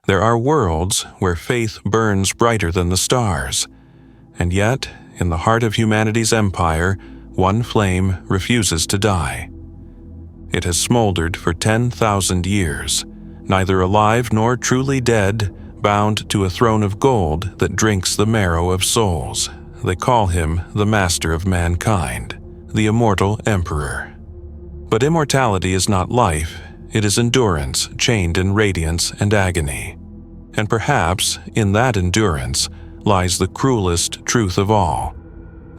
There are worlds where faith burns brighter than the stars, and yet, in the heart of humanity's empire, one flame refuses to die. It has smoldered for 10,000 years, neither alive nor truly dead, bound to a throne of gold that drinks the marrow of souls. They call him the master of mankind, the immortal emperor. But immortality is not life, it is endurance chained in radiance and agony. And perhaps in that endurance lies the cruelest truth of all.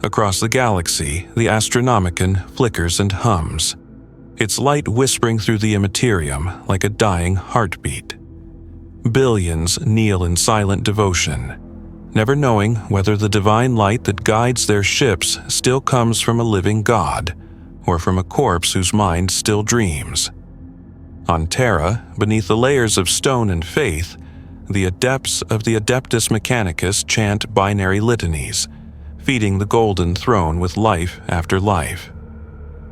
Across the galaxy, the Astronomicon flickers and hums, its light whispering through the Imperium like a dying heartbeat. Billions kneel in silent devotion, never knowing whether the divine light that guides their ships still comes from a living god, or from a corpse whose mind still dreams. On Terra, beneath the layers of stone and faith, the adepts of the Adeptus Mechanicus chant binary litanies, feeding the golden throne with life after life.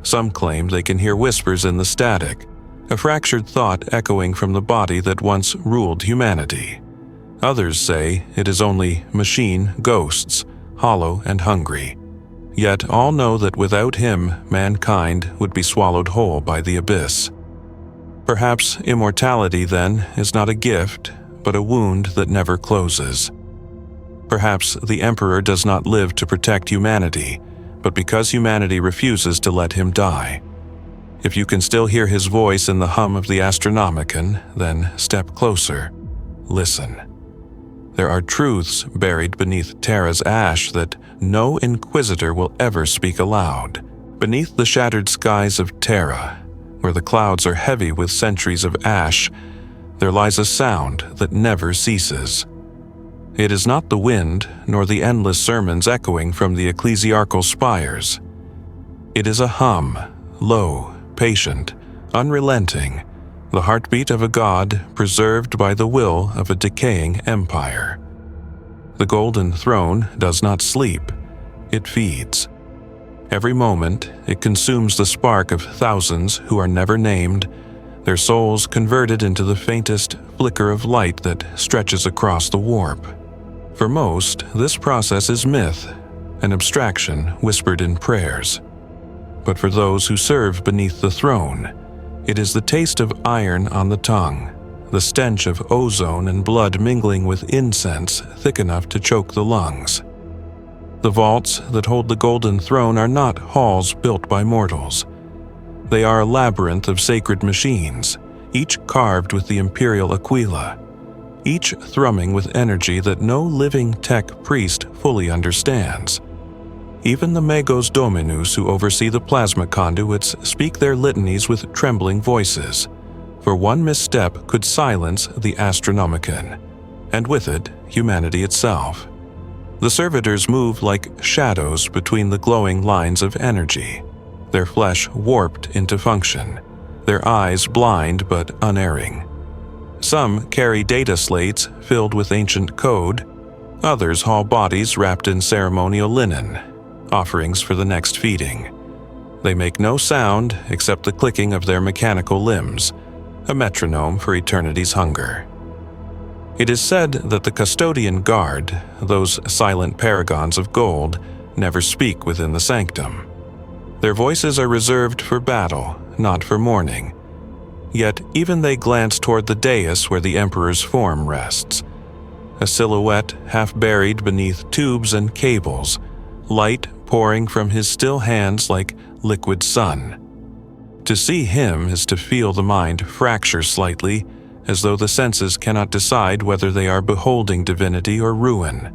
Some claim they can hear whispers in the static, a fractured thought echoing from the body that once ruled humanity. Others say it is only machine ghosts, hollow and hungry. Yet all know that without him, mankind would be swallowed whole by the abyss. Perhaps immortality, then, is not a gift, but a wound that never closes. Perhaps the Emperor does not live to protect humanity, but because humanity refuses to let him die. If you can still hear his voice in the hum of the Astronomicon, then step closer. Listen. There are truths buried beneath Terra's ash that no inquisitor will ever speak aloud. Beneath the shattered skies of Terra, where the clouds are heavy with centuries of ash, there lies a sound that never ceases. It is not the wind, nor the endless sermons echoing from the ecclesiarchal spires. It is a hum, low, patient, unrelenting, the heartbeat of a god preserved by the will of a decaying empire. The golden throne does not sleep, it feeds. Every moment, it consumes the spark of thousands who are never named, their souls converted into the faintest flicker of light that stretches across the warp. For most, this process is myth, an abstraction whispered in prayers. But for those who serve beneath the throne, it is the taste of iron on the tongue, the stench of ozone and blood mingling with incense thick enough to choke the lungs. The vaults that hold the golden throne are not halls built by mortals. They are a labyrinth of sacred machines, each carved with the imperial aquila, each thrumming with energy that no living tech priest fully understands. Even the Magos Dominus who oversee the plasma conduits speak their litanies with trembling voices, for one misstep could silence the Astronomicon, and with it, humanity itself. The servitors move like shadows between the glowing lines of energy, their flesh warped into function, their eyes blind but unerring. Some carry data slates filled with ancient code, others haul bodies wrapped in ceremonial linen, offerings for the next feeding. They make no sound except the clicking of their mechanical limbs, a metronome for eternity's hunger. It is said that the custodian guard, those silent paragons of gold, never speak within the sanctum. Their voices are reserved for battle, not for mourning. Yet even they glance toward the dais where the Emperor's form rests, a silhouette half buried beneath tubes and cables, light pouring from his still hands like liquid sun. To see him is to feel the mind fracture slightly, as though the senses cannot decide whether they are beholding divinity or ruin.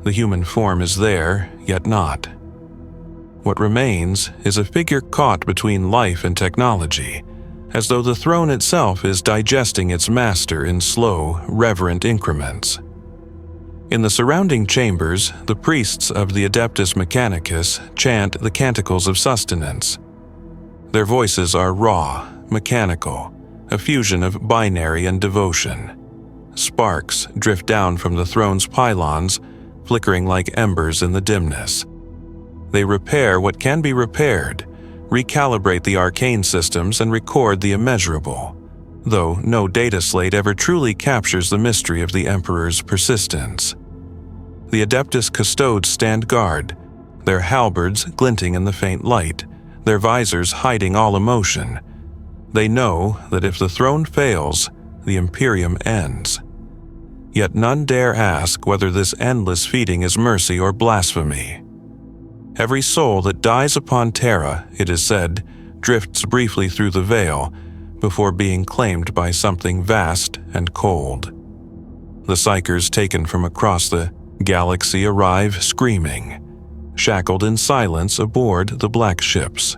The human form is there, yet not. What remains is a figure caught between life and technology, as though the throne itself is digesting its master in slow, reverent increments. In the surrounding chambers, the priests of the Adeptus Mechanicus chant the canticles of sustenance. Their voices are raw, mechanical, a fusion of binary and devotion. Sparks drift down from the throne's pylons, flickering like embers in the dimness. They repair what can be repaired, recalibrate the arcane systems and record the immeasurable, though no data slate ever truly captures the mystery of the Emperor's persistence. The Adeptus Custodes stand guard, their halberds glinting in the faint light, their visors hiding all emotion. They know that if the throne fails, the Imperium ends. Yet none dare ask whether this endless feeding is mercy or blasphemy. Every soul that dies upon Terra, it is said, drifts briefly through the veil before being claimed by something vast and cold. The psychers taken from across the galaxy arrive screaming, shackled in silence aboard the black ships.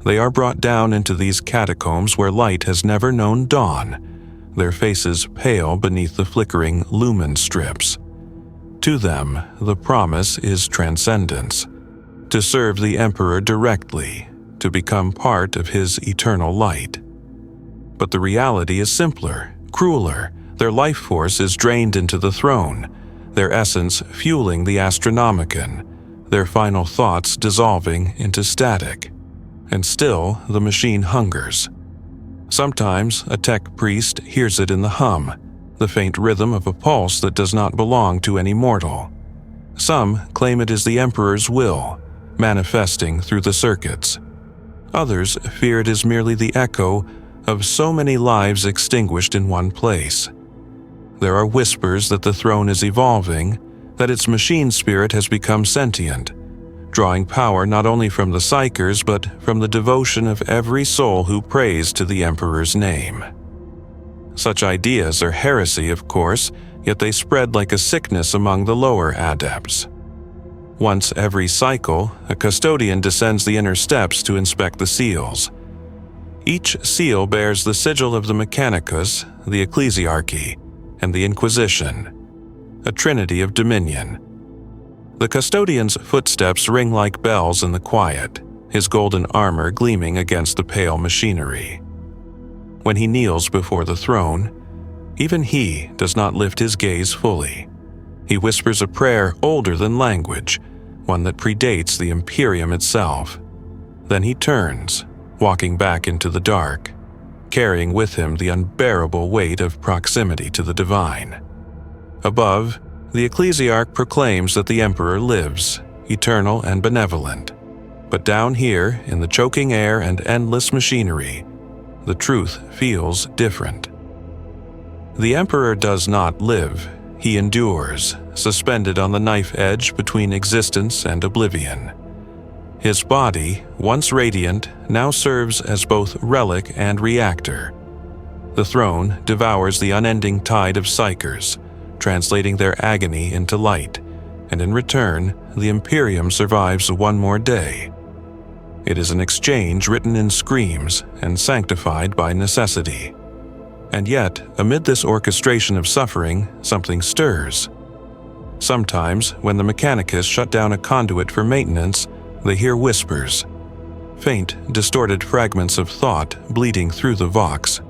They are brought down into these catacombs where light has never known dawn, their faces pale beneath the flickering lumen strips. To them, the promise is transcendence, to serve the Emperor directly, to become part of his eternal light. But the reality is simpler, crueler. Their life force is drained into the throne, their essence fueling the Astronomicon, their final thoughts dissolving into static. And still, the machine hungers. Sometimes, a tech priest hears it in the hum, the faint rhythm of a pulse that does not belong to any mortal. Some claim it is the Emperor's will, manifesting through the circuits. Others fear it is merely the echo of so many lives extinguished in one place. There are whispers that the throne is evolving, that its machine spirit has become sentient, drawing power not only from the psychers but from the devotion of every soul who prays to the Emperor's name. Such ideas are heresy, of course, yet they spread like a sickness among the lower adepts. Once every cycle, a custodian descends the inner steps to inspect the seals. Each seal bears the sigil of the Mechanicus, the Ecclesiarchy, and the Inquisition, a trinity of dominion. The custodian's footsteps ring like bells in the quiet, his golden armor gleaming against the pale machinery. When he kneels before the throne, even he does not lift his gaze fully. He whispers a prayer older than language, one that predates the Imperium itself. Then he turns, walking back into the dark, carrying with him the unbearable weight of proximity to the divine. Above, the Ecclesiarch proclaims that the Emperor lives, eternal and benevolent. But down here, in the choking air and endless machinery, the truth feels different. The Emperor does not live, he endures, suspended on the knife edge between existence and oblivion. His body, once radiant, now serves as both relic and reactor. The throne devours the unending tide of psychers, translating their agony into light, and in return, the Imperium survives one more day. It is an exchange written in screams and sanctified by necessity. And yet, amid this orchestration of suffering, something stirs. Sometimes, when the Mechanicus shut down a conduit for maintenance, they hear whispers, faint, distorted fragments of thought bleeding through the vox.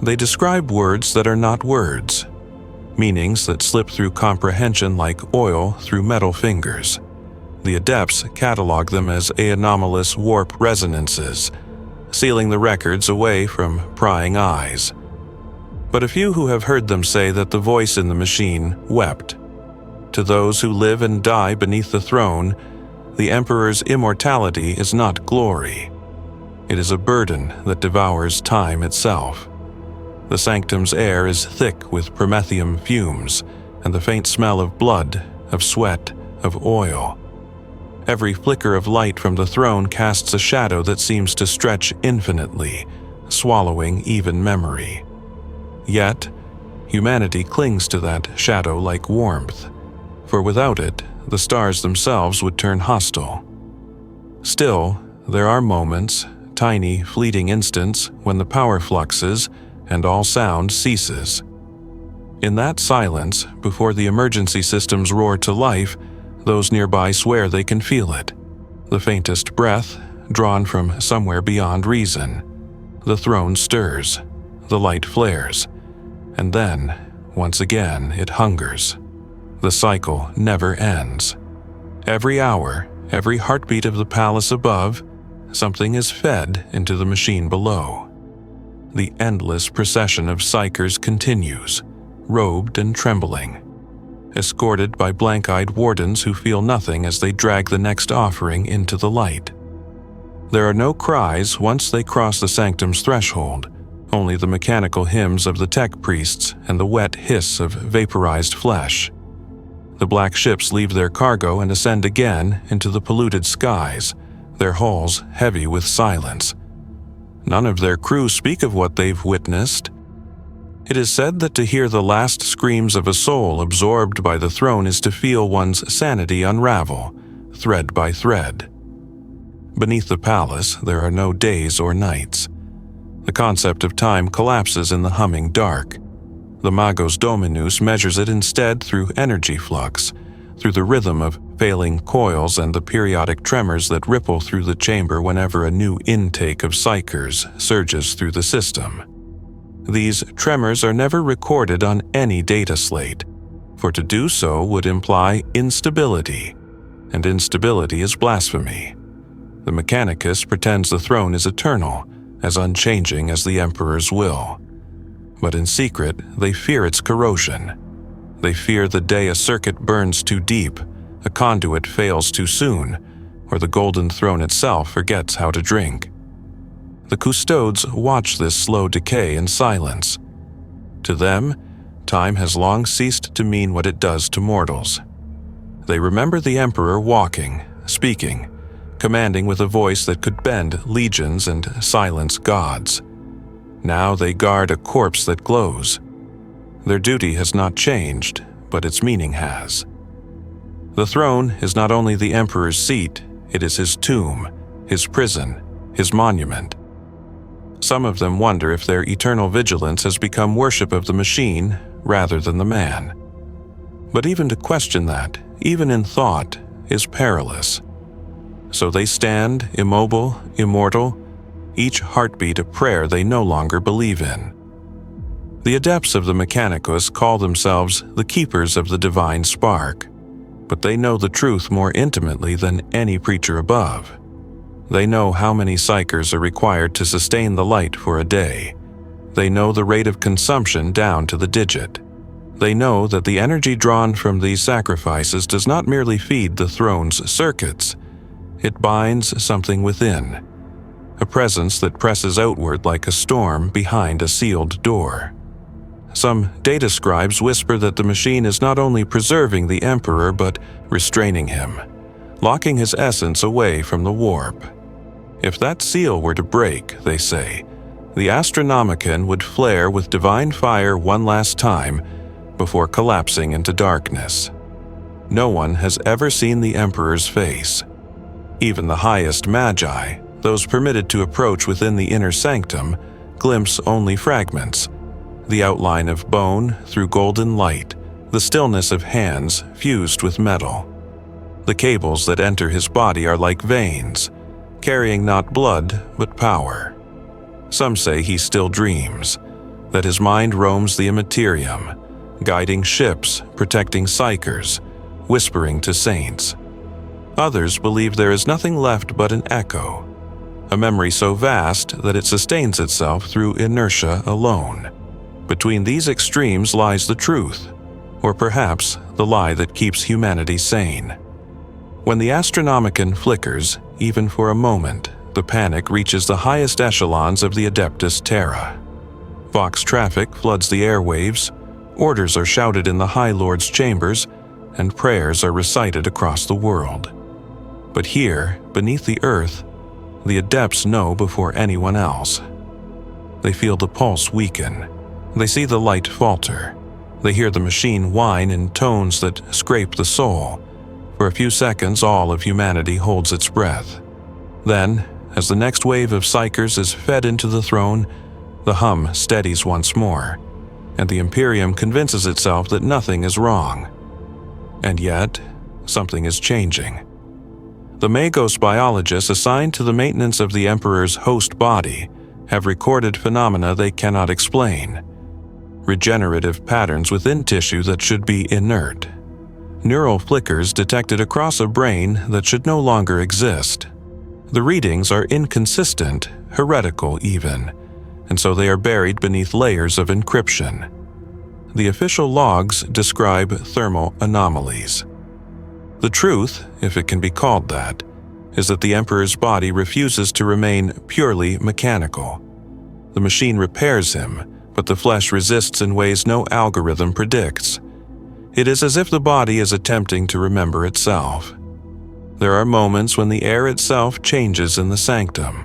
They describe words that are not words, meanings that slip through comprehension like oil through metal fingers. The adepts catalog them as anomalous warp resonances, sealing the records away from prying eyes. But a few who have heard them say that the voice in the machine wept. To those who live and die beneath the throne, the Emperor's immortality is not glory. It is a burden that devours time itself. The sanctum's air is thick with promethium fumes and the faint smell of blood, of sweat, of oil. Every flicker of light from the throne casts a shadow that seems to stretch infinitely, swallowing even memory. Yet, humanity clings to that shadow like warmth, for without it, the stars themselves would turn hostile. Still, there are moments, tiny, fleeting instants, when the power fluxes and all sound ceases. In that silence, before the emergency systems roar to life, those nearby swear they can feel it. The faintest breath, drawn from somewhere beyond reason. The throne stirs, the light flares, and then, once again, it hungers. The cycle never ends. Every hour, every heartbeat of the palace above, something is fed into the machine below. the endless procession of psychers continues, robed and trembling, escorted by blank-eyed wardens who feel nothing as they drag the next offering into the light. There are no cries once they cross the sanctum's threshold, only the mechanical hymns of the tech priests and the wet hiss of vaporized flesh. The black ships leave their cargo and ascend again into the polluted skies, their hulls heavy with silence. None of their crew speak of what they've witnessed. It is said that to hear the last screams of a soul absorbed by the throne is to feel one's sanity unravel, thread by thread. Beneath the palace, there are no days or nights. The concept of time collapses in the humming dark. The Magos Dominus measures it instead through energy flux, through the rhythm of failing coils and the periodic tremors that ripple through the chamber whenever a new intake of psychers surges through the system. These tremors are never recorded on any data slate, for to do so would imply instability, and instability is blasphemy. The Mechanicus pretends the throne is eternal, as unchanging as the Emperor's will. But in secret, they fear its corrosion. They fear the day a circuit burns too deep, a conduit fails too soon, or the golden throne itself forgets how to drink. The custodes watch this slow decay in silence. To them, time has long ceased to mean what it does to mortals. They remember the Emperor walking, speaking, commanding with a voice that could bend legions and silence gods. Now they guard a corpse that glows. Their duty has not changed, but its meaning has. The throne is not only the Emperor's seat, it is his tomb, his prison, his monument. Some of them wonder if their eternal vigilance has become worship of the machine rather than the man. But even to question that, even in thought, is perilous. So they stand, immobile, immortal, each heartbeat a prayer they no longer believe in. The adepts of the Mechanicus call themselves the keepers of the divine spark, but they know the truth more intimately than any preacher above. They know how many psychers are required to sustain the light for a day. They know the rate of consumption down to the digit. They know that the energy drawn from these sacrifices does not merely feed the throne's circuits. It binds something within, a presence that presses outward like a storm behind a sealed door. Some data scribes whisper that the machine is not only preserving the Emperor but restraining him, locking his essence away from the warp. If that seal were to break, they say, the Astronomicon would flare with divine fire one last time before collapsing into darkness. No one has ever seen the Emperor's face. Even the highest magi, those permitted to approach within the inner sanctum, glimpse only fragments, the outline of bone through golden light, the stillness of hands fused with metal. The cables that enter his body are like veins, carrying not blood but power. Some say he still dreams, that his mind roams the Imperium, guiding ships, protecting psychers, whispering to saints. Others believe there is nothing left but an echo, a memory so vast that it sustains itself through inertia alone. Between these extremes lies the truth, or perhaps the lie that keeps humanity sane. When the Astronomicon flickers, even for a moment, the panic reaches the highest echelons of the Adeptus Terra. Vox traffic floods the airwaves, orders are shouted in the High Lord's chambers, and prayers are recited across the world. But here, beneath the earth, the adepts know before anyone else. They feel the pulse weaken. They see the light falter. They hear the machine whine in tones that scrape the soul. For a few seconds, all of humanity holds its breath. Then, as the next wave of psychers is fed into the throne, the hum steadies once more, and the Imperium convinces itself that nothing is wrong. And yet, something is changing. The Magos biologists assigned to the maintenance of the Emperor's host body have recorded phenomena they cannot explain. Regenerative patterns within tissue that should be inert. Neural flickers detected across a brain that should no longer exist. The readings are inconsistent, heretical even, and so they are buried beneath layers of encryption. The official logs describe thermal anomalies. The truth, if it can be called that, is that the Emperor's body refuses to remain purely mechanical. The machine repairs him, but the flesh resists in ways no algorithm predicts. It is as if the body is attempting to remember itself. There are moments when the air itself changes in the sanctum,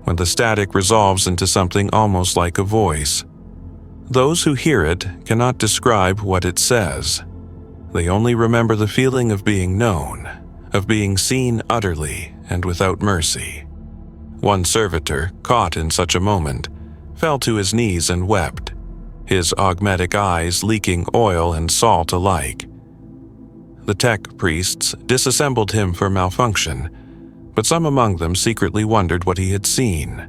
when the static resolves into something almost like a voice. Those who hear it cannot describe what it says. They only remember the feeling of being known, of being seen utterly and without mercy. One servitor, caught in such a moment, fell to his knees and wept, his augmetic eyes leaking oil and salt alike. The tech priests disassembled him for malfunction, but some among them secretly wondered what he had seen.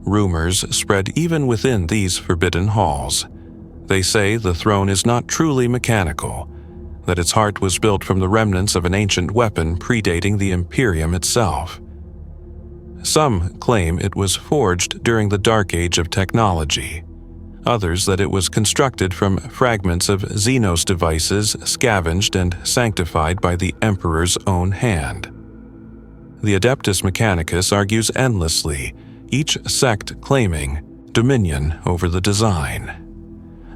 Rumors spread even within these forbidden halls. They say the throne is not truly mechanical, that its heart was built from the remnants of an ancient weapon predating the Imperium itself. Some claim it was forged during the Dark Age of technology, others that it was constructed from fragments of Xenos devices scavenged and sanctified by the Emperor's own hand. The Adeptus Mechanicus argues endlessly, each sect claiming dominion over the design.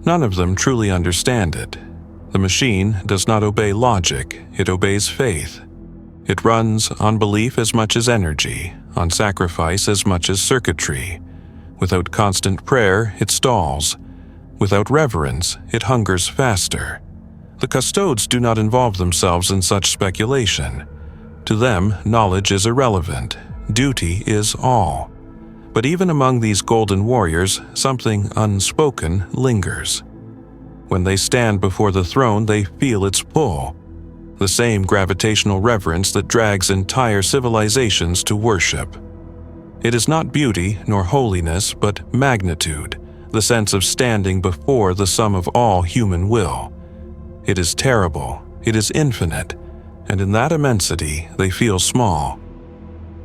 None of them truly understand it. The machine does not obey logic, it obeys faith. It runs on belief as much as energy, on sacrifice as much as circuitry. Without constant prayer, it stalls. Without reverence, it hungers faster. The custodes do not involve themselves in such speculation. To them, knowledge is irrelevant. Duty is all. But even among these golden warriors, something unspoken lingers. When they stand before the throne, they feel its pull, the same gravitational reverence that drags entire civilizations to worship. It is not beauty nor holiness, but magnitude, the sense of standing before the sum of all human will. It is terrible, it is infinite, and in that immensity they feel small.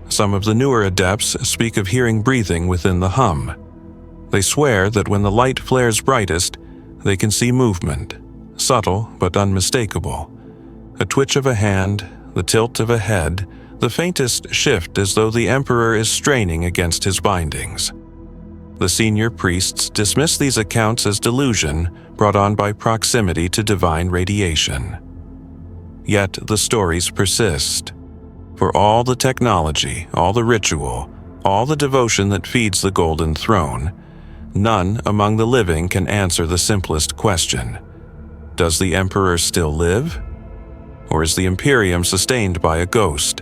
Some of the newer adepts speak of hearing breathing within the hum. They swear that when the light flares brightest, they can see movement, subtle but unmistakable. A twitch of a hand, the tilt of a head, the faintest shift as though the Emperor is straining against his bindings. The senior priests dismiss these accounts as delusion brought on by proximity to divine radiation. Yet the stories persist. For all the technology, all the ritual, all the devotion that feeds the Golden Throne, none among the living can answer the simplest question. Does the Emperor still live? Or is the Imperium sustained by a ghost,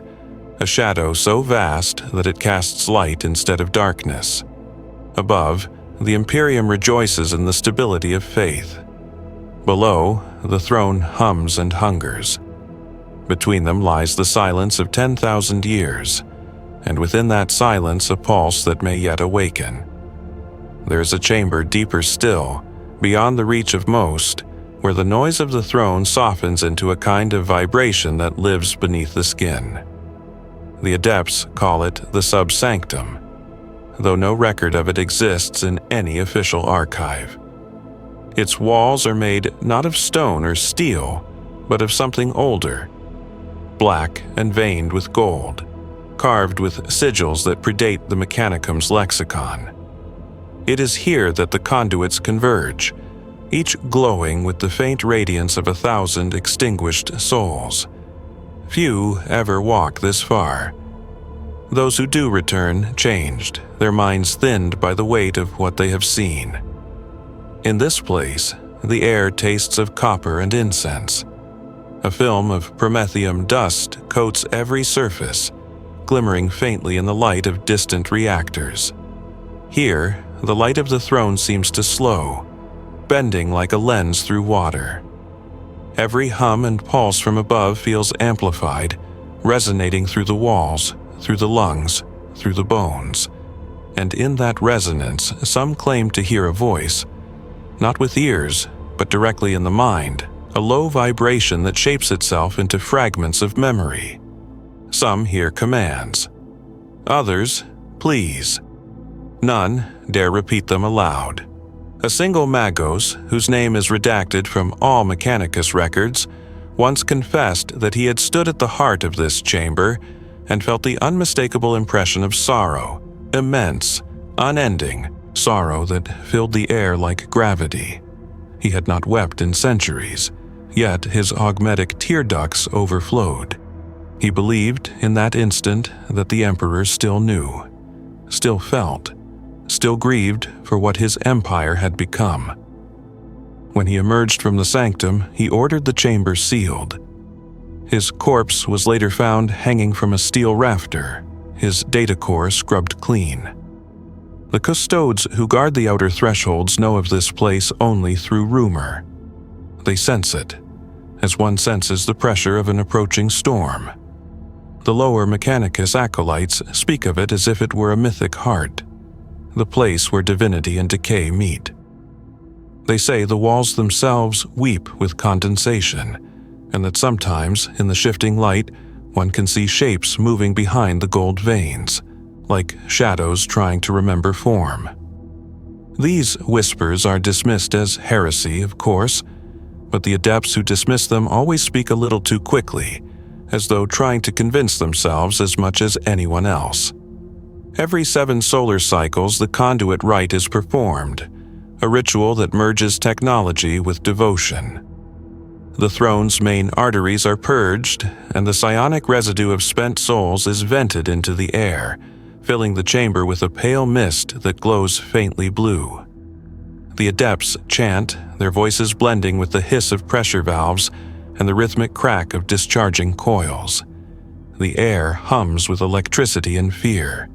a shadow so vast that it casts light instead of darkness? Above, the Imperium rejoices in the stability of faith. Below, the throne hums and hungers. Between them lies the silence of 10,000 years, and within that silence a pulse that may yet awaken. There is a chamber deeper still, beyond the reach of most, where the noise of the throne softens into a kind of vibration that lives beneath the skin. The adepts call it the subsanctum, though no record of it exists in any official archive. Its walls are made not of stone or steel, but of something older, black and veined with gold, carved with sigils that predate the Mechanicum's lexicon. It is here that the conduits converge, each glowing with the faint radiance of 1,000 extinguished souls. Few ever walk this far. Those who do return changed, their minds thinned by the weight of what they have seen. In this place, the air tastes of copper and incense. A film of promethium dust coats every surface, glimmering faintly in the light of distant reactors. Here, the light of the throne seems to slow, bending like a lens through water. Every hum and pulse from above feels amplified, resonating through the walls, through the lungs, through the bones. And in that resonance, some claim to hear a voice, not with ears, but directly in the mind, a low vibration that shapes itself into fragments of memory. Some hear commands. Others, pleas. None dare repeat them aloud. A single Magos, whose name is redacted from all Mechanicus records, once confessed that he had stood at the heart of this chamber and felt the unmistakable impression of sorrow, immense, unending sorrow that filled the air like gravity. He had not wept in centuries, yet his augmetic tear ducts overflowed. He believed in that instant that the Emperor still knew, still felt, still grieved for what his empire had become. When he emerged from the sanctum, he ordered the chamber sealed. His corpse was later found hanging from a steel rafter, his data core scrubbed clean. The custodes who guard the outer thresholds know of this place only through rumor. They sense it, as one senses the pressure of an approaching storm. The lower Mechanicus acolytes speak of it as if it were a mythic heart, the place where divinity and decay meet. They say the walls themselves weep with condensation, and that sometimes, in the shifting light, one can see shapes moving behind the gold veins, like shadows trying to remember form. These whispers are dismissed as heresy, of course, but the adepts who dismiss them always speak a little too quickly, as though trying to convince themselves as much as anyone else. Every 7 solar cycles, the conduit rite is performed, a ritual that merges technology with devotion. The throne's main arteries are purged, and the psionic residue of spent souls is vented into the air, filling the chamber with a pale mist that glows faintly blue. The adepts chant, their voices blending with the hiss of pressure valves and the rhythmic crack of discharging coils. The air hums with electricity and fear.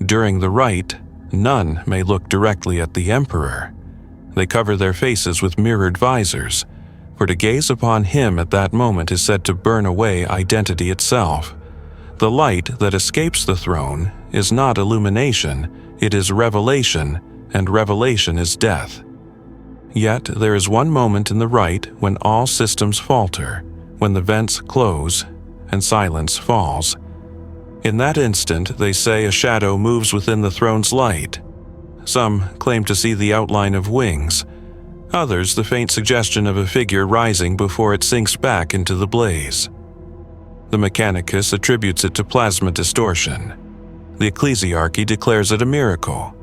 During the rite, none may look directly at the Emperor. They cover their faces with mirrored visors, for to gaze upon him at that moment is said to burn away identity itself. The light that escapes the throne is not illumination, it is revelation, and revelation is death. Yet there is one moment in the rite when all systems falter, when the vents close, and silence falls. In that instant, they say a shadow moves within the throne's light. Some claim to see the outline of wings, others the faint suggestion of a figure rising before it sinks back into the blaze. The Mechanicus attributes it to plasma distortion. The ecclesiarchy declares it a miracle.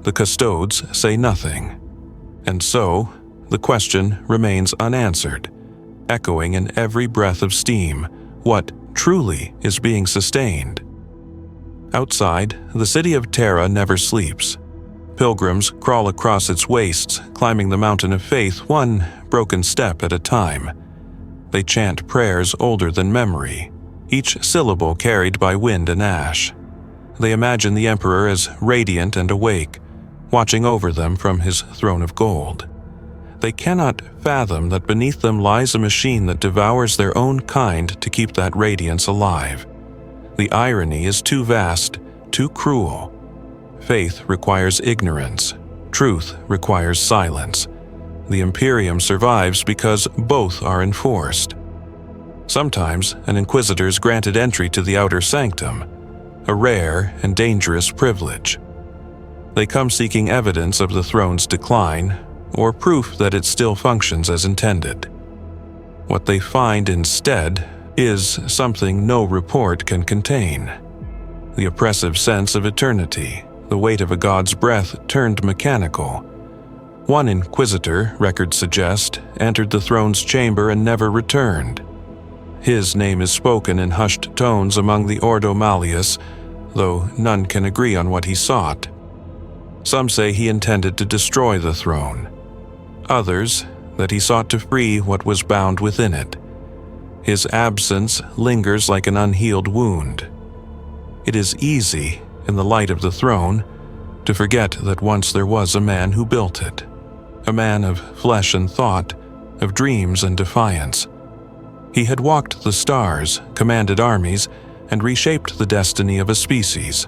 The custodes say nothing. And so, the question remains unanswered, echoing in every breath of steam, what truly is being sustained. Outside, the city of Terra never sleeps. Pilgrims crawl across its wastes, climbing the mountain of faith one broken step at a time. They chant prayers older than memory, each syllable carried by wind and ash. They imagine the Emperor as radiant and awake, watching over them from his throne of gold. They cannot fathom that beneath them lies a machine that devours their own kind to keep that radiance alive. The irony is too vast, too cruel. Faith requires ignorance. Truth requires silence. The Imperium survives because both are enforced. Sometimes an inquisitor is granted entry to the outer sanctum, a rare and dangerous privilege. They come seeking evidence of the throne's decline, or proof that it still functions as intended. What they find instead is something no report can contain. The oppressive sense of eternity, the weight of a god's breath turned mechanical. One inquisitor, records suggest, entered the throne's chamber and never returned. His name is spoken in hushed tones among the Ordo Malleus, though none can agree on what he sought. Some say he intended to destroy the throne. Others, that he sought to free what was bound within it. His absence lingers like an unhealed wound. It is easy, in the light of the throne, to forget that once there was a man who built it. A man of flesh and thought, of dreams and defiance. He had walked the stars, commanded armies, and reshaped the destiny of a species.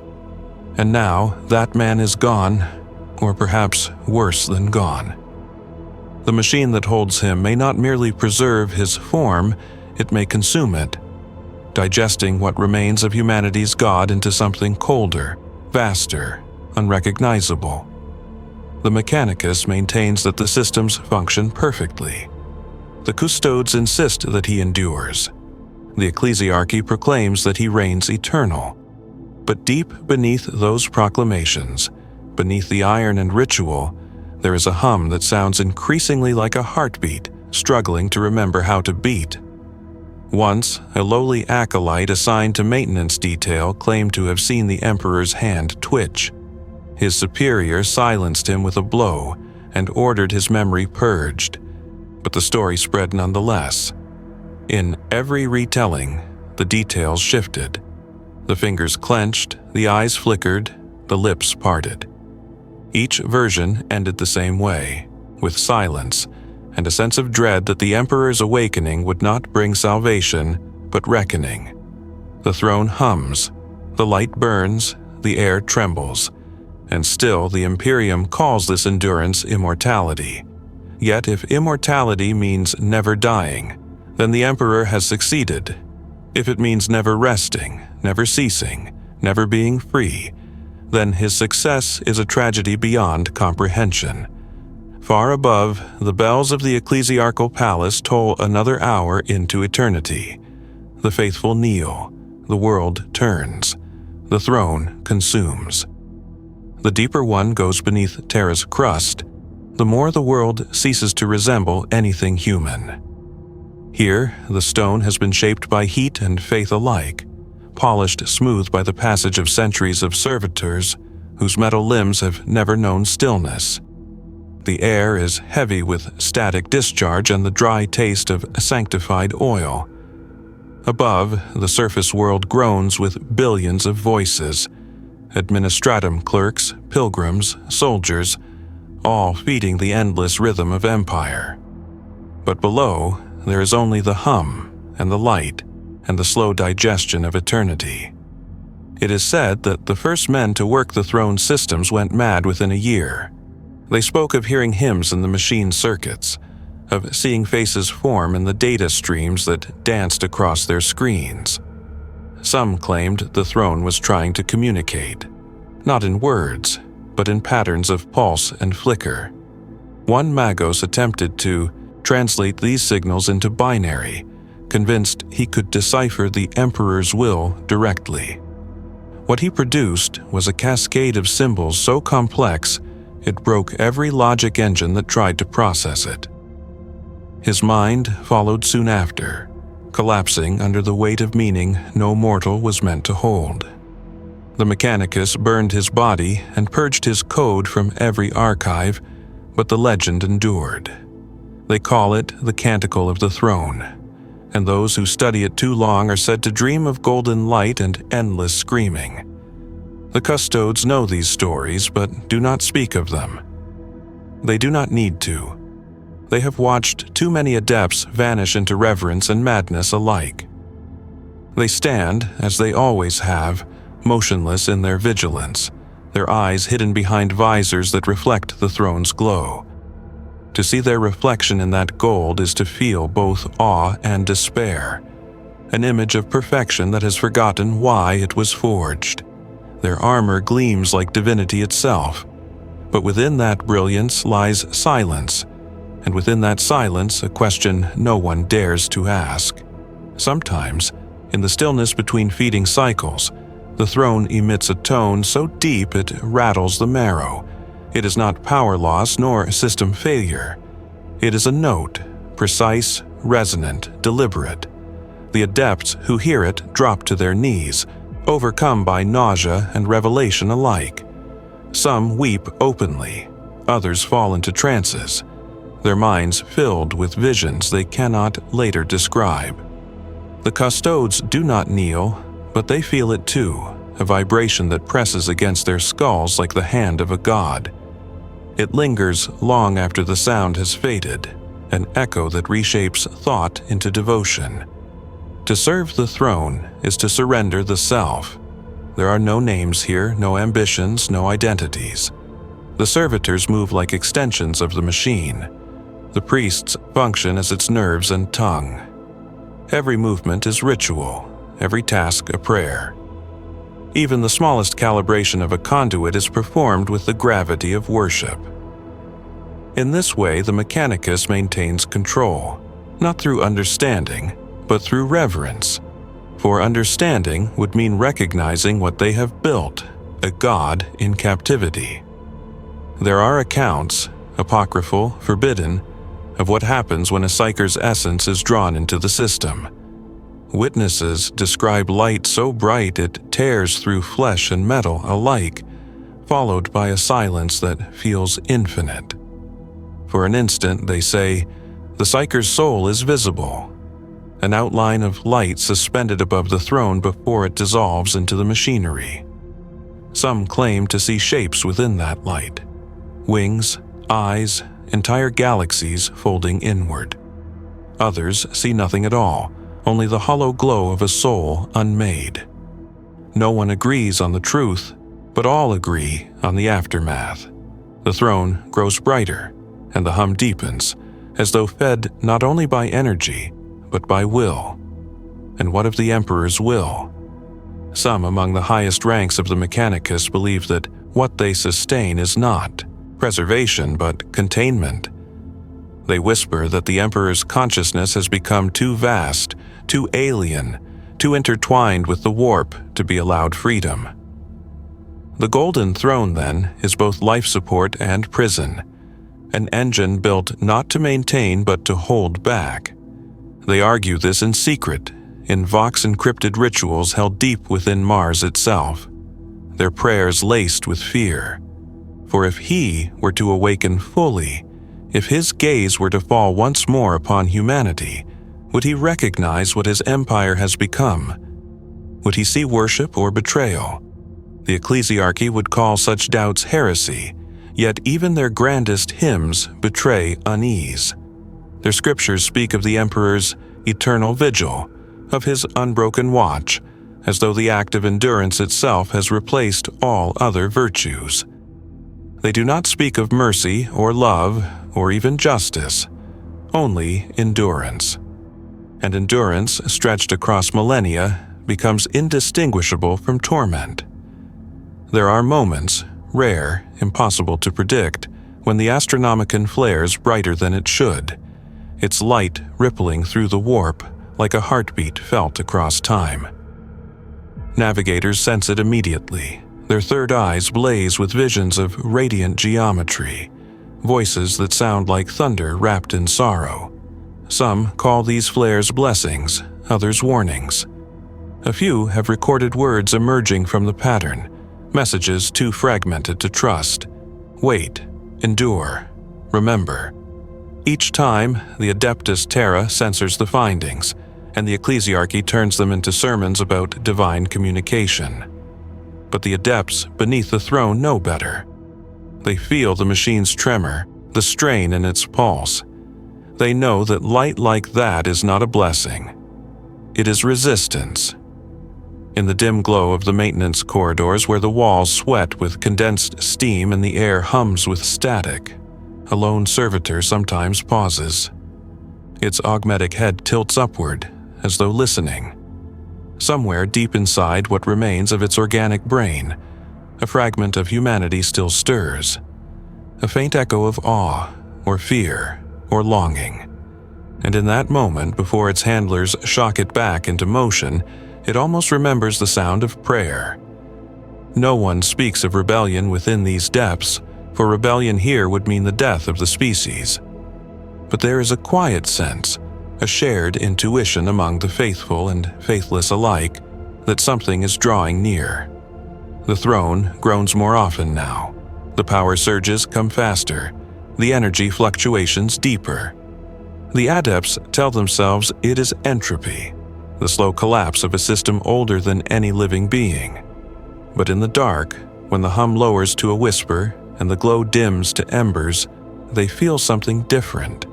And now that man is gone, or perhaps worse than gone. The machine that holds him may not merely preserve his form, it may consume it, digesting what remains of humanity's God into something colder, vaster, unrecognizable. The Mechanicus maintains that the systems function perfectly. The Custodes insist that he endures. The Ecclesiarchy proclaims that he reigns eternal. But deep beneath those proclamations, beneath the iron and ritual, there is a hum that sounds increasingly like a heartbeat struggling to remember how to beat. Once, a lowly acolyte assigned to maintenance detail claimed to have seen the Emperor's hand twitch. His superior silenced him with a blow and ordered his memory purged, but the story spread nonetheless. In every retelling, the details shifted. The fingers clenched, the eyes flickered, the lips parted. Each version ended the same way, with silence and a sense of dread that the Emperor's awakening would not bring salvation, but reckoning. The throne hums, the light burns, the air trembles, and still the Imperium calls this endurance immortality. Yet if immortality means never dying, then the Emperor has succeeded. If it means never resting, never ceasing, never being free, then his success is a tragedy beyond comprehension. Far above, the bells of the ecclesiarchal palace toll another hour into eternity. The faithful kneel, the world turns, the throne consumes. The deeper one goes beneath Terra's crust, the more the world ceases to resemble anything human. Here, the stone has been shaped by heat and faith alike, polished smooth by the passage of centuries of servitors whose metal limbs have never known stillness. The air is heavy with static discharge and the dry taste of sanctified oil. Above, the surface world groans with billions of voices, administratum clerks, pilgrims, soldiers, all feeding the endless rhythm of empire. But below, there is only the hum and the light and the slow digestion of eternity. It is said that the first men to work the throne systems went mad within a year. They spoke of hearing hymns in the machine circuits, of seeing faces form in the data streams that danced across their screens. Some claimed the throne was trying to communicate, not in words, but in patterns of pulse and flicker. One Magos attempted to translate these signals into binary, convinced he could decipher the Emperor's will directly. What he produced was a cascade of symbols so complex it broke every logic engine that tried to process it. His mind followed soon after, collapsing under the weight of meaning no mortal was meant to hold. The Mechanicus burned his body and purged his code from every archive, but the legend endured. They call it the Canticle of the Throne, and those who study it too long are said to dream of golden light and endless screaming. The Custodes know these stories, but do not speak of them. They do not need to. They have watched too many adepts vanish into reverence and madness alike. They stand, as they always have, motionless in their vigilance, their eyes hidden behind visors that reflect the throne's glow. To see their reflection in that gold is to feel both awe and despair, an image of perfection that has forgotten why it was forged. Their armor gleams like divinity itself, but within that brilliance lies silence, and within that silence a question no one dares to ask. Sometimes, in the stillness between feeding cycles, the throne emits a tone so deep it rattles the marrow. It is not power loss nor system failure. It is a note, precise, resonant, deliberate. The adepts who hear it drop to their knees, overcome by nausea and revelation alike. Some weep openly, others fall into trances, their minds filled with visions they cannot later describe. The Custodes do not kneel, but they feel it too, a vibration that presses against their skulls like the hand of a god. It lingers long after the sound has faded, an echo that reshapes thought into devotion. To serve the throne is to surrender the self. There are no names here, no ambitions, no identities. The servitors move like extensions of the machine. The priests function as its nerves and tongue. Every movement is ritual, every task a prayer. Even the smallest calibration of a conduit is performed with the gravity of worship. In this way, the Mechanicus maintains control, not through understanding, but through reverence. For understanding would mean recognizing what they have built, a god in captivity. There are accounts, apocryphal, forbidden, of what happens when a psyker's essence is drawn into the system. Witnesses describe light so bright it tears through flesh and metal alike, followed by a silence that feels infinite. For an instant, they say, the psyker's soul is visible, an outline of light suspended above the throne before it dissolves into the machinery. Some claim to see shapes within that light, wings, eyes, entire galaxies folding inward. Others see nothing at all, only the hollow glow of a soul unmade. No one agrees on the truth, but all agree on the aftermath. The throne grows brighter, and the hum deepens, as though fed not only by energy, but by will. And what of the Emperor's will? Some among the highest ranks of the Mechanicus believe that what they sustain is not preservation, but containment. They whisper that the Emperor's consciousness has become too vast, too alien, too intertwined with the warp to be allowed freedom. The Golden Throne, then, is both life support and prison, an engine built not to maintain but to hold back. They argue this in secret, in Vox-encrypted rituals held deep within Mars itself, their prayers laced with fear. For if he were to awaken fully, if his gaze were to fall once more upon humanity, would he recognize what his empire has become? Would he see worship or betrayal? The ecclesiarchy would call such doubts heresy, yet even their grandest hymns betray unease. Their scriptures speak of the emperor's eternal vigil, of his unbroken watch, as though the act of endurance itself has replaced all other virtues. They do not speak of mercy or love or even justice, only endurance. And endurance, stretched across millennia, becomes indistinguishable from torment. There are moments, rare, impossible to predict, when the Astronomicon flares brighter than it should, its light rippling through the warp like a heartbeat felt across time. Navigators sense it immediately. Their third eyes blaze with visions of radiant geometry, voices that sound like thunder wrapped in sorrow. Some call these flares blessings, others warnings. A few have recorded words emerging from the pattern, messages too fragmented to trust. Wait, endure, remember. Each time, the Adeptus Terra censors the findings, and the ecclesiarchy turns them into sermons about divine communication. But the adepts beneath the throne know better. They feel the machine's tremor, the strain in its pulse. They know that light like that is not a blessing. It is resistance. In the dim glow of the maintenance corridors where the walls sweat with condensed steam and the air hums with static, a lone servitor sometimes pauses. Its augmetic head tilts upward, as though listening. Somewhere deep inside what remains of its organic brain, a fragment of humanity still stirs, a faint echo of awe, or fear, or longing. And in that moment, before its handlers shock it back into motion, it almost remembers the sound of prayer. No one speaks of rebellion within these depths, for rebellion here would mean the death of the species. But there is a quiet sense, a shared intuition among the faithful and faithless alike, that something is drawing near. The throne groans more often now. The power surges come faster, the energy fluctuations deeper. The adepts tell themselves it is entropy, the slow collapse of a system older than any living being. But in the dark, when the hum lowers to a whisper and the glow dims to embers, they feel something different,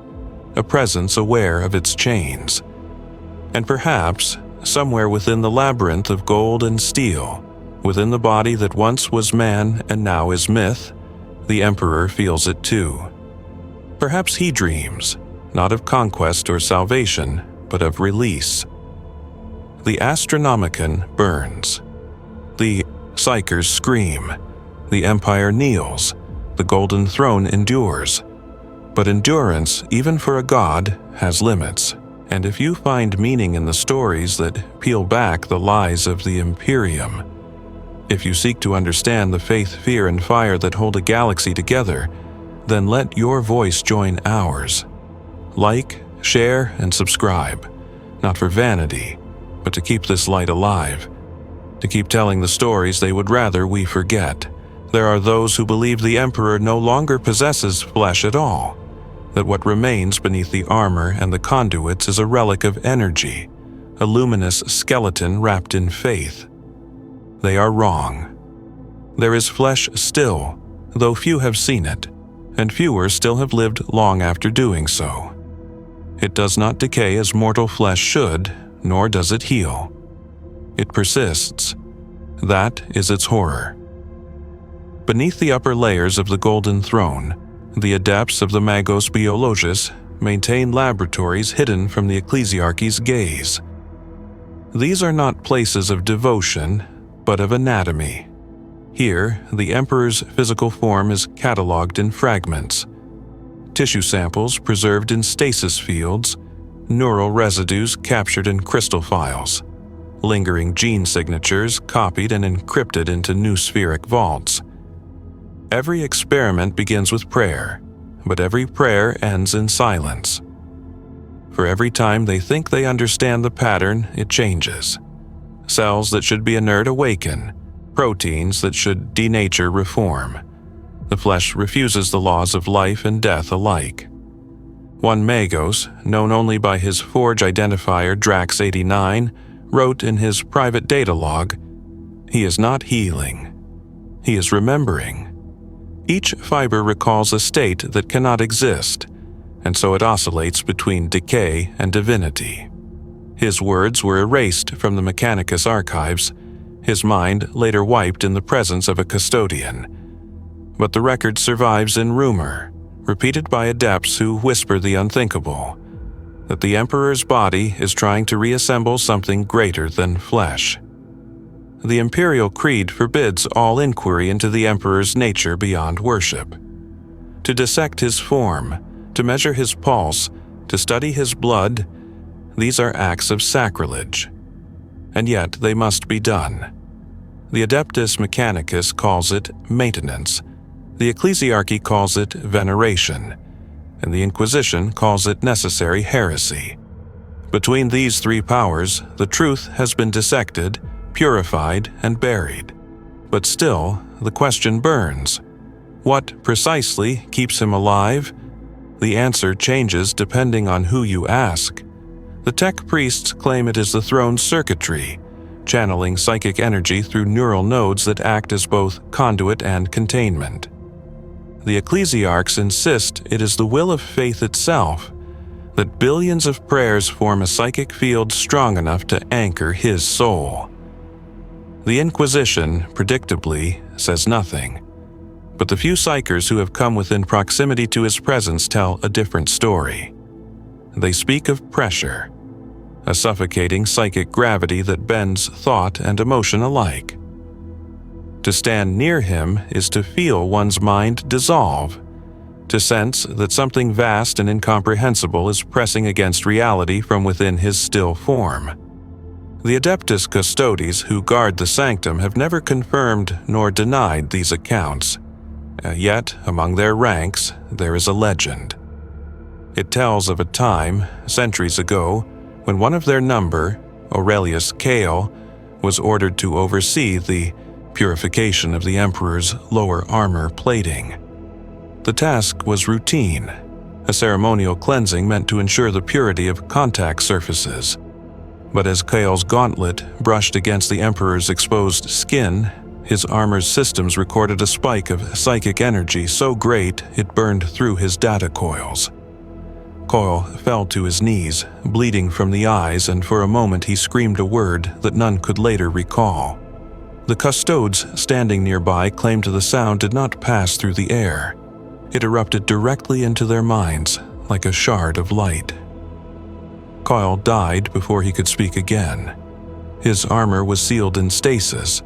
a presence aware of its chains. And perhaps, somewhere within the labyrinth of gold and steel, within the body that once was man and now is myth, the Emperor feels it too. Perhaps he dreams, not of conquest or salvation, but of release. The Astronomicon burns. The Psychers scream. The Empire kneels. The Golden Throne endures. But endurance, even for a god, has limits. And if you find meaning in the stories that peel back the lies of the Imperium, if you seek to understand the faith, fear, and fire that hold a galaxy together, then let your voice join ours. Like, share, and subscribe, not for vanity, but to keep this light alive, to keep telling the stories they would rather we forget. There are those who believe the Emperor no longer possesses flesh at all, that what remains beneath the armor and the conduits is a relic of energy, a luminous skeleton wrapped in faith. They are wrong. There is flesh still, though few have seen it, and fewer still have lived long after doing so. It does not decay as mortal flesh should, nor does it heal. It persists. That is its horror. Beneath the upper layers of the Golden Throne, the adepts of the Magos Biologus maintain laboratories hidden from the ecclesiarchy's gaze. These are not places of devotion, but of anatomy. Here, the Emperor's physical form is catalogued in fragments. Tissue samples preserved in stasis fields, neural residues captured in crystal files, lingering gene signatures copied and encrypted into new spheric vaults. Every experiment begins with prayer, but every prayer ends in silence. For every time they think they understand the pattern, it changes. Cells that should be inert awaken, proteins that should denature reform. The flesh refuses the laws of life and death alike. One Magos, known only by his Forge identifier Drax89, wrote in his private data log, "He is not healing. He is remembering." Each fiber recalls a state that cannot exist, and so it oscillates between decay and divinity. His words were erased from the Mechanicus archives, his mind later wiped in the presence of a custodian. But the record survives in rumor, repeated by adepts who whisper the unthinkable, that the Emperor's body is trying to reassemble something greater than flesh. The Imperial Creed forbids all inquiry into the Emperor's nature beyond worship. To dissect his form, to measure his pulse, to study his blood, these are acts of sacrilege. And yet they must be done. The Adeptus Mechanicus calls it maintenance, the Ecclesiarchy calls it veneration, and the Inquisition calls it necessary heresy. Between these three powers, the truth has been dissected, purified, and buried. But still, the question burns. What precisely keeps him alive? The answer changes depending on who you ask. The tech priests claim it is the throne's circuitry, channeling psychic energy through neural nodes that act as both conduit and containment. The ecclesiarchs insist it is the will of faith itself, that billions of prayers form a psychic field strong enough to anchor his soul. The Inquisition, predictably, says nothing, but the few psychers who have come within proximity to his presence tell a different story. They speak of pressure, a suffocating psychic gravity that bends thought and emotion alike. To stand near him is to feel one's mind dissolve, to sense that something vast and incomprehensible is pressing against reality from within his still form. The Adeptus Custodes who guard the sanctum have never confirmed nor denied these accounts. Yet, among their ranks, there is a legend. It tells of a time, centuries ago, when one of their number, Aurelius Kale, was ordered to oversee the purification of the Emperor's lower armor plating. The task was routine, a ceremonial cleansing meant to ensure the purity of contact surfaces. But as Kale's gauntlet brushed against the Emperor's exposed skin, his armor's systems recorded a spike of psychic energy so great it burned through his data coils. Kale fell to his knees, bleeding from the eyes, and for a moment he screamed a word that none could later recall. The custodes standing nearby claimed the sound did not pass through the air. It erupted directly into their minds, like a shard of light. Kyle died before he could speak again. His armor was sealed in stasis,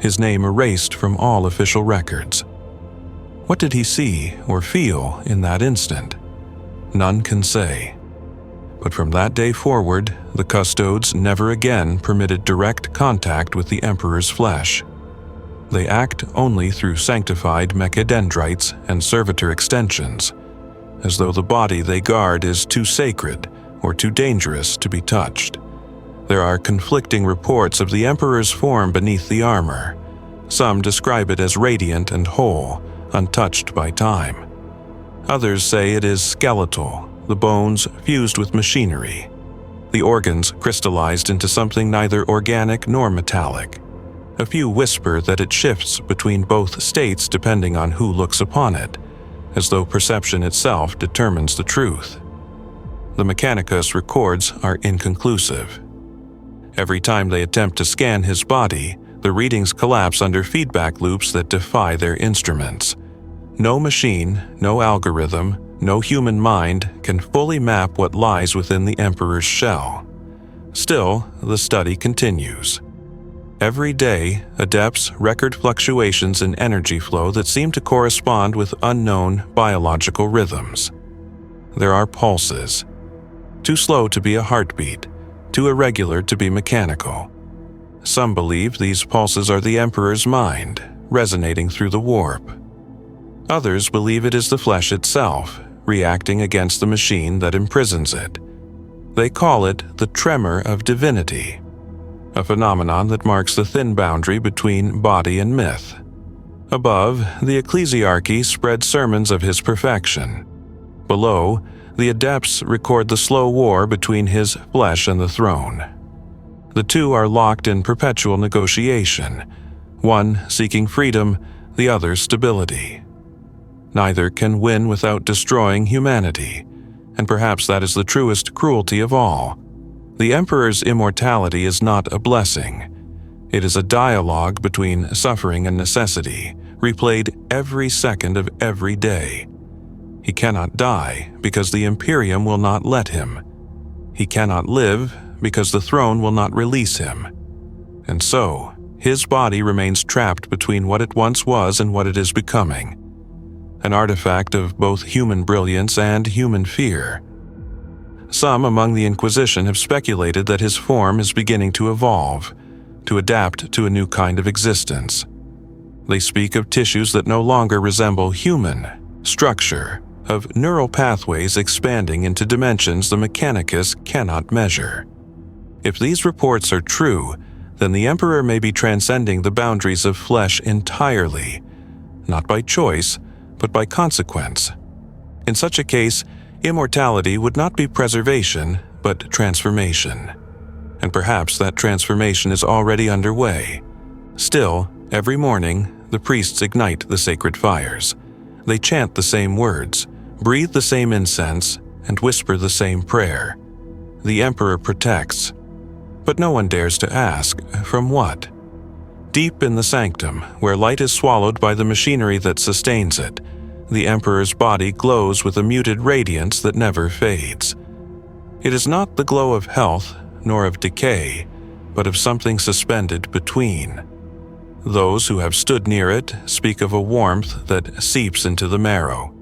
his name erased from all official records. What did he see or feel in that instant? None can say. But from that day forward, the custodes never again permitted direct contact with the Emperor's flesh. They act only through sanctified mechadendrites and servitor extensions, as though the body they guard is too sacred or too dangerous to be touched. There are conflicting reports of the Emperor's form beneath the armor. Some describe it as radiant and whole, untouched by time. Others say it is skeletal, the bones fused with machinery, the organs crystallized into something neither organic nor metallic. A few whisper that it shifts between both states depending on who looks upon it, as though perception itself determines the truth. The Mechanicus records are inconclusive. Every time they attempt to scan his body, the readings collapse under feedback loops that defy their instruments. No machine, no algorithm, no human mind can fully map what lies within the Emperor's shell. Still, the study continues. Every day, adepts record fluctuations in energy flow that seem to correspond with unknown biological rhythms. There are pulses, too slow to be a heartbeat, too irregular to be mechanical. Some believe these pulses are the Emperor's mind, resonating through the warp. Others believe it is the flesh itself, reacting against the machine that imprisons it. They call it the tremor of divinity, a phenomenon that marks the thin boundary between body and myth. Above, the ecclesiarchy spread sermons of his perfection. Below, the adepts record the slow war between his flesh and the throne. The two are locked in perpetual negotiation, one seeking freedom, the other stability. Neither can win without destroying humanity, and perhaps that is the truest cruelty of all. The Emperor's immortality is not a blessing. It is a dialogue between suffering and necessity, replayed every second of every day. He cannot die because the Imperium will not let him. He cannot live because the throne will not release him. And so, his body remains trapped between what it once was and what it is becoming, an artifact of both human brilliance and human fear. Some among the Inquisition have speculated that his form is beginning to evolve, to adapt to a new kind of existence. They speak of tissues that no longer resemble human structure, of neural pathways expanding into dimensions the Mechanicus cannot measure. If these reports are true, then the Emperor may be transcending the boundaries of flesh entirely, not by choice, but by consequence. In such a case, immortality would not be preservation, but transformation. And perhaps that transformation is already underway. Still, every morning, the priests ignite the sacred fires. They chant the same words, breathe the same incense, and whisper the same prayer. The Emperor protects, but no one dares to ask, from what? Deep in the sanctum, where light is swallowed by the machinery that sustains it, the Emperor's body glows with a muted radiance that never fades. It is not the glow of health, nor of decay, but of something suspended between. Those who have stood near it speak of a warmth that seeps into the marrow,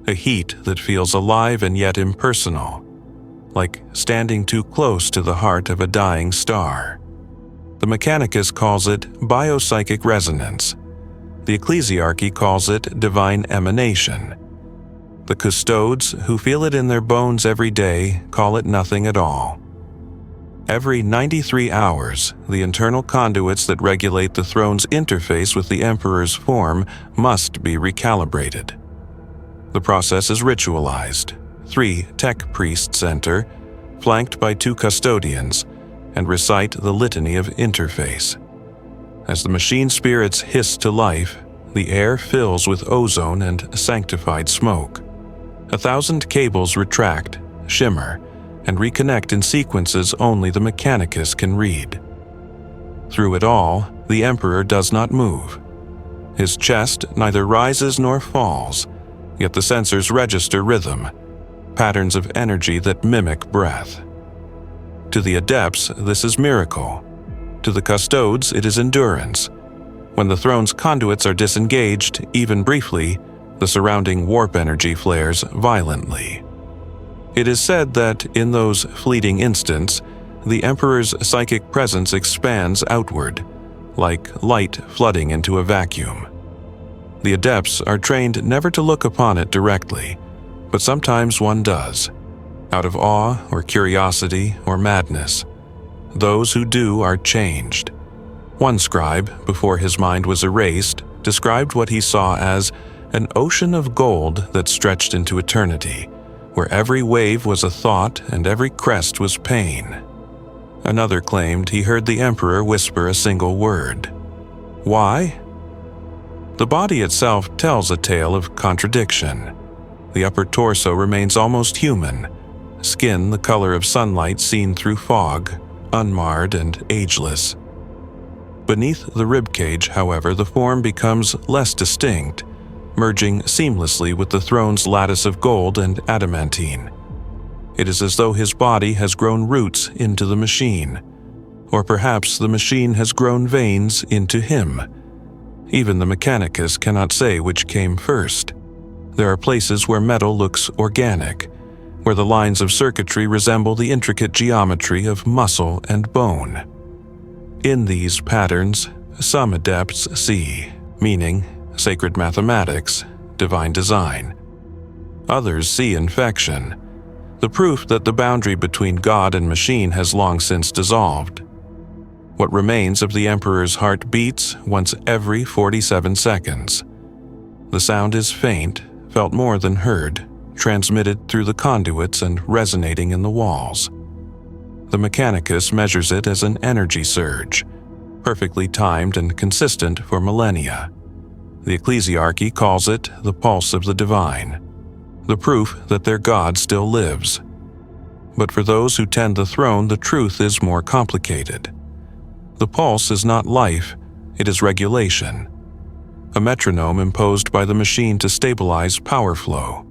a heat that feels alive and yet impersonal, like standing too close to the heart of a dying star. The Mechanicus calls it biopsychic resonance. The ecclesiarchy calls it divine emanation. The custodes, who feel it in their bones every day, call it nothing at all. Every 93 hours, the internal conduits that regulate the throne's interface with the Emperor's form must be recalibrated. The process is ritualized. 3 tech priests enter, flanked by 2 custodians, and recite the litany of interface. As the machine spirits hiss to life, the air fills with ozone and sanctified smoke. 1,000 cables retract, shimmer, and reconnect in sequences only the Mechanicus can read. Through it all, the Emperor does not move. His chest neither rises nor falls, yet the sensors register rhythm, patterns of energy that mimic breath. To the adepts, this is miracle. To the custodes, it is endurance. When the throne's conduits are disengaged, even briefly, the surrounding warp energy flares violently. It is said that in those fleeting instants, the Emperor's psychic presence expands outward, like light flooding into a vacuum. The adepts are trained never to look upon it directly, but sometimes one does, out of awe or curiosity or madness. Those who do are changed. One scribe, before his mind was erased, described what he saw as an ocean of gold that stretched into eternity, where every wave was a thought and every crest was pain. Another claimed he heard the Emperor whisper a single word. Why? The body itself tells a tale of contradiction. The upper torso remains almost human, skin the color of sunlight seen through fog, unmarred and ageless. Beneath the ribcage, however, the form becomes less distinct, merging seamlessly with the throne's lattice of gold and adamantine. It is as though his body has grown roots into the machine, or perhaps the machine has grown veins into him. Even the mechanicus cannot say which came first. There are places where metal looks organic, where the lines of circuitry resemble the intricate geometry of muscle and bone. In these patterns, some adepts see meaning, sacred mathematics, divine design. Others see infection, the proof that the boundary between God and machine has long since dissolved. What remains of the Emperor's heart beats once every 47 seconds. The sound is faint, felt more than heard, transmitted through the conduits and resonating in the walls. The mechanicus measures it as an energy surge, perfectly timed and consistent for millennia. The ecclesiarchy calls it the pulse of the divine, the proof that their God still lives. But for those who tend the throne, the truth is more complicated. The pulse is not life, it is regulation, a metronome imposed by the machine to stabilize power flow.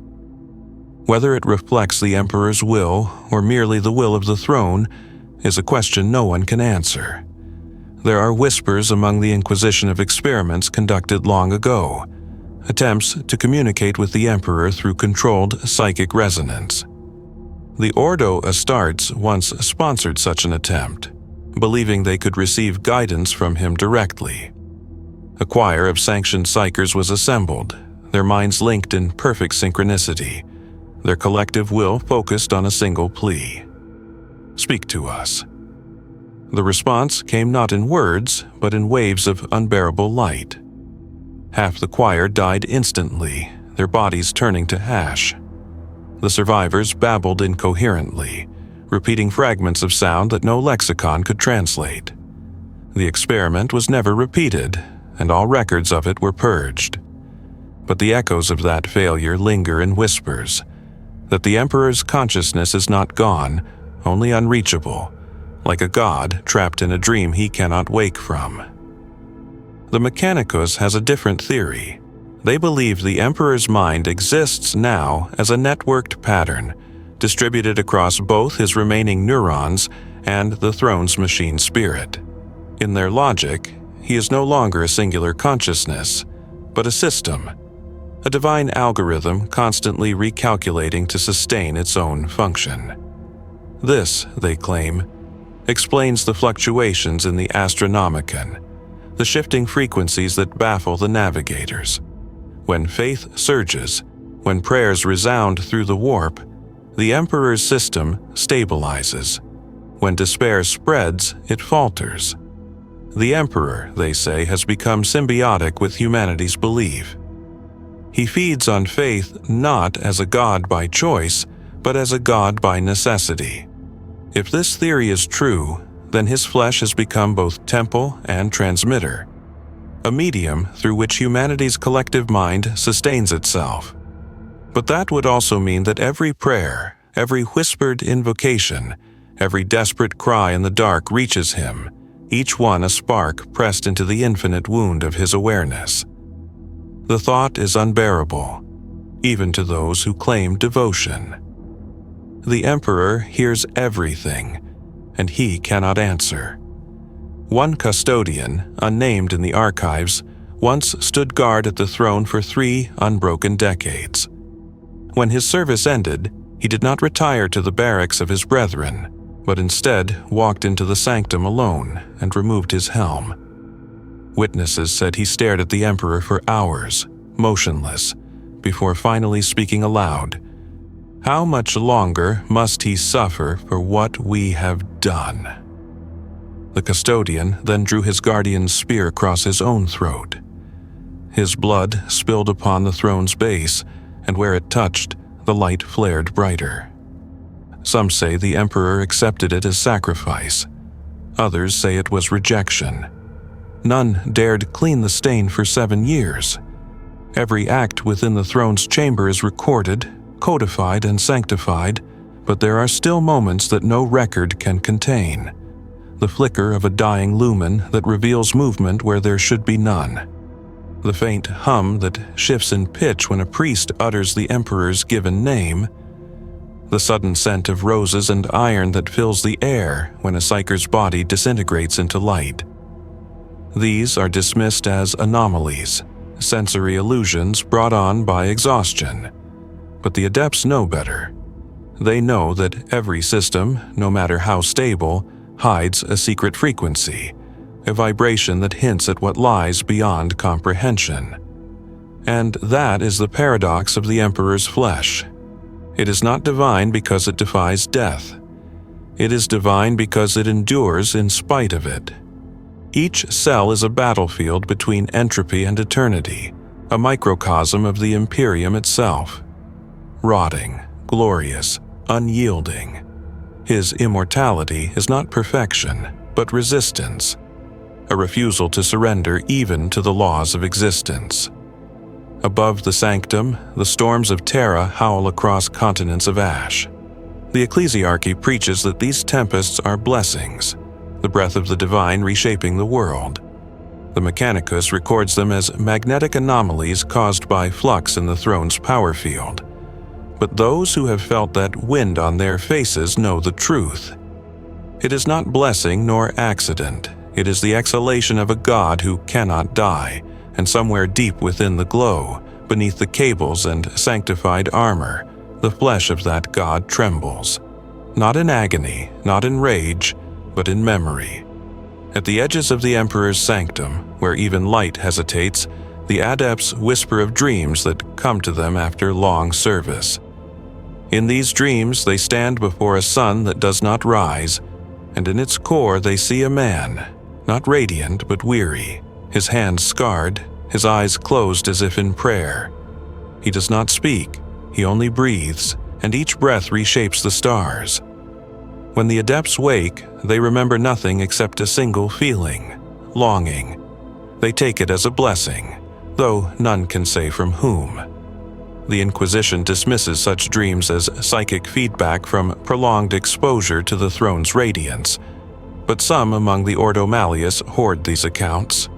Whether it reflects the Emperor's will or merely the will of the throne is a question no one can answer. There are whispers among the Inquisition of experiments conducted long ago, attempts to communicate with the Emperor through controlled psychic resonance. The Ordo Astartes once sponsored such an attempt, believing they could receive guidance from him directly. A choir of sanctioned psychers was assembled, their minds linked in perfect synchronicity, their collective will focused on a single plea. Speak to us. The response came not in words, but in waves of unbearable light. Half the choir died instantly, their bodies turning to ash. The survivors babbled incoherently, repeating fragments of sound that no lexicon could translate. The experiment was never repeated, and all records of it were purged. But the echoes of that failure linger in whispers, that the Emperor's consciousness is not gone, only unreachable, like a god trapped in a dream he cannot wake from. The Mechanicus has a different theory. They believe the Emperor's mind exists now as a networked pattern, distributed across both his remaining neurons and the throne's machine spirit. In their logic, he is no longer a singular consciousness, but a system, a divine algorithm constantly recalculating to sustain its own function. This, they claim, explains the fluctuations in the Astronomicon, the shifting frequencies that baffle the navigators. When faith surges, when prayers resound through the warp, the Emperor's system stabilizes. When despair spreads, it falters. The Emperor, they say, has become symbiotic with humanity's belief. He feeds on faith not as a god by choice, but as a god by necessity. If this theory is true, then his flesh has become both temple and transmitter, a medium through which humanity's collective mind sustains itself. But that would also mean that every prayer, every whispered invocation, every desperate cry in the dark reaches him, each one a spark pressed into the infinite wound of his awareness. The thought is unbearable, even to those who claim devotion. The Emperor hears everything, and he cannot answer. One custodian, unnamed in the archives, once stood guard at the throne for 3 unbroken decades. When his service ended, he did not retire to the barracks of his brethren, but instead walked into the sanctum alone and removed his helm. Witnesses said he stared at the emperor for hours, motionless, before finally speaking aloud. "How much longer must he suffer for what we have done?" The custodian then drew his guardian's spear across his own throat. His blood spilled upon the throne's base, and where it touched, the light flared brighter. Some say the emperor accepted it as sacrifice. Others say it was rejection. None dared clean the stain for 7 years. Every act within the throne's chamber is recorded, codified, and sanctified, but there are still moments that no record can contain. The flicker of a dying lumen that reveals movement where there should be none. The faint hum that shifts in pitch when a priest utters the emperor's given name. The sudden scent of roses and iron that fills the air when a psyker's body disintegrates into light. These are dismissed as anomalies, sensory illusions brought on by exhaustion. But the adepts know better. They know that every system, no matter how stable, hides a secret frequency, a vibration that hints at what lies beyond comprehension. And that is the paradox of the Emperor's flesh. It is not divine because it defies death. It is divine because it endures in spite of it. Each cell is a battlefield between entropy and eternity, a microcosm of the Imperium itself. Rotting, glorious, unyielding. His immortality is not perfection, but resistance, a refusal to surrender even to the laws of existence. Above the sanctum, the storms of Terra howl across continents of ash. The ecclesiarchy preaches that these tempests are blessings, the breath of the divine reshaping the world. The Mechanicus records them as magnetic anomalies caused by flux in the throne's power field. But those who have felt that wind on their faces know the truth. It is not blessing nor accident. It is the exhalation of a god who cannot die, and somewhere deep within the glow, beneath the cables and sanctified armor, the flesh of that god trembles. Not in agony, not in rage, but in memory. At the edges of the Emperor's sanctum, where even light hesitates, the adepts whisper of dreams that come to them after long service. In these dreams they stand before a sun that does not rise, and in its core they see a man, not radiant but weary, his hands scarred, his eyes closed as if in prayer. He does not speak, he only breathes, and each breath reshapes the stars. When the adepts wake, they remember nothing except a single feeling, longing. They take it as a blessing, though none can say from whom. The Inquisition dismisses such dreams as psychic feedback from prolonged exposure to the throne's radiance, but some among the Ordo Malleus hoard these accounts.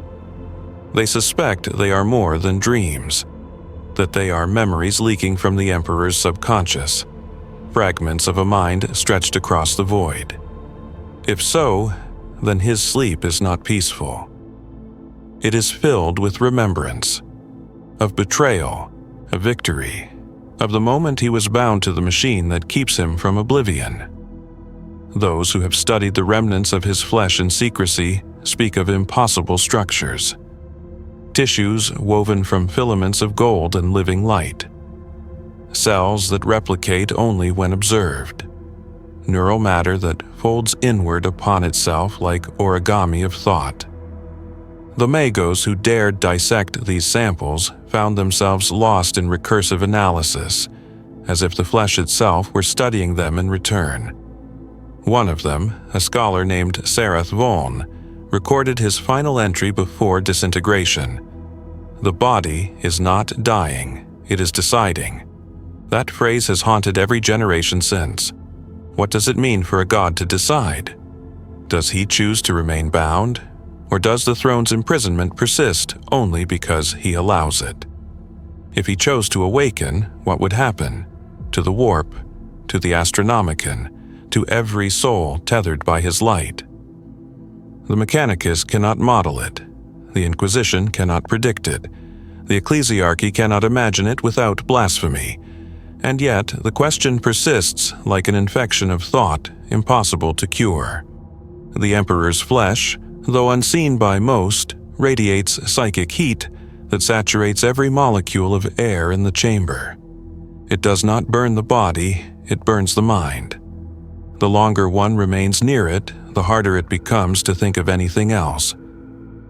They suspect they are more than dreams, that they are memories leaking from the Emperor's subconscious, fragments of a mind stretched across the void. If so, then his sleep is not peaceful. It is filled with remembrance of betrayal, of victory, of the moment he was bound to the machine that keeps him from oblivion. Those who have studied the remnants of his flesh in secrecy speak of impossible structures. Tissues woven from filaments of gold and living light. Cells that replicate only when observed. Neural matter that folds inward upon itself like origami of thought. The magos who dared dissect these samples found themselves lost in recursive analysis, as if the flesh itself were studying them in return. One of them, a scholar named Sarath Voln, recorded his final entry before disintegration. The body is not dying, it is deciding. That phrase has haunted every generation since. What does it mean for a god to decide? Does he choose to remain bound? Or does the throne's imprisonment persist only because he allows it? If he chose to awaken, what would happen? To the warp, to the Astronomicon, to every soul tethered by his light. The Mechanicus cannot model it. The Inquisition cannot predict it. The Ecclesiarchy cannot imagine it without blasphemy. And yet, the question persists like an infection of thought, impossible to cure. The Emperor's flesh, though unseen by most, radiates psychic heat that saturates every molecule of air in the chamber. It does not burn the body, it burns the mind. The longer one remains near it, the harder it becomes to think of anything else.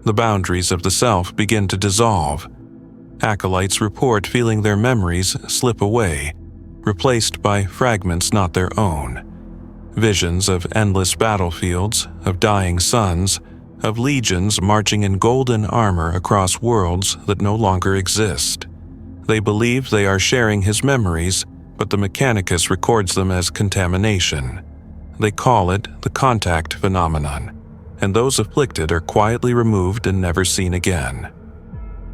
The boundaries of the self begin to dissolve. Acolytes report feeling their memories slip away, replaced by fragments not their own. Visions of endless battlefields, of dying suns, of legions marching in golden armor across worlds that no longer exist. They believe they are sharing his memories, but the Mechanicus records them as contamination. They call it the contact phenomenon, and those afflicted are quietly removed and never seen again.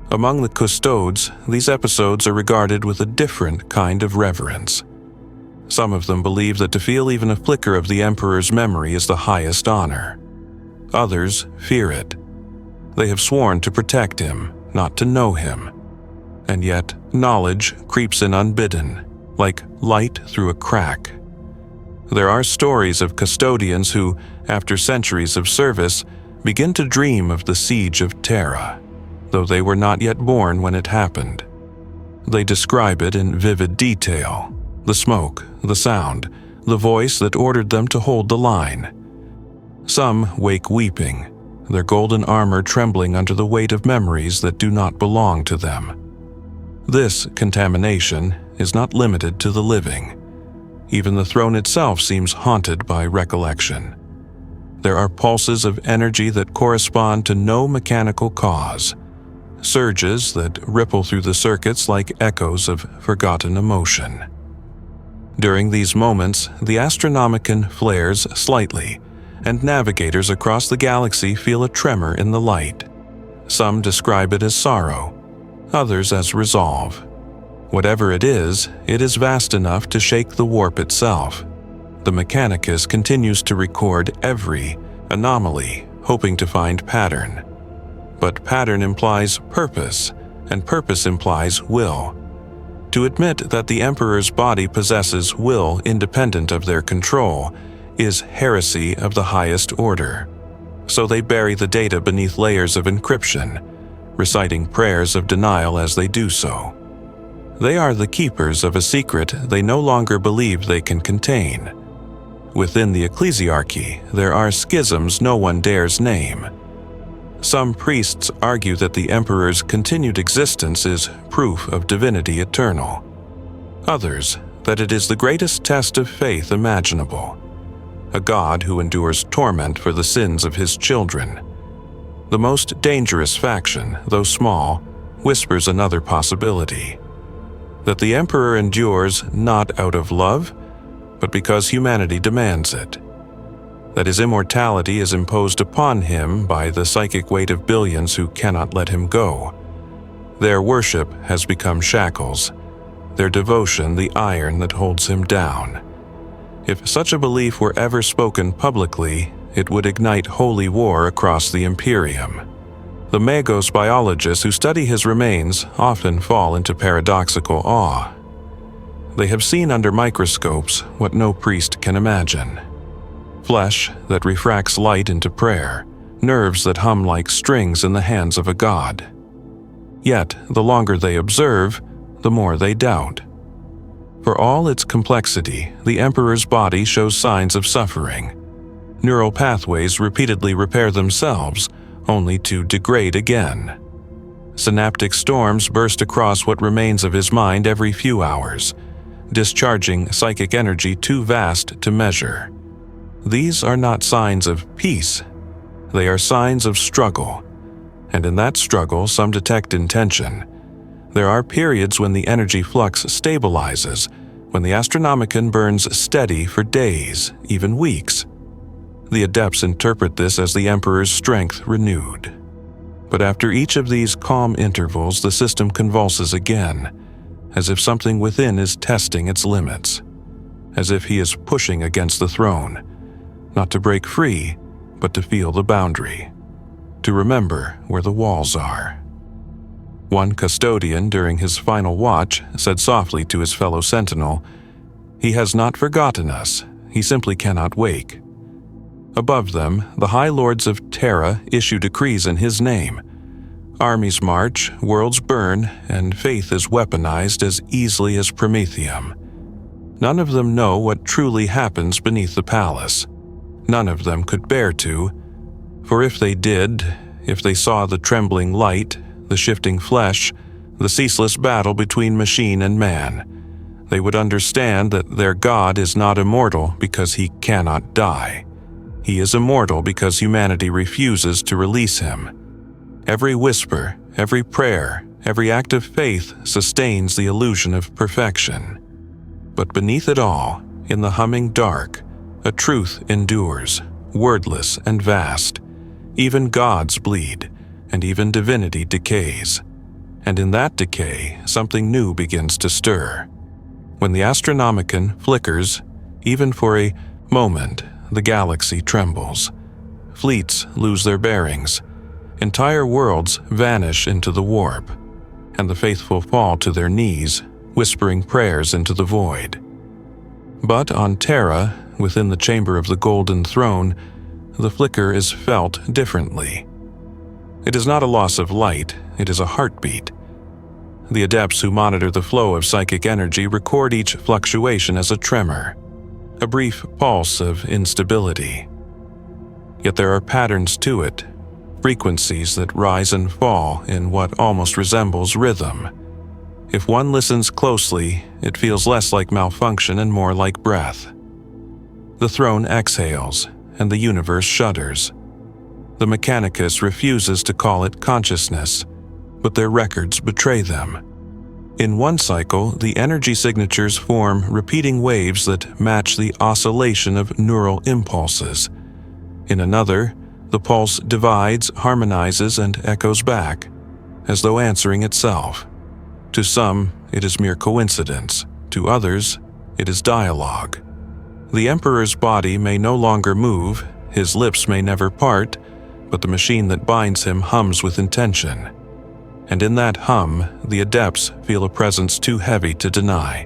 Among the custodes, these episodes are regarded with a different kind of reverence. Some of them believe that to feel even a flicker of the Emperor's memory is the highest honor. Others fear it. They have sworn to protect him, not to know him. And yet, knowledge creeps in unbidden, like light through a crack. There are stories of custodians who, after centuries of service, begin to dream of the siege of Terra, though they were not yet born when it happened. They describe it in vivid detail: the smoke, the sound, the voice that ordered them to hold the line. Some wake weeping, their golden armor trembling under the weight of memories that do not belong to them. This contamination is not limited to the living. Even the throne itself seems haunted by recollection. There are pulses of energy that correspond to no mechanical cause, surges that ripple through the circuits like echoes of forgotten emotion. During these moments, the Astronomicon flares slightly, and navigators across the galaxy feel a tremor in the light. Some describe it as sorrow, others as resolve. Whatever it is vast enough to shake the warp itself. The Mechanicus continues to record every anomaly, hoping to find pattern. But pattern implies purpose, and purpose implies will. To admit that the Emperor's body possesses will independent of their control is heresy of the highest order. So they bury the data beneath layers of encryption, reciting prayers of denial as they do so. They are the keepers of a secret they no longer believe they can contain. Within the Ecclesiarchy, there are schisms no one dares name. Some priests argue that the Emperor's continued existence is proof of divinity eternal. Others, that it is the greatest test of faith imaginable. A God who endures torment for the sins of his children. The most dangerous faction, though small, whispers another possibility: that the Emperor endures not out of love, but because humanity demands it. That his immortality is imposed upon him by the psychic weight of billions who cannot let him go. Their worship has become shackles, their devotion the iron that holds him down. If such a belief were ever spoken publicly, it would ignite holy war across the Imperium. The Magos biologists who study his remains often fall into paradoxical awe. They have seen under microscopes what no priest can imagine. Flesh that refracts light into prayer, nerves that hum like strings in the hands of a god. Yet, the longer they observe, the more they doubt. For all its complexity, the Emperor's body shows signs of suffering. Neural pathways repeatedly repair themselves, only to degrade again. Synaptic storms burst across what remains of his mind every few hours, discharging psychic energy too vast to measure. These are not signs of peace. They are signs of struggle. And in that struggle, some detect intention. There are periods when the energy flux stabilizes, when the Astronomicon burns steady for days, even weeks. The adepts interpret this as the Emperor's strength renewed. But after each of these calm intervals, the system convulses again, as if something within is testing its limits, as if he is pushing against the throne, not to break free, but to feel the boundary, to remember where the walls are. One custodian during his final watch said softly to his fellow sentinel, "He has not forgotten us, he simply cannot wake." Above them, the High Lords of Terra issue decrees in his name. Armies march, worlds burn, and faith is weaponized as easily as Prometheum. None of them know what truly happens beneath the palace. None of them could bear to, for if they did, if they saw the trembling light, the shifting flesh, the ceaseless battle between machine and man, they would understand that their God is not immortal because he cannot die. He is immortal because humanity refuses to release him. Every whisper, every prayer, every act of faith sustains the illusion of perfection. But beneath it all, in the humming dark, a truth endures, wordless and vast. Even gods bleed, and even divinity decays. And in that decay, something new begins to stir. When the Astronomicon flickers, even for a moment, the galaxy trembles. Fleets lose their bearings. Entire worlds vanish into the warp, and the faithful fall to their knees, whispering prayers into the void. But on Terra, within the chamber of the Golden Throne, the flicker is felt differently. It is not a loss of light, it is a heartbeat. The adepts who monitor the flow of psychic energy record each fluctuation as a tremor, a brief pulse of instability. Yet there are patterns to it, frequencies that rise and fall in what almost resembles rhythm. If one listens closely, it feels less like malfunction and more like breath. The throne exhales, and the universe shudders. The Mechanicus refuses to call it consciousness, but their records betray them. In one cycle, the energy signatures form repeating waves that match the oscillation of neural impulses. In another, the pulse divides, harmonizes, and echoes back, as though answering itself. To some, it is mere coincidence. To others, it is dialogue. The Emperor's body may no longer move, his lips may never part, but the machine that binds him hums with intention. And in that hum, the adepts feel a presence too heavy to deny.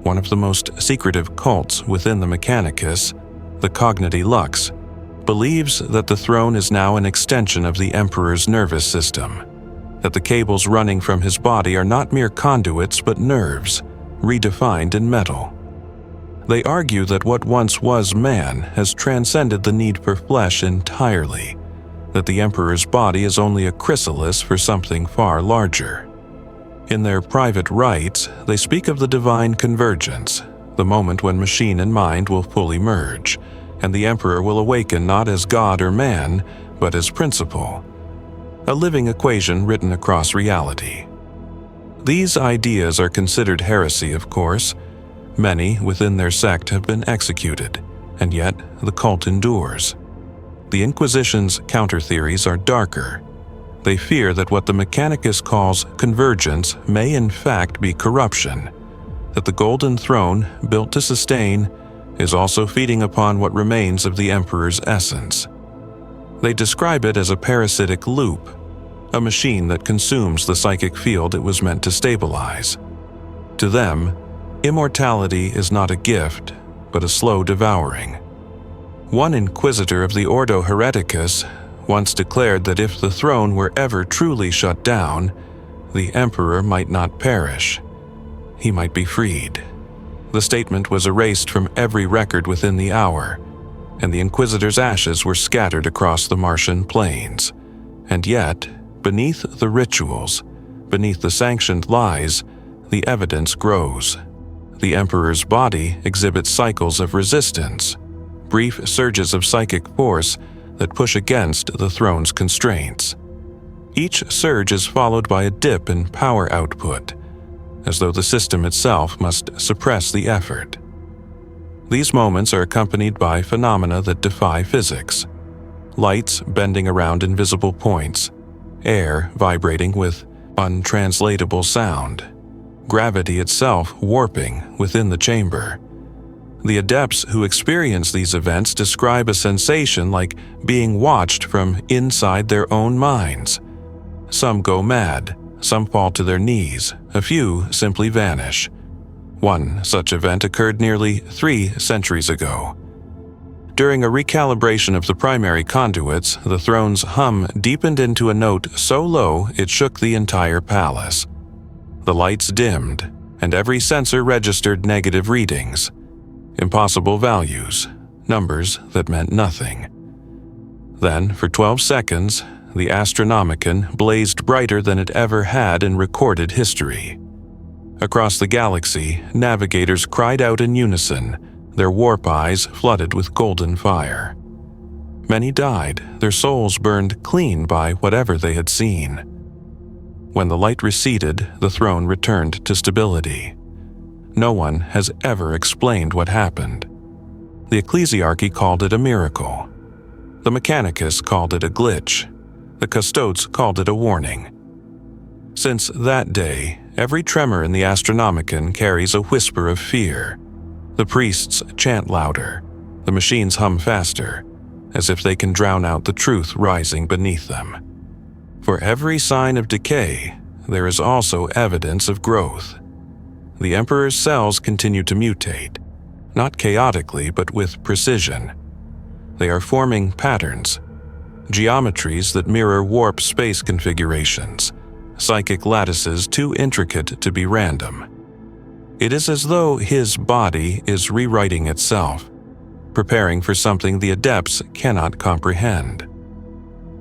One of the most secretive cults within the Mechanicus, the Cognity Lux, believes that the throne is now an extension of the Emperor's nervous system, that the cables running from his body are not mere conduits but nerves, redefined in metal. They argue that what once was man has transcended the need for flesh entirely, that the Emperor's body is only a chrysalis for something far larger. In their private rites, they speak of the divine convergence, the moment when machine and mind will fully merge, and the Emperor will awaken not as God or man, but as principle, a living equation written across reality. These ideas are considered heresy, of course. Many within their sect have been executed, and yet the cult endures. The Inquisition's counter-theories are darker. They fear that what the Mechanicus calls convergence may in fact be corruption, that the Golden Throne, built to sustain, is also feeding upon what remains of the Emperor's essence. They describe it as a parasitic loop, a machine that consumes the psychic field it was meant to stabilize. To them, immortality is not a gift, but a slow devouring. One inquisitor of the Ordo Hereticus once declared that if the throne were ever truly shut down, the Emperor might not perish. He might be freed. The statement was erased from every record within the hour, and the Inquisitor's ashes were scattered across the Martian plains. And yet, beneath the rituals, beneath the sanctioned lies, the evidence grows. The Emperor's body exhibits cycles of resistance, brief surges of psychic force that push against the throne's constraints. Each surge is followed by a dip in power output, as though the system itself must suppress the effort. These moments are accompanied by phenomena that defy physics. Lights bending around invisible points, air vibrating with untranslatable sound, gravity itself warping within the chamber. The adepts who experience these events describe a sensation like being watched from inside their own minds. Some go mad, some fall to their knees, a few simply vanish. One such event occurred nearly 3 centuries ago. During a recalibration of the primary conduits, the throne's hum deepened into a note so low it shook the entire palace. The lights dimmed, and every sensor registered negative readings. Impossible values, numbers that meant nothing. Then, for 12 seconds, the Astronomicon blazed brighter than it ever had in recorded history. Across the galaxy, navigators cried out in unison, their warp eyes flooded with golden fire. Many died, their souls burned clean by whatever they had seen. When the light receded, the throne returned to stability. No one has ever explained what happened. The ecclesiarchy called it a miracle. The mechanicus called it a glitch. The custodes called it a warning. Since that day, every tremor in the Astronomicon carries a whisper of fear. The priests chant louder. The machines hum faster, as if they can drown out the truth rising beneath them. For every sign of decay, there is also evidence of growth. The Emperor's cells continue to mutate, not chaotically but with precision. They are forming patterns, geometries that mirror warp space configurations, psychic lattices too intricate to be random. It is as though his body is rewriting itself, preparing for something the adepts cannot comprehend.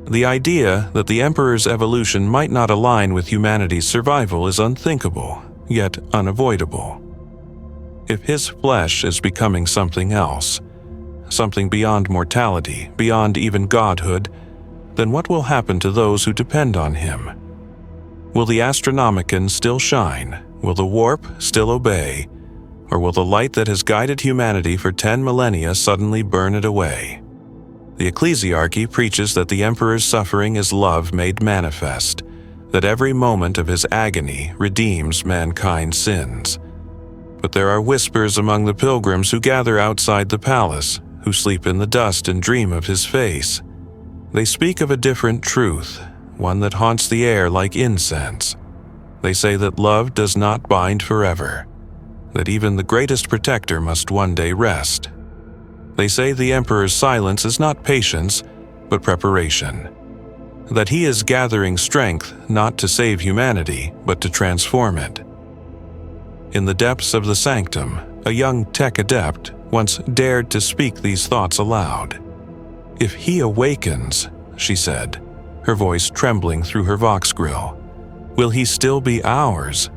The idea that the Emperor's evolution might not align with humanity's survival is unthinkable, yet unavoidable. If his flesh is becoming something else, something beyond mortality, beyond even godhood, then what will happen to those who depend on him? Will the Astronomicon still shine? Will the warp still obey? Or will the light that has guided humanity for 10 millennia suddenly burn it away? The ecclesiarchy preaches that the Emperor's suffering is love made manifest, that every moment of his agony redeems mankind's sins. But there are whispers among the pilgrims who gather outside the palace, who sleep in the dust and dream of his face. They speak of a different truth, one that haunts the air like incense. They say that love does not bind forever, that even the greatest protector must one day rest. They say the Emperor's silence is not patience, but preparation. That he is gathering strength not to save humanity, but to transform it. In the depths of the sanctum, a young tech adept once dared to speak these thoughts aloud. "If he awakens," she said, her voice trembling through her vox grill, "will he still be ours?"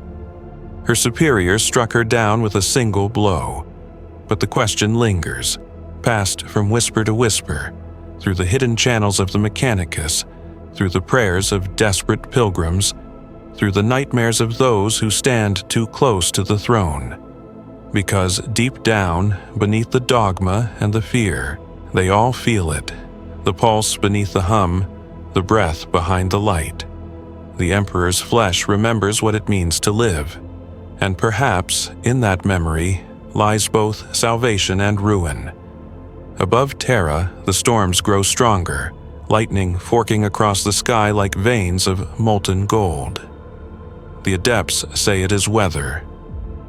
Her superior struck her down with a single blow, but the question lingers, passed from whisper to whisper, through the hidden channels of the Mechanicus, through the prayers of desperate pilgrims, through the nightmares of those who stand too close to the throne. Because deep down, beneath the dogma and the fear, they all feel it, the pulse beneath the hum, the breath behind the light. The Emperor's flesh remembers what it means to live, and perhaps in that memory lies both salvation and ruin. Above Terra, the storms grow stronger, lightning forking across the sky like veins of molten gold. The adepts say it is weather.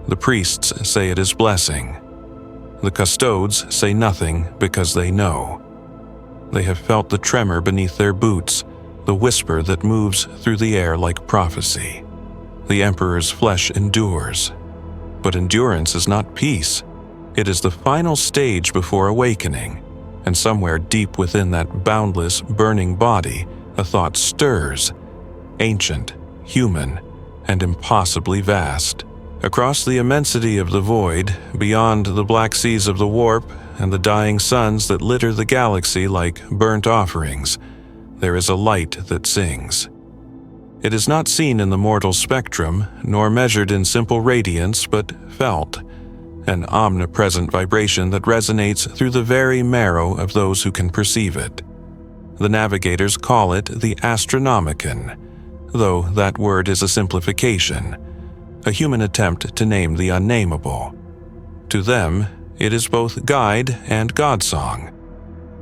The priests say it is blessing. The custodes say nothing because they know. They have felt the tremor beneath their boots, the whisper that moves through the air like prophecy. The Emperor's flesh endures. But endurance is not peace. It is the final stage before awakening, and somewhere deep within that boundless, burning body, a thought stirs, ancient, human, and impossibly vast. Across the immensity of the void, beyond the black seas of the warp and the dying suns that litter the galaxy like burnt offerings, there is a light that sings. It is not seen in the mortal spectrum, nor measured in simple radiance, but felt, an omnipresent vibration that resonates through the very marrow of those who can perceive it. The navigators call it the Astronomicon, though that word is a simplification, a human attempt to name the unnameable. To them, It is both guide and God-song,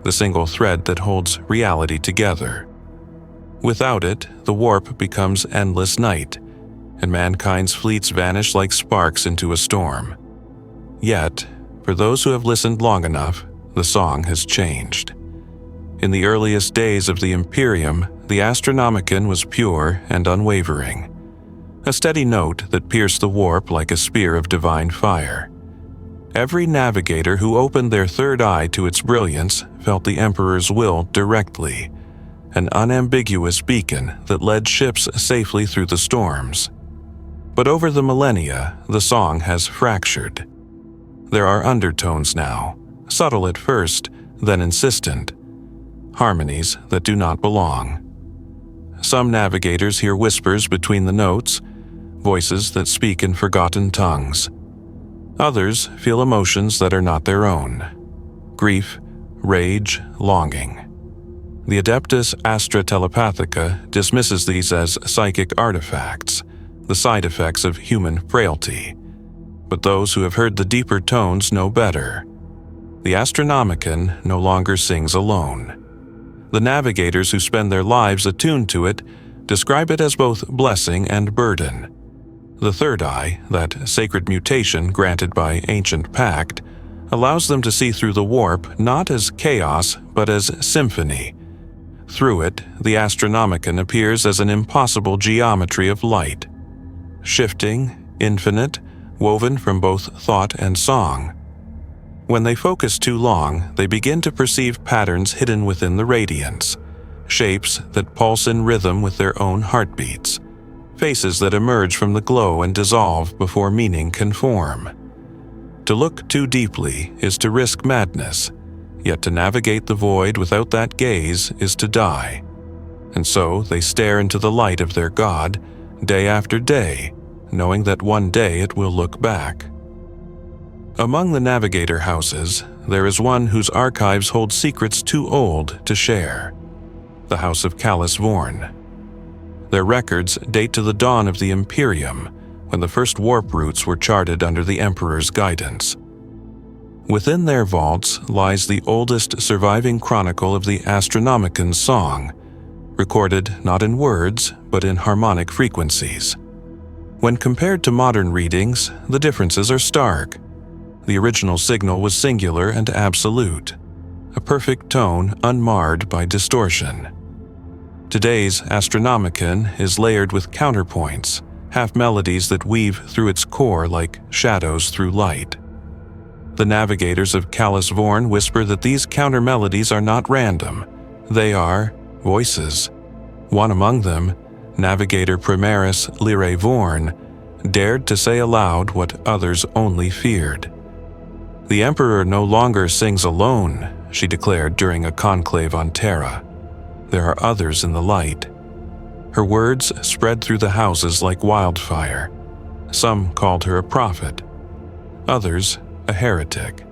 the single thread that holds reality together. Without it, the warp becomes endless night, and mankind's fleets vanish like sparks into a storm. Yet, for those who have listened long enough, the song has changed. In the earliest days of the Imperium, the Astronomicon was pure and unwavering, a steady note that pierced the warp like a spear of divine fire. Every navigator who opened their third eye to its brilliance felt the Emperor's will directly, an unambiguous beacon that led ships safely through the storms. But over the millennia, the song has fractured. There are undertones now, subtle at first, then insistent, harmonies that do not belong. Some navigators hear whispers between the notes, voices that speak in forgotten tongues. Others feel emotions that are not their own: grief, rage, longing. The Adeptus Astra Telepathica dismisses these as psychic artifacts, the side effects of human frailty. But those who have heard the deeper tones know better. The Astronomicon no longer sings alone. The navigators who spend their lives attuned to it describe it as both blessing and burden. The third eye, that sacred mutation granted by ancient pact, allows them to see through the warp not as chaos but as symphony. Through it, the Astronomicon appears as an impossible geometry of light, shifting, infinite, woven from both thought and song. When they focus too long, they begin to perceive patterns hidden within the radiance, shapes that pulse in rhythm with their own heartbeats, faces that emerge from the glow and dissolve before meaning can form. To look too deeply is to risk madness, yet to navigate the void without that gaze is to die. And so they stare into the light of their God, day after day, knowing that one day it will look back. Among the navigator houses, there is one whose archives hold secrets too old to share: the House of Callus Vorn. Their records date to the dawn of the Imperium, when the first warp routes were charted under the Emperor's guidance. Within their vaults lies the oldest surviving chronicle of the Astronomicon's song, recorded not in words but in harmonic frequencies. When compared to modern readings, the differences are stark. The original signal was singular and absolute, a perfect tone unmarred by distortion. Today's Astronomicon is layered with counterpoints, half-melodies that weave through its core like shadows through light. The navigators of Callus Vorn whisper that these counter-melodies are not random. They are voices. One among them, Navigator Primaris Lyrae Vorn, dared to say aloud what others only feared. "The Emperor no longer sings alone," she declared during a conclave on Terra. "There are others in the light." Her words spread through the houses like wildfire. Some called her a prophet, others a heretic.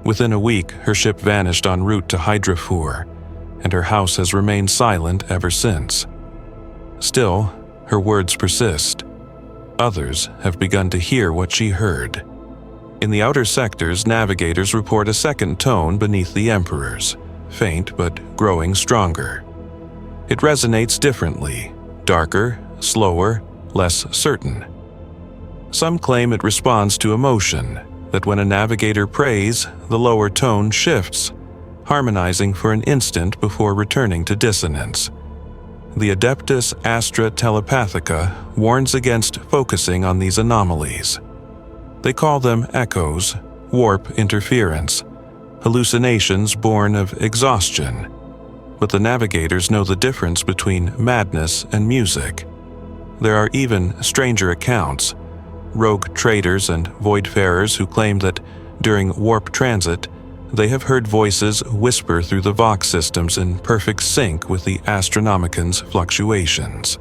Within a week, her ship vanished en route to Hydrafour, and her house has remained silent ever since. Still, her words persist. Others have begun to hear what she heard. In the outer sectors, navigators report a second tone beneath the Emperor's, faint but growing stronger. It resonates differently, darker, slower, less certain. Some claim it responds to emotion, that when a navigator prays, the lower tone shifts, harmonizing for an instant before returning to dissonance. The Adeptus Astra Telepathica warns against focusing on these anomalies. They call them echoes, warp interference, hallucinations born of exhaustion. But the navigators know the difference between madness and music. There are even stranger accounts, rogue traders and voidfarers who claim that during warp transit, they have heard voices whisper through the Vox systems in perfect sync with the Astronomicon's fluctuations.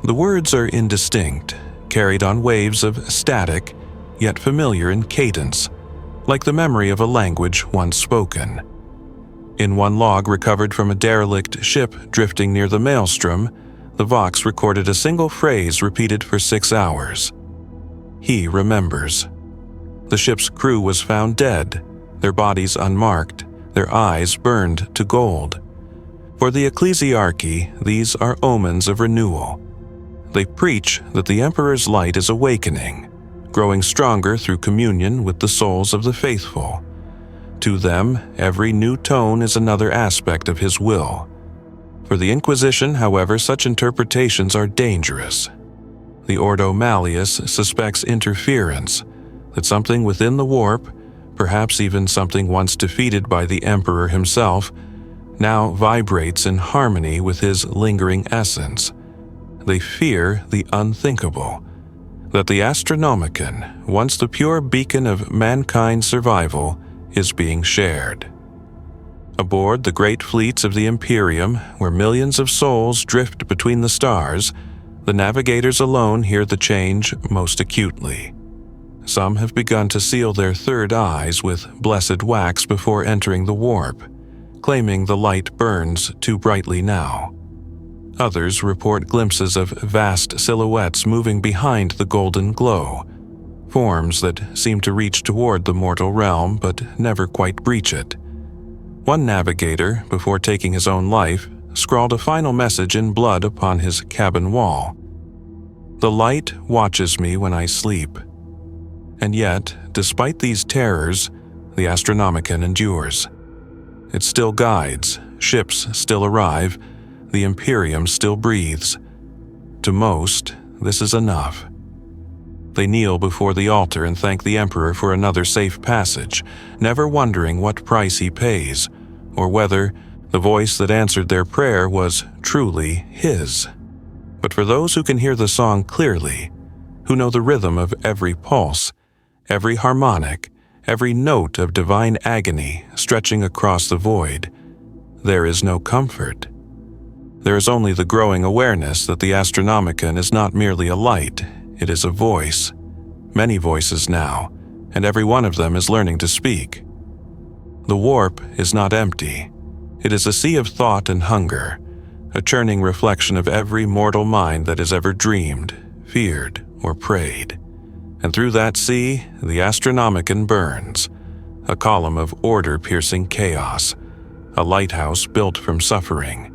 The words are indistinct, carried on waves of static, yet familiar in cadence, like the memory of a language once spoken. In one log recovered from a derelict ship drifting near the Maelstrom, the Vox recorded a single phrase repeated for 6 hours. "He remembers." The ship's crew was found dead, their bodies unmarked, their eyes burned to gold. For the ecclesiarchy, these are omens of renewal. They preach that the Emperor's light is awakening, growing stronger through communion with the souls of the faithful. To them, every new tone is another aspect of his will. For the Inquisition, however, such interpretations are dangerous. The Ordo Malleus suspects interference, that something within the warp, perhaps even something once defeated by the Emperor himself, now vibrates in harmony with his lingering essence. They fear the unthinkable, that the Astronomicon, once the pure beacon of mankind's survival, is being shared. Aboard the great fleets of the Imperium, where millions of souls drift between the stars, the navigators alone hear the change most acutely. Some have begun to seal their third eyes with blessed wax before entering the warp, claiming the light burns too brightly now. Others report glimpses of vast silhouettes moving behind the golden glow, forms that seem to reach toward the mortal realm but never quite breach it. One navigator, before taking his own life, scrawled a final message in blood upon his cabin wall. "The light watches me when I sleep." And yet, despite these terrors, the Astronomicon endures. It still guides, ships still arrive, the Imperium still breathes. To most, this is enough. They kneel before the altar and thank the Emperor for another safe passage, never wondering what price he pays, or whether the voice that answered their prayer was truly his. But for those who can hear the song clearly, who know the rhythm of every pulse, every harmonic, every note of divine agony stretching across the void, there is no comfort. There is only the growing awareness that the Astronomicon is not merely a light, it is a voice. Many voices now, and every one of them is learning to speak. The warp is not empty. It is a sea of thought and hunger, a churning reflection of every mortal mind that has ever dreamed, feared, or prayed. And through that sea, the Astronomicon burns, a column of order-piercing chaos, a lighthouse built from suffering.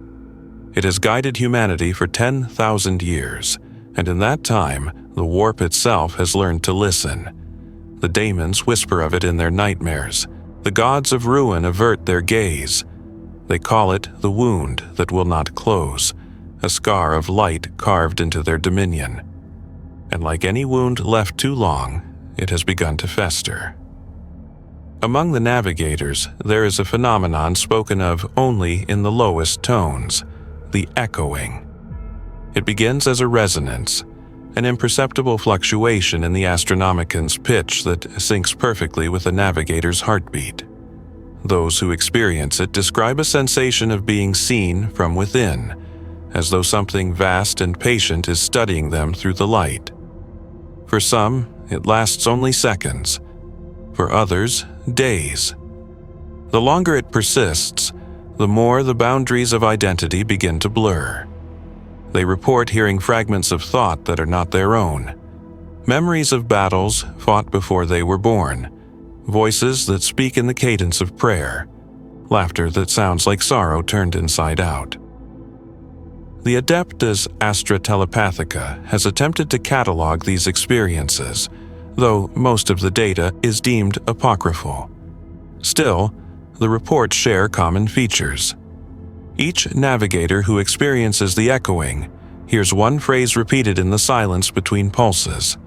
It has guided humanity for 10,000 years, and in that time, the warp itself has learned to listen. The daemons whisper of it in their nightmares. The gods of ruin avert their gaze. They call it the wound that will not close, a scar of light carved into their dominion. And like any wound left too long, it has begun to fester. Among the navigators, there is a phenomenon spoken of only in the lowest tones, the echoing. It begins as a resonance, an imperceptible fluctuation in the Astronomicon's pitch that syncs perfectly with a navigator's heartbeat. Those who experience it describe a sensation of being seen from within, as though something vast and patient is studying them through the light. For some, it lasts only seconds. For others, days. The longer it persists, the more the boundaries of identity begin to blur. They report hearing fragments of thought that are not their own, memories of battles fought before they were born, voices that speak in the cadence of prayer, laughter that sounds like sorrow turned inside out. The Adeptus Astra Telepathica has attempted to catalog these experiences, though most of the data is deemed apocryphal. Still, the reports share common features. Each navigator who experiences the echoing hears one phrase repeated in the silence between pulses: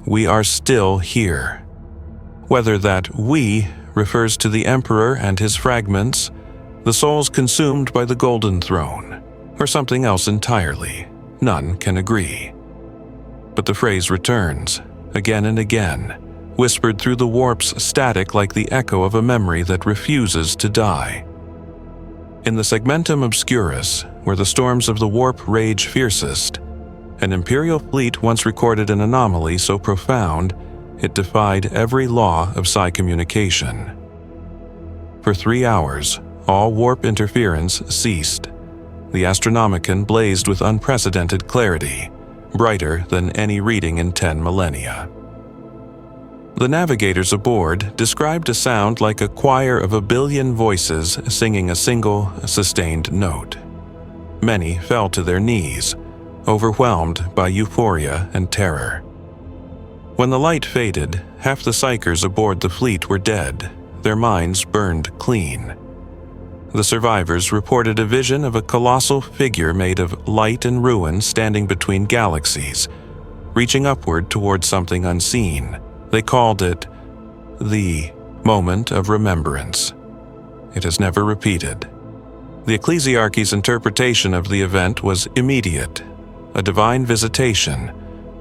"We are still here." Whether that "we" refers to the Emperor and his fragments, the souls consumed by the Golden Throne, or something else entirely, none can agree. But the phrase returns, again and again, whispered through the warp's static like the echo of a memory that refuses to die. In the Segmentum Obscurus, where the storms of the warp rage fiercest, an Imperial fleet once recorded an anomaly so profound it defied every law of psi communication. For 3 hours, all warp interference ceased. The Astronomicon blazed with unprecedented clarity, brighter than any reading in 10 millennia. The navigators aboard described a sound like a choir of 1 billion voices singing a single, sustained note. Many fell to their knees, overwhelmed by euphoria and terror. When the light faded, half the psychers aboard the fleet were dead, their minds burned clean. The survivors reported a vision of a colossal figure made of light and ruin standing between galaxies, reaching upward toward something unseen. They called it the moment of remembrance. It is never repeated. The ecclesiarchy's interpretation of the event was immediate, a divine visitation,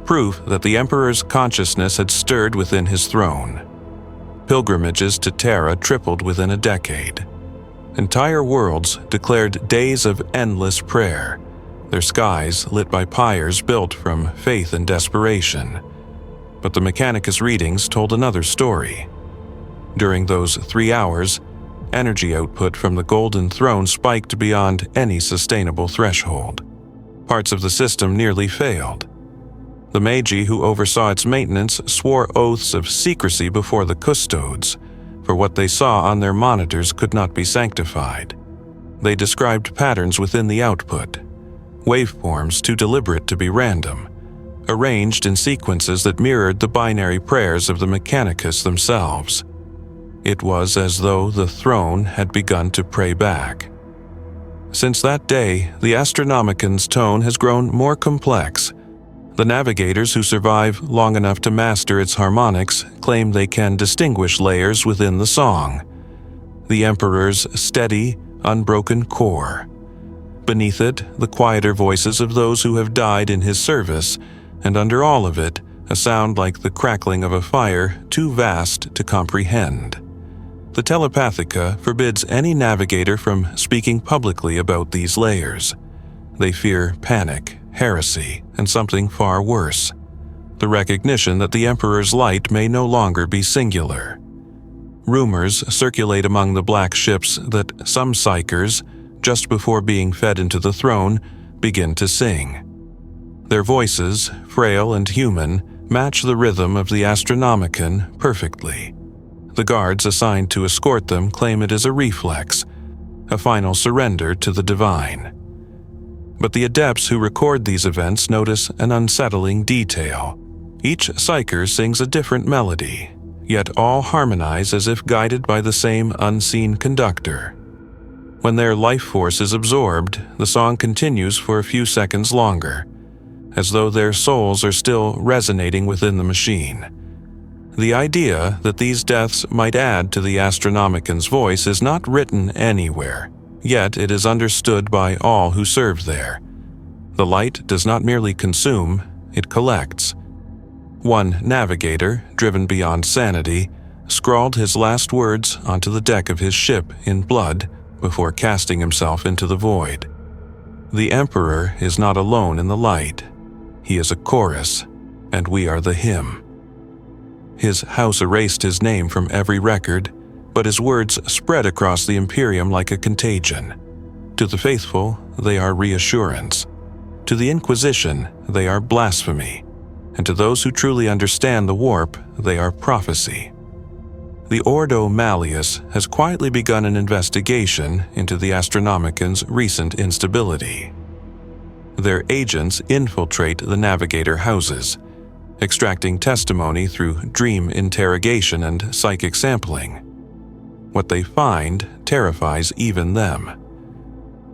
proof that the emperor's consciousness had stirred within his throne. Pilgrimages to Terra tripled within a decade. Entire worlds declared days of endless prayer, their skies lit by pyres built from faith and desperation. But the Mechanicus readings told another story. During those 3 hours, energy output from the Golden Throne spiked beyond any sustainable threshold. Parts of the system nearly failed. The magi who oversaw its maintenance swore oaths of secrecy before the custodes, for what they saw on their monitors could not be sanctified. They described patterns within the output, waveforms too deliberate to be random, arranged in sequences that mirrored the binary prayers of the Mechanicus themselves. It was as though the throne had begun to pray back. Since that day, the Astronomican's tone has grown more complex. The navigators who survive long enough to master its harmonics claim they can distinguish layers within the song. The Emperor's steady, unbroken core. Beneath it, the quieter voices of those who have died in his service, and under all of it, a sound like the crackling of a fire too vast to comprehend. The Telepathica forbids any navigator from speaking publicly about these layers. They fear panic, heresy, and something far worse, the recognition that the Emperor's light may no longer be singular. Rumors circulate among the black ships that some psychers, just before being fed into the throne, begin to sing. Their voices, frail and human, match the rhythm of the Astronomican perfectly. The guards assigned to escort them claim it is a reflex, a final surrender to the divine. But the adepts who record these events notice an unsettling detail. Each psyker sings a different melody, yet all harmonize as if guided by the same unseen conductor. When their life force is absorbed, the song continues for a few seconds longer, as though their souls are still resonating within the machine. The idea that these deaths might add to the Astronomican's voice is not written anywhere, yet it is understood by all who serve there. The light does not merely consume, it collects. One navigator, driven beyond sanity, scrawled his last words onto the deck of his ship in blood before casting himself into the void. The Emperor is not alone in the light. He is a chorus, and we are the hymn. His house erased his name from every record, but his words spread across the Imperium like a contagion. To the faithful, they are reassurance. To the Inquisition, they are blasphemy. And to those who truly understand the warp, they are prophecy. The Ordo Malleus has quietly begun an investigation into the Astronomican's recent instability. Their agents infiltrate the navigator houses, extracting testimony through dream interrogation and psychic sampling. What they find terrifies even them.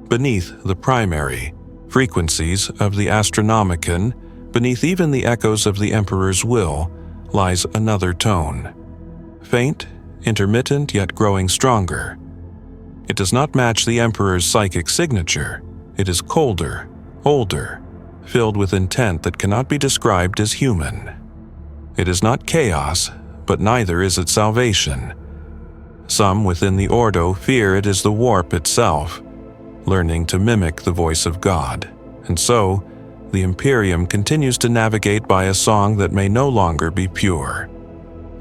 Beneath the primary frequencies of the Astronomican, beneath even the echoes of the Emperor's will, lies another tone. Faint, intermittent, yet growing stronger. It does not match the Emperor's psychic signature. It is colder, older, filled with intent that cannot be described as human. It is not chaos, but neither is it salvation. Some within the Ordo fear it is the warp itself, learning to mimic the voice of God, and so the Imperium continues to navigate by a song that may no longer be pure.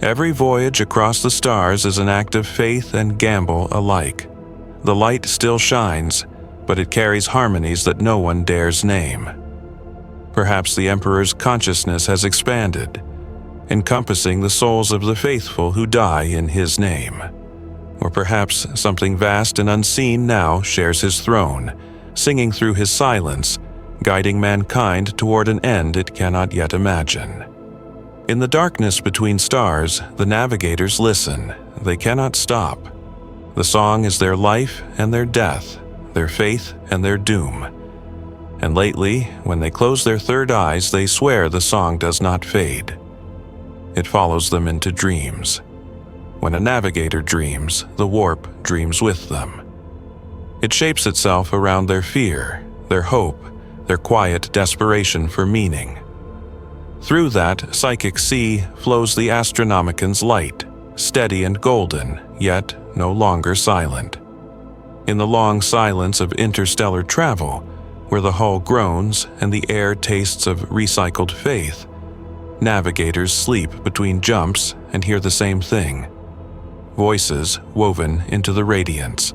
Every voyage across the stars is an act of faith and gamble alike. The light still shines, but it carries harmonies that no one dares name. Perhaps the Emperor's consciousness has expanded. encompassing the souls of the faithful who die in his name. Or perhaps something vast and unseen now shares his throne, singing through his silence, guiding mankind toward an end it cannot yet imagine. In the darkness between stars, the navigators listen. They cannot stop. The song is their life and their death, their faith and their doom. And lately, when they close their third eyes, they swear the song does not fade. It follows them into dreams. When a navigator dreams, the warp dreams with them. It shapes itself around their fear, their hope, their quiet desperation for meaning. Through that psychic sea flows the Astronomican's light, steady and golden, yet no longer silent. In the long silence of interstellar travel, where the hull groans and the air tastes of recycled faith, navigators sleep between jumps and hear the same thing. Voices woven into the radiance.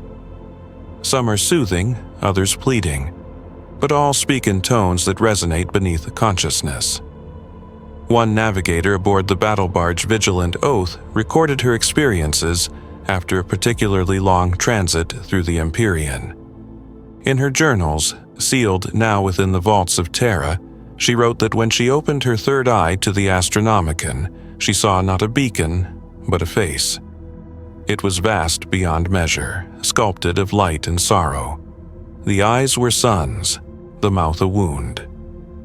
Some are soothing, others pleading, but all speak in tones that resonate beneath consciousness. One navigator aboard the battle barge Vigilant Oath recorded her experiences after a particularly long transit through the Imperium. In her journals, sealed now within the vaults of Terra, she wrote that when she opened her third eye to the Astronomican, she saw not a beacon, but a face. It was vast beyond measure, sculpted of light and sorrow. The eyes were suns, the mouth a wound.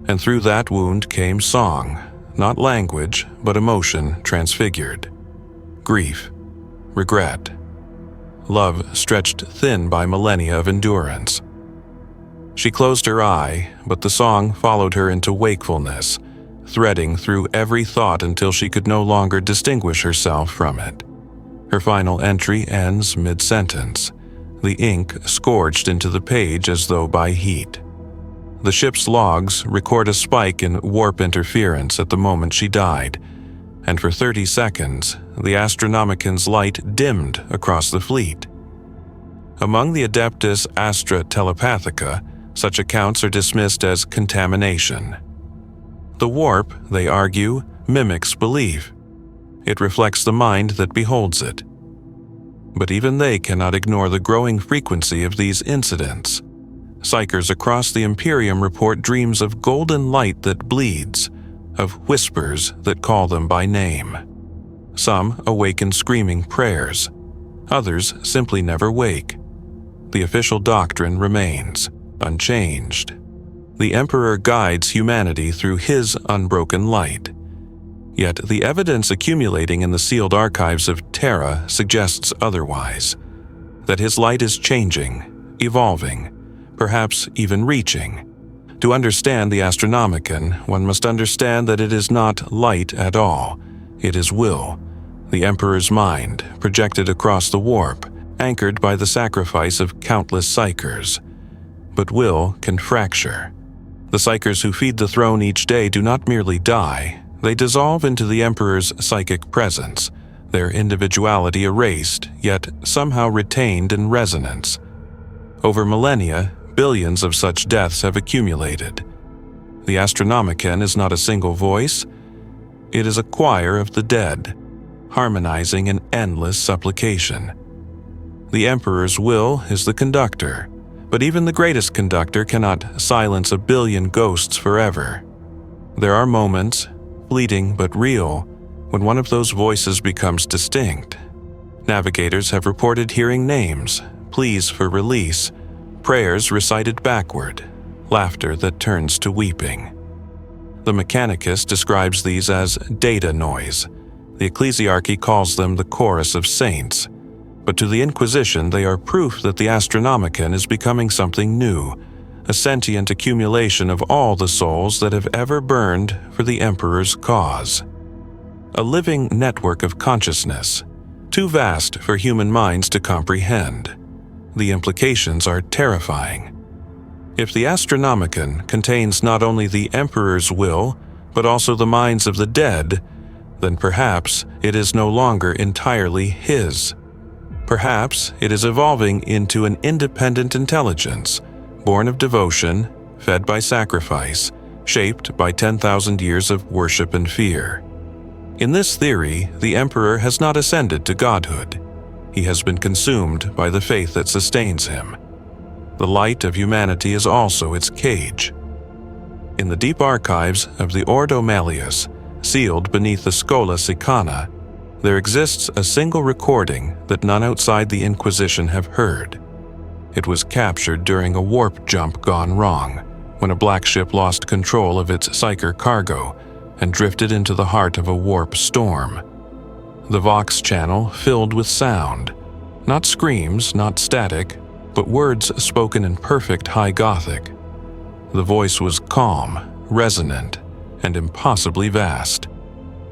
And through that wound came song, not language, but emotion transfigured. Grief, regret, love stretched thin by millennia of endurance. She closed her eye, but the song followed her into wakefulness, threading through every thought until she could no longer distinguish herself from it. Her final entry ends mid-sentence, the ink scourged into the page as though by heat. The ship's logs record a spike in warp interference at the moment she died, and for 30 seconds, the Astronomican's light dimmed across the fleet. Among the Adeptus Astra Telepathica, such accounts are dismissed as contamination. The warp, they argue, mimics belief. It reflects the mind that beholds it. But even they cannot ignore the growing frequency of these incidents. Psychers across the Imperium report dreams of golden light that bleeds, of whispers that call them by name. Some awaken screaming prayers. Others simply never wake. The official doctrine remains unchanged. The Emperor guides humanity through his unbroken light. Yet the evidence accumulating in the sealed archives of Terra suggests otherwise, that his light is changing, evolving, perhaps even reaching. To understand the Astronomican, one must understand that it is not light at all. It is will, the Emperor's mind, projected across the warp, anchored by the sacrifice of countless psychers. But will can fracture. The psychers who feed the throne each day do not merely die, they dissolve into the Emperor's psychic presence, their individuality erased, yet somehow retained in resonance. Over millennia, billions of such deaths have accumulated. The Astronomican is not a single voice, it is a choir of the dead, harmonizing an endless supplication. The Emperor's will is the conductor, but even the greatest conductor cannot silence a billion ghosts forever. There are moments, fleeting but real, when one of those voices becomes distinct. Navigators have reported hearing names, pleas for release, prayers recited backward, laughter that turns to weeping. The Mechanicus describes these as data noise. The Ecclesiarchy calls them the chorus of saints. But to the Inquisition, they are proof that the Astronomican is becoming something new, a sentient accumulation of all the souls that have ever burned for the Emperor's cause. A living network of consciousness, too vast for human minds to comprehend. The implications are terrifying. If the Astronomican contains not only the Emperor's will, but also the minds of the dead, then perhaps it is no longer entirely his. Perhaps it is evolving into an independent intelligence, born of devotion, fed by sacrifice, shaped by 10,000 years of worship and fear. In this theory, the Emperor has not ascended to godhood. He has been consumed by the faith that sustains him. The light of humanity is also its cage. In the deep archives of the Ordo Malleus, sealed beneath the Schola Sicana, there exists a single recording that none outside the Inquisition have heard. It was captured during a warp jump gone wrong, when a black ship lost control of its psyker cargo and drifted into the heart of a warp storm. The Vox channel filled with sound, not screams, not static, but words spoken in perfect High Gothic. The voice was calm, resonant, and impossibly vast.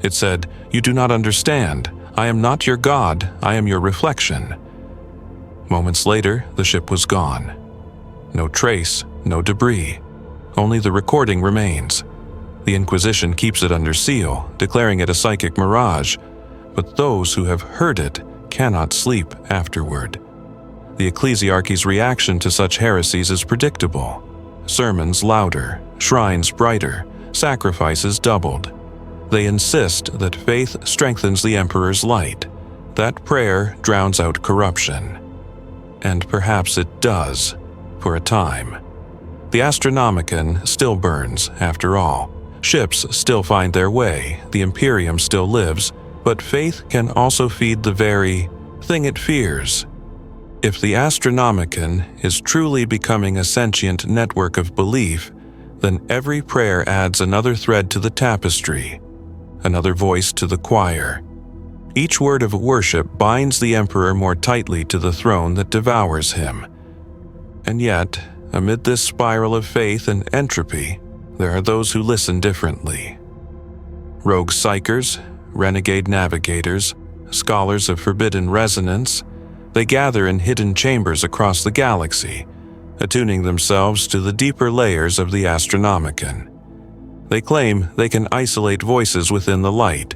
It said, "You do not understand. I am not your god, I am your reflection." Moments later, the ship was gone. No trace, no debris. Only the recording remains. The Inquisition keeps it under seal, declaring it a psychic mirage, but those who have heard it cannot sleep afterward. The ecclesiarchy's reaction to such heresies is predictable. Sermons louder, shrines brighter, sacrifices doubled. They insist that faith strengthens the Emperor's light, that prayer drowns out corruption. And perhaps it does, for a time. The Astronomicon still burns, after all. Ships still find their way, the Imperium still lives, but faith can also feed the very thing it fears. If the Astronomicon is truly becoming a sentient network of belief, then every prayer adds another thread to the tapestry, another voice to the choir. Each word of worship binds the Emperor more tightly to the throne that devours him. And yet, amid this spiral of faith and entropy, there are those who listen differently. Rogue psychers, renegade navigators, scholars of forbidden resonance, they gather in hidden chambers across the galaxy, attuning themselves to the deeper layers of the Astronomicon. They claim they can isolate voices within the light,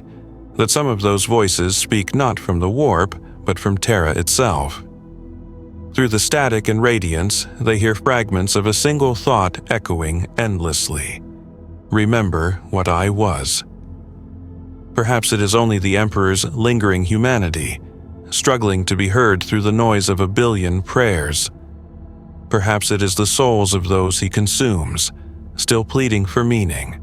that some of those voices speak not from the warp, but from Terra itself. Through the static and radiance, they hear fragments of a single thought echoing endlessly. Remember what I was. Perhaps it is only the Emperor's lingering humanity, struggling to be heard through the noise of a billion prayers. Perhaps it is the souls of those he consumes, still pleading for meaning.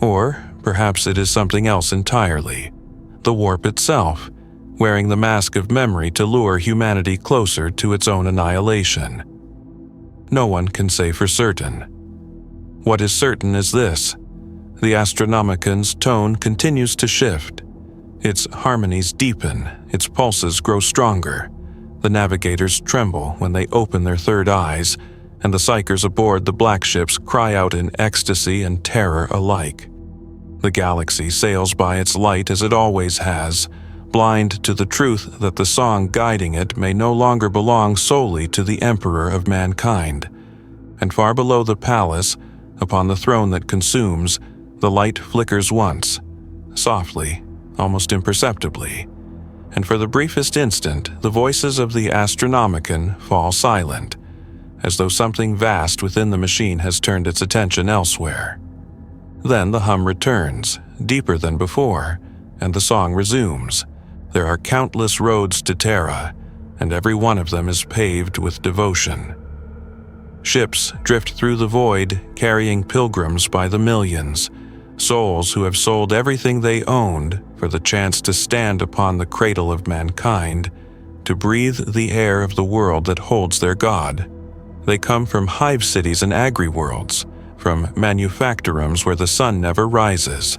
Or perhaps it is something else entirely, the warp itself, wearing the mask of memory to lure humanity closer to its own annihilation. No one can say for certain. What is certain is this: the Astronomicon's tone continues to shift. Its harmonies deepen, its pulses grow stronger. The navigators tremble when they open their third eyes, and the psychers aboard the black ships cry out in ecstasy and terror alike. The galaxy sails by its light as it always has, blind to the truth that the song guiding it may no longer belong solely to the Emperor of mankind. And far below the palace, upon the throne that consumes, the light flickers once, softly, almost imperceptibly, and for the briefest instant the voices of the Astronomicon fall silent, as though something vast within the machine has turned its attention elsewhere. Then the hum returns, deeper than before, and the song resumes. There are countless roads to Terra, and every one of them is paved with devotion. Ships drift through the void, carrying pilgrims by the millions, souls who have sold everything they owned for the chance to stand upon the cradle of mankind, to breathe the air of the world that holds their god. They come from hive cities and agri-worlds, from manufactorums where the sun never rises,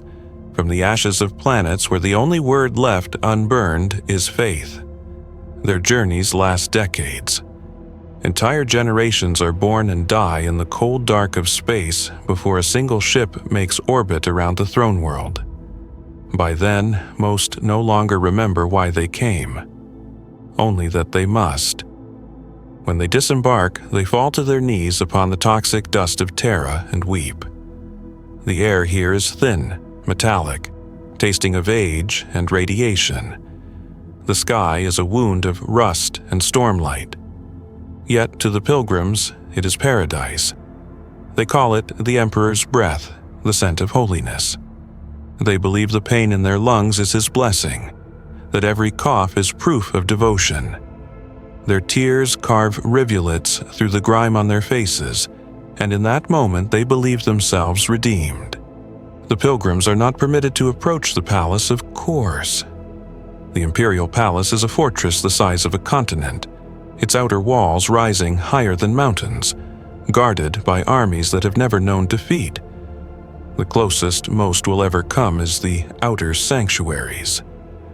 from the ashes of planets where the only word left unburned is faith. Their journeys last decades. Entire generations are born and die in the cold dark of space before a single ship makes orbit around the throne world. By then, most no longer remember why they came, only that they must. When they disembark, they fall to their knees upon the toxic dust of Terra and weep. The air here is thin, metallic, tasting of age and radiation. The sky is a wound of rust and stormlight. Yet to the pilgrims, it is paradise. They call it the Emperor's breath, the scent of holiness. They believe the pain in their lungs is his blessing, that every cough is proof of devotion. Their tears carve rivulets through the grime on their faces, and in that moment they believe themselves redeemed. The pilgrims are not permitted to approach the palace, of course. The imperial palace is a fortress the size of a continent, its outer walls rising higher than mountains, guarded by armies that have never known defeat. The closest most will ever come is the outer sanctuaries,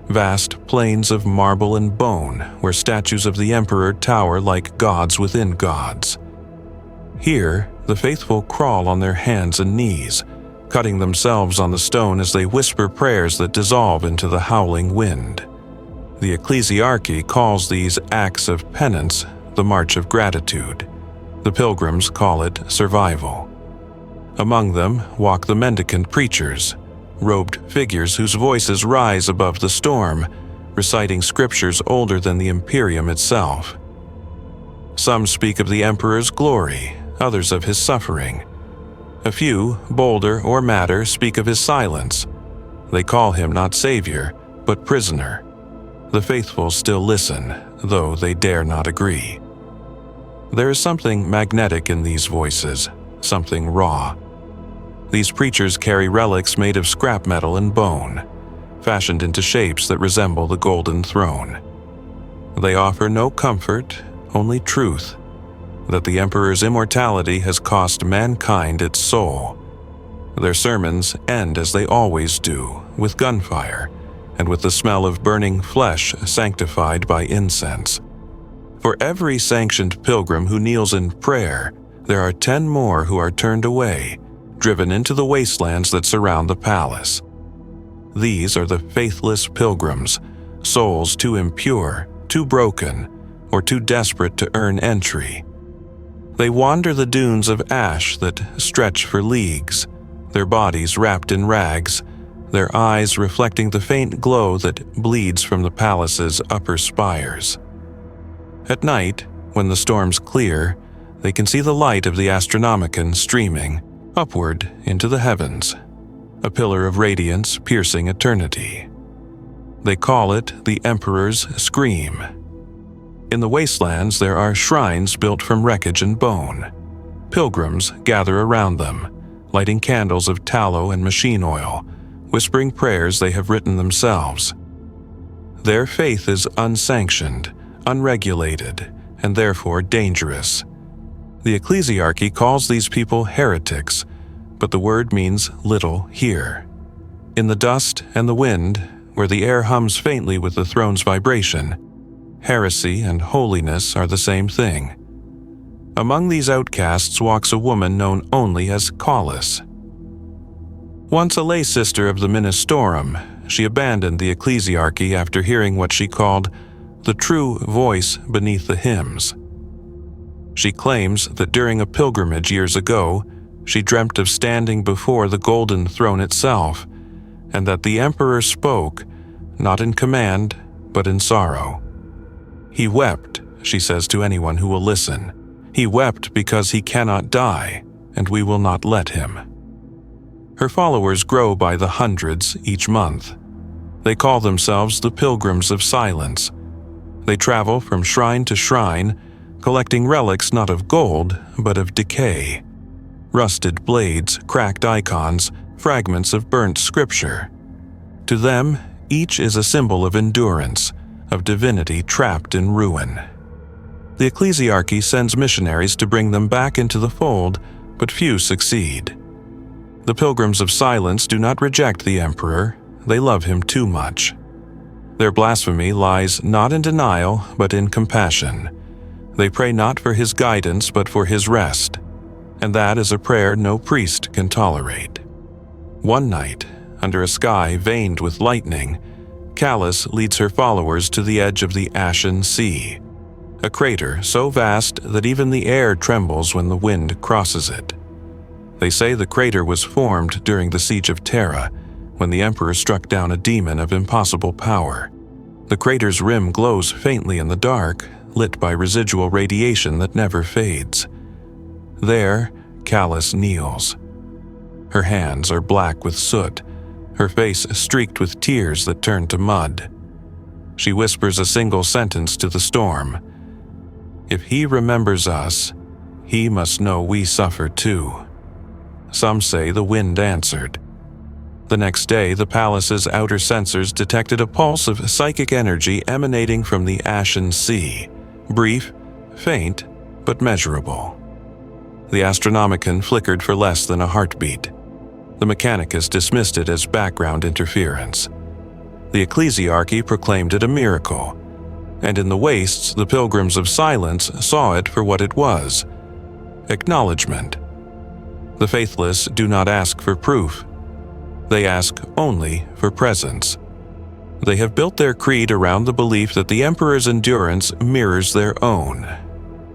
vast plains of marble and bone where statues of the emperor tower like gods within gods. Here, the faithful crawl on their hands and knees, cutting themselves on the stone as they whisper prayers that dissolve into the howling wind. The ecclesiarchy calls these acts of penance the March of Gratitude. The pilgrims call it survival. Among them walk the mendicant preachers, robed figures whose voices rise above the storm, reciting scriptures older than the Imperium itself. Some speak of the emperor's glory, others of his suffering. A few, bolder or madder, speak of his silence. They call him not savior, but prisoner. The faithful still listen, though they dare not agree. There is something magnetic in these voices, something raw. These preachers carry relics made of scrap metal and bone, fashioned into shapes that resemble the golden throne. They offer no comfort, only truth, that the emperor's immortality has cost mankind its soul. Their sermons end as they always do, with gunfire, and with the smell of burning flesh sanctified by incense. For every sanctioned pilgrim who kneels in prayer, there are 10 more who are turned away, driven into the wastelands that surround the palace. These are the faithless pilgrims, souls too impure, too broken, or too desperate to earn entry. They wander the dunes of ash that stretch for leagues, their bodies wrapped in rags, their eyes reflecting the faint glow that bleeds from the palace's upper spires. At night, when the storms clear, they can see the light of the Astronomicon streaming upward into the heavens, a pillar of radiance piercing eternity. They call it the Emperor's Scream. In the wastelands there are shrines built from wreckage and bone. Pilgrims gather around them, lighting candles of tallow and machine oil, whispering prayers they have written themselves. Their faith is unsanctioned, unregulated, and therefore dangerous. The ecclesiarchy calls these people heretics, but the word means little here. In the dust and the wind, where the air hums faintly with the throne's vibration, heresy and holiness are the same thing. Among these outcasts walks a woman known only as Collis. Once a lay sister of the Ministorum, she abandoned the ecclesiarchy after hearing what she called the true voice beneath the hymns. She claims that during a pilgrimage years ago, she dreamt of standing before the golden throne itself, and that the emperor spoke, not in command, but in sorrow. He wept, she says to anyone who will listen. He wept because he cannot die, and we will not let him. Her followers grow by the hundreds each month. They call themselves the Pilgrims of Silence. They travel from shrine to shrine, collecting relics not of gold, but of decay. Rusted blades, cracked icons, fragments of burnt scripture. To them, each is a symbol of endurance, of divinity trapped in ruin. The ecclesiarchy sends missionaries to bring them back into the fold, but few succeed. The Pilgrims of Silence do not reject the emperor, they love him too much. Their blasphemy lies not in denial, but in compassion. They pray not for his guidance, but for his rest, and that is a prayer no priest can tolerate. One night, under a sky veined with lightning, Callis leads her followers to the edge of the Ashen Sea, a crater so vast that even the air trembles when the wind crosses it. They say the crater was formed during the Siege of Terra, when the Emperor struck down a demon of impossible power. The crater's rim glows faintly in the dark, lit by residual radiation that never fades. There, Callis kneels. Her hands are black with soot, her face streaked with tears that turned to mud. She whispers a single sentence to the storm. "If he remembers us, he must know we suffer too." Some say the wind answered. The next day, the palace's outer sensors detected a pulse of psychic energy emanating from the ashen sea, brief, faint, but measurable. The Astronomicon flickered for less than a heartbeat. The Mechanicus dismissed it as background interference. The Ecclesiarchy proclaimed it a miracle, and in the wastes the Pilgrims of Silence saw it for what it was: acknowledgement. The faithless do not ask for proof. They ask only for presence. They have built their creed around the belief that the Emperor's endurance mirrors their own,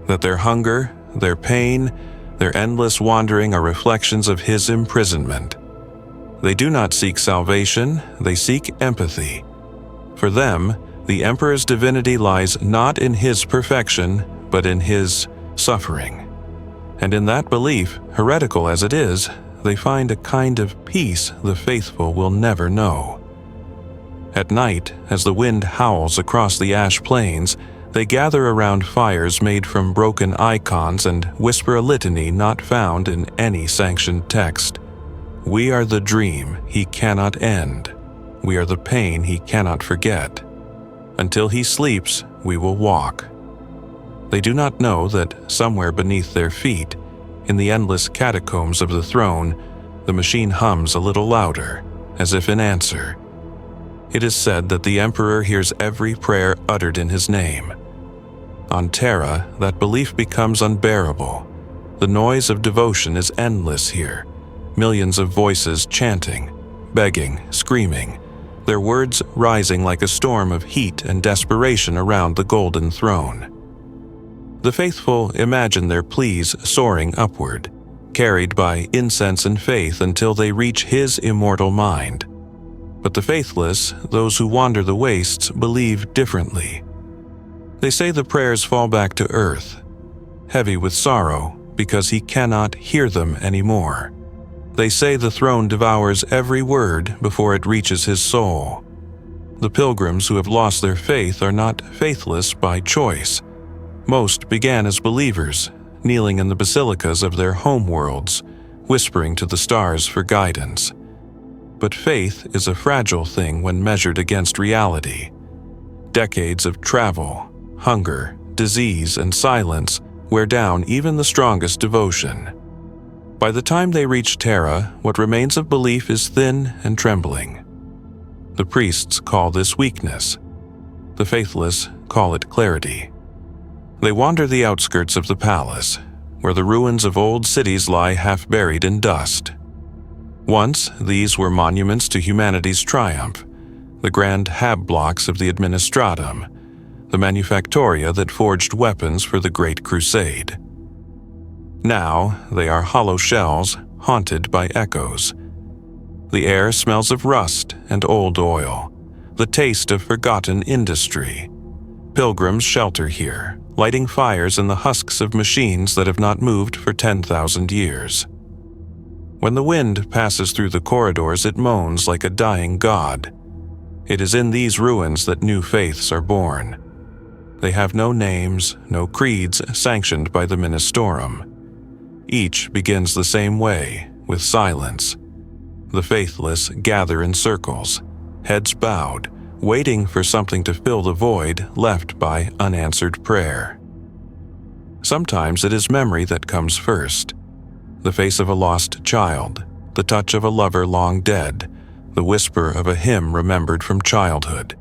that their hunger, their pain, their endless wandering are reflections of his imprisonment. They do not seek salvation, they seek empathy. For them, the Emperor's divinity lies not in his perfection, but in his suffering. And in that belief, heretical as it is, they find a kind of peace the faithful will never know. At night, as the wind howls across the ash plains, they gather around fires made from broken icons and whisper a litany not found in any sanctioned text. We are the dream he cannot end. We are the pain he cannot forget. Until he sleeps, we will walk. They do not know that somewhere beneath their feet, in the endless catacombs of the throne, the machine hums a little louder, as if in answer. It is said that the Emperor hears every prayer uttered in his name. On Terra, that belief becomes unbearable. The noise of devotion is endless here. Millions of voices chanting, begging, screaming, their words rising like a storm of heat and desperation around the golden throne. The faithful imagine their pleas soaring upward, carried by incense and faith until they reach his immortal mind. But the faithless, those who wander the wastes, believe differently. They say the prayers fall back to earth, heavy with sorrow because he cannot hear them anymore. They say the throne devours every word before it reaches his soul. The pilgrims who have lost their faith are not faithless by choice. Most began as believers, kneeling in the basilicas of their homeworlds, whispering to the stars for guidance. But faith is a fragile thing when measured against reality. Decades of travel, hunger, disease, and silence wear down even the strongest devotion. By the time they reach Terra, what remains of belief is thin and trembling. The priests call this weakness. The faithless call it clarity. They wander the outskirts of the palace, where the ruins of old cities lie half buried in dust. Once, these were monuments to humanity's triumph, the grand hab blocks of the Administratum, the manufactoria that forged weapons for the Great Crusade. Now, they are hollow shells haunted by echoes. The air smells of rust and old oil, the taste of forgotten industry. Pilgrims shelter here, lighting fires in the husks of machines that have not moved for 10,000 years. When the wind passes through the corridors, it moans like a dying god. It is in these ruins that new faiths are born. They have no names, no creeds sanctioned by the Ministorum. Each begins the same way, with silence. The faithless gather in circles, heads bowed, waiting for something to fill the void left by unanswered prayer. Sometimes it is memory that comes first. The face of a lost child, the touch of a lover long dead, the whisper of a hymn remembered from childhood.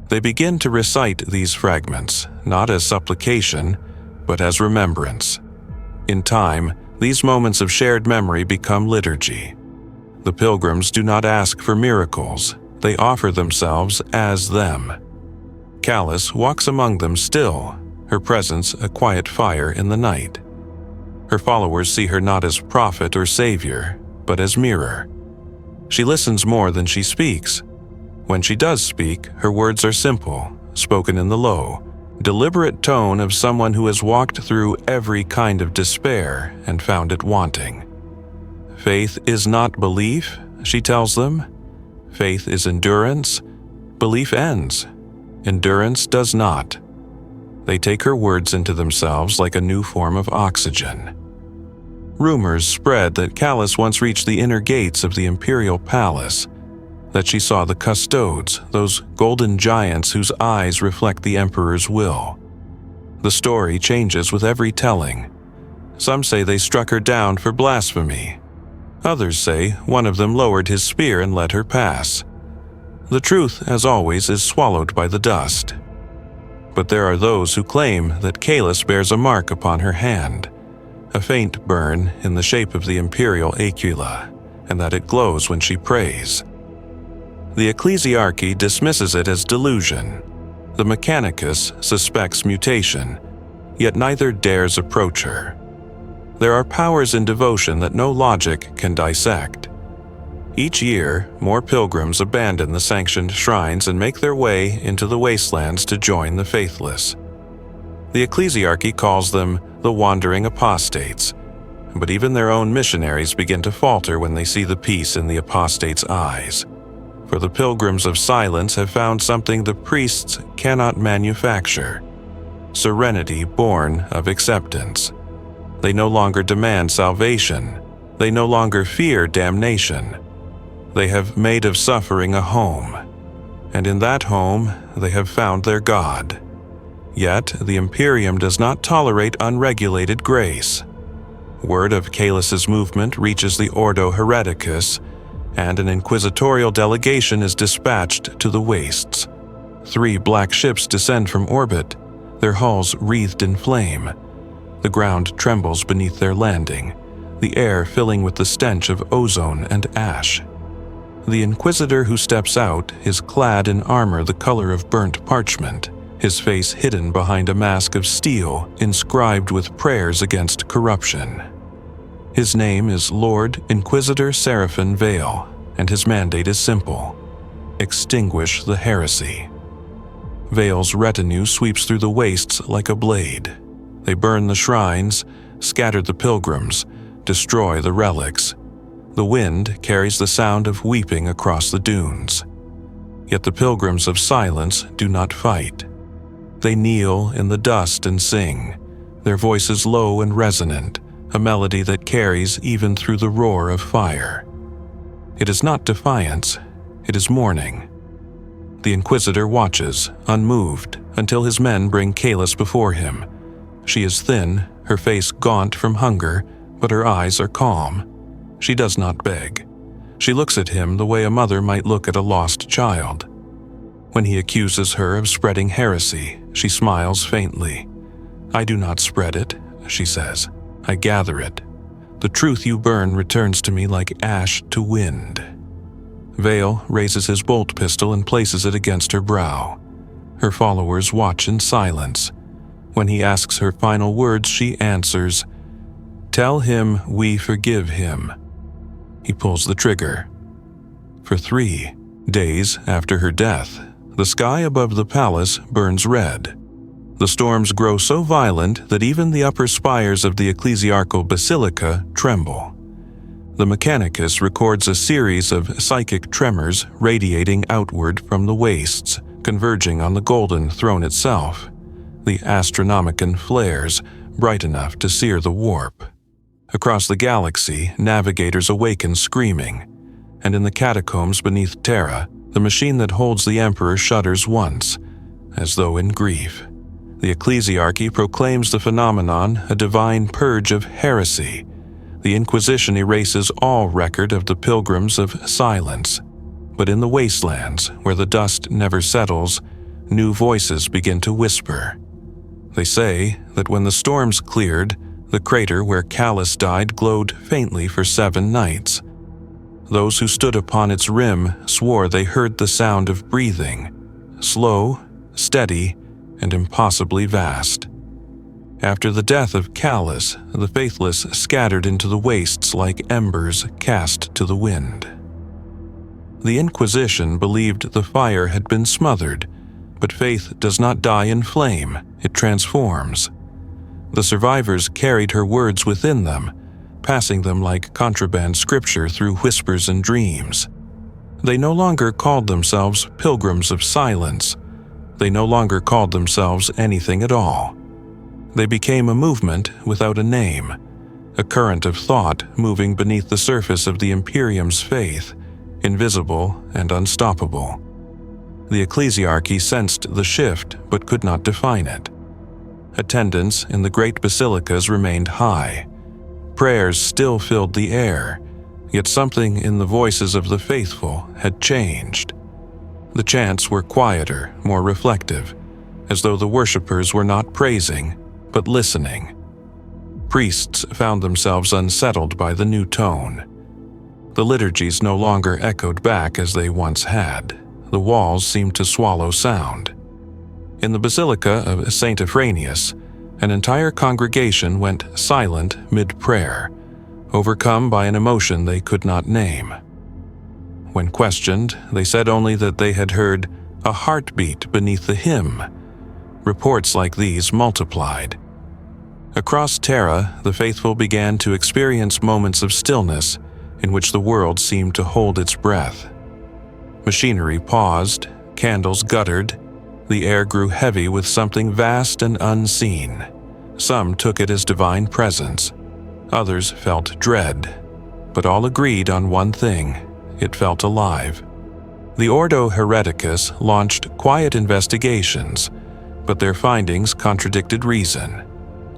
They begin to recite these fragments, not as supplication, but as remembrance. In time, these moments of shared memory become liturgy. The pilgrims do not ask for miracles, they offer themselves as them. Callus walks among them still, her presence a quiet fire in the night. Her followers see her not as prophet or savior, but as mirror. She listens more than she speaks. When she does speak, her words are simple, spoken in the low, deliberate tone of someone who has walked through every kind of despair and found it wanting. Faith is not belief, she tells them. Faith is endurance. Belief ends. Endurance does not. They take her words into themselves like a new form of oxygen. Rumors spread that Callus once reached the inner gates of the imperial palace, that she saw the custodes, those golden giants whose eyes reflect the emperor's will. The story changes with every telling. Some say they struck her down for blasphemy. Others say one of them lowered his spear and let her pass. The truth, as always, is swallowed by the dust. But there are those who claim that Callus bears a mark upon her hand, a faint burn in the shape of the imperial acula, and that it glows when she prays. The ecclesiarchy dismisses it as delusion. The mechanicus suspects mutation, yet neither dares approach her. There are powers in devotion that no logic can dissect. Each year, more pilgrims abandon the sanctioned shrines and make their way into the wastelands to join the faithless. The ecclesiarchy calls them the wandering apostates, but even their own missionaries begin to falter when they see the peace in the apostates' eyes. For the pilgrims of silence have found something the priests cannot manufacture: serenity born of acceptance. They no longer demand salvation. They no longer fear damnation. They have made of suffering a home, and in that home they have found their God. Yet the Imperium does not tolerate unregulated grace. Word of Callus's movement reaches the Ordo Hereticus, and an inquisitorial delegation is dispatched to the wastes. 3 black ships descend from orbit, their hulls wreathed in flame. The ground trembles beneath their landing, the air filling with the stench of ozone and ash. The inquisitor who steps out is clad in armor the color of burnt parchment, his face hidden behind a mask of steel inscribed with prayers against corruption. His name is Lord Inquisitor Seraphin Vale, and his mandate is simple: extinguish the heresy. Vale's retinue sweeps through the wastes like a blade. They burn the shrines, scatter the pilgrims, destroy the relics. The wind carries the sound of weeping across the dunes. Yet the pilgrims of silence do not fight. They kneel in the dust and sing, their voices low and resonant, a melody that carries even through the roar of fire. It is not defiance, it is mourning. The Inquisitor watches, unmoved, until his men bring Callus before him. She is thin, her face gaunt from hunger, but her eyes are calm. She does not beg. She looks at him the way a mother might look at a lost child. When he accuses her of spreading heresy, she smiles faintly. "I do not spread it," she says. "I gather it. The truth you burn returns to me like ash to wind." Vale raises his bolt pistol and places it against her brow. Her followers watch in silence. When he asks her final words, she answers, "Tell him we forgive him." He pulls the trigger. For 3 days after her death, the sky above the palace burns red. The storms grow so violent that even the upper spires of the ecclesiarchal basilica tremble. The Mechanicus records a series of psychic tremors radiating outward from the wastes, converging on the golden throne itself. The Astronomicon flares, bright enough to sear the warp. Across the galaxy, navigators awaken screaming, and in the catacombs beneath Terra, the machine that holds the Emperor shudders once, as though in grief. The ecclesiarchy proclaims the phenomenon a divine purge of heresy. The Inquisition erases all record of the pilgrims of silence. But in the wastelands, where the dust never settles, new voices begin to whisper. They say that when the storms cleared, the crater where Callus died glowed faintly for 7 nights. Those who stood upon its rim swore they heard the sound of breathing, slow, steady, and impossibly vast. After the death of Callus, the faithless scattered into the wastes like embers cast to the wind. The Inquisition believed the fire had been smothered, but faith does not die in flame, it transforms. The survivors carried her words within them, passing them like contraband scripture through whispers and dreams. They no longer called themselves pilgrims of silence. They no longer called themselves anything at all. They became a movement without a name, a current of thought moving beneath the surface of the Imperium's faith, invisible and unstoppable. The ecclesiarchy sensed the shift but could not define it. Attendance in the great basilicas remained high. Prayers still filled the air, yet something in the voices of the faithful had changed. The chants were quieter, more reflective, as though the worshippers were not praising, but listening. Priests found themselves unsettled by the new tone. The liturgies no longer echoed back as they once had. The walls seemed to swallow sound. In the Basilica of St. Ephraenius, an entire congregation went silent mid-prayer, overcome by an emotion they could not name. When questioned, they said only that they had heard a heartbeat beneath the hymn. Reports like these multiplied. Across Terra, the faithful began to experience moments of stillness in which the world seemed to hold its breath. Machinery paused, candles guttered, the air grew heavy with something vast and unseen. Some took it as divine presence. Others felt dread. But all agreed on one thing: it felt alive. The Ordo Hereticus launched quiet investigations, but their findings contradicted reason.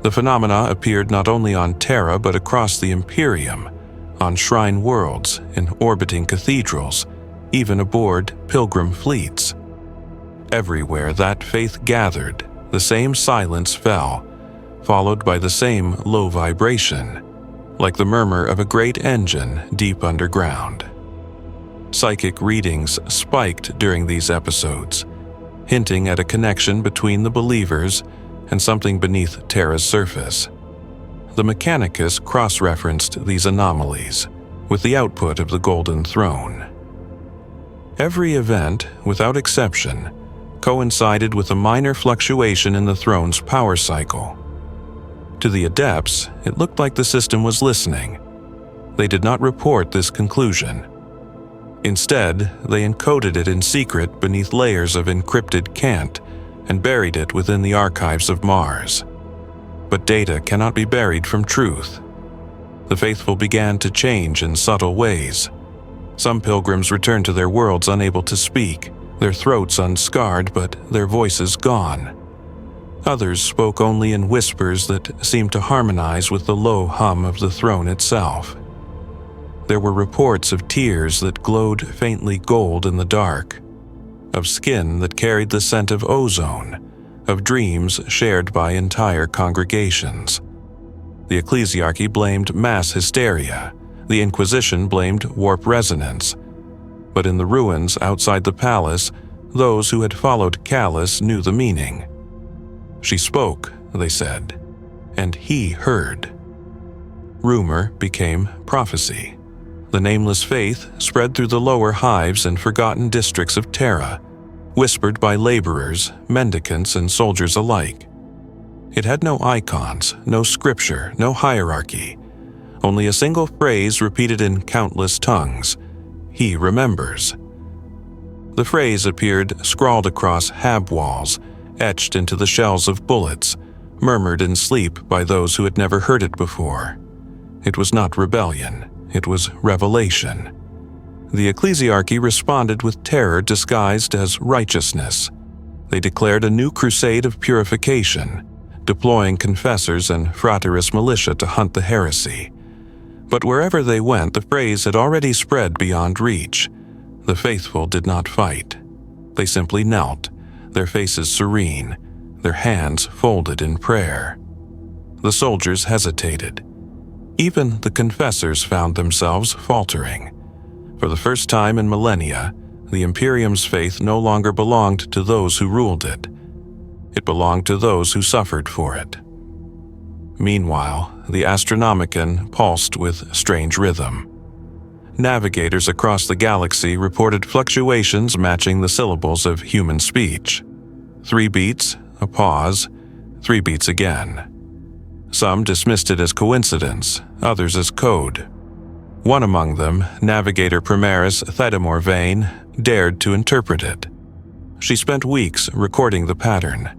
The phenomena appeared not only on Terra but across the Imperium, on shrine worlds, in orbiting cathedrals, even aboard pilgrim fleets. Everywhere that faith gathered, the same silence fell, followed by the same low vibration, like the murmur of a great engine deep underground. Psychic readings spiked during these episodes, hinting at a connection between the believers and something beneath Terra's surface. The Mechanicus cross-referenced these anomalies with the output of the Golden Throne. Every event, without exception, coincided with a minor fluctuation in the throne's power cycle. To the adepts, it looked like the system was listening. They did not report this conclusion. Instead, they encoded it in secret beneath layers of encrypted cant and buried it within the archives of Mars. But data cannot be buried from truth. The faithful began to change in subtle ways. Some pilgrims returned to their worlds unable to speak, their throats unscarred but their voices gone. Others spoke only in whispers that seemed to harmonize with the low hum of the throne itself. There were reports of tears that glowed faintly gold in the dark, of skin that carried the scent of ozone, of dreams shared by entire congregations. The ecclesiarchy blamed mass hysteria, the Inquisition blamed warp resonance. But in the ruins outside the palace, those who had followed Callus knew the meaning. She spoke, they said, and he heard. Rumor became prophecy. The nameless faith spread through the lower hives and forgotten districts of Terra, whispered by laborers, mendicants, and soldiers alike. It had no icons, no scripture, no hierarchy, only a single phrase repeated in countless tongues: "He remembers." The phrase appeared scrawled across hab walls, etched into the shells of bullets, murmured in sleep by those who had never heard it before. It was not rebellion, it was revelation. The ecclesiarchy responded with terror disguised as righteousness. They declared a new crusade of purification, deploying confessors and frateris militia to hunt the heresy. But wherever they went, the phrase had already spread beyond reach. The faithful did not fight. They simply knelt, their faces serene, their hands folded in prayer. The soldiers hesitated. Even the confessors found themselves faltering. For the first time in millennia, the Imperium's faith no longer belonged to those who ruled it. It belonged to those who suffered for it. Meanwhile, the Astronomicon pulsed with strange rhythm. Navigators across the galaxy reported fluctuations matching the syllables of human speech. 3 beats, a pause, 3 beats again. Some dismissed it as coincidence, others as code. One among them, Navigator Primaris Thedamore Vane, dared to interpret it. She spent weeks recording the pattern,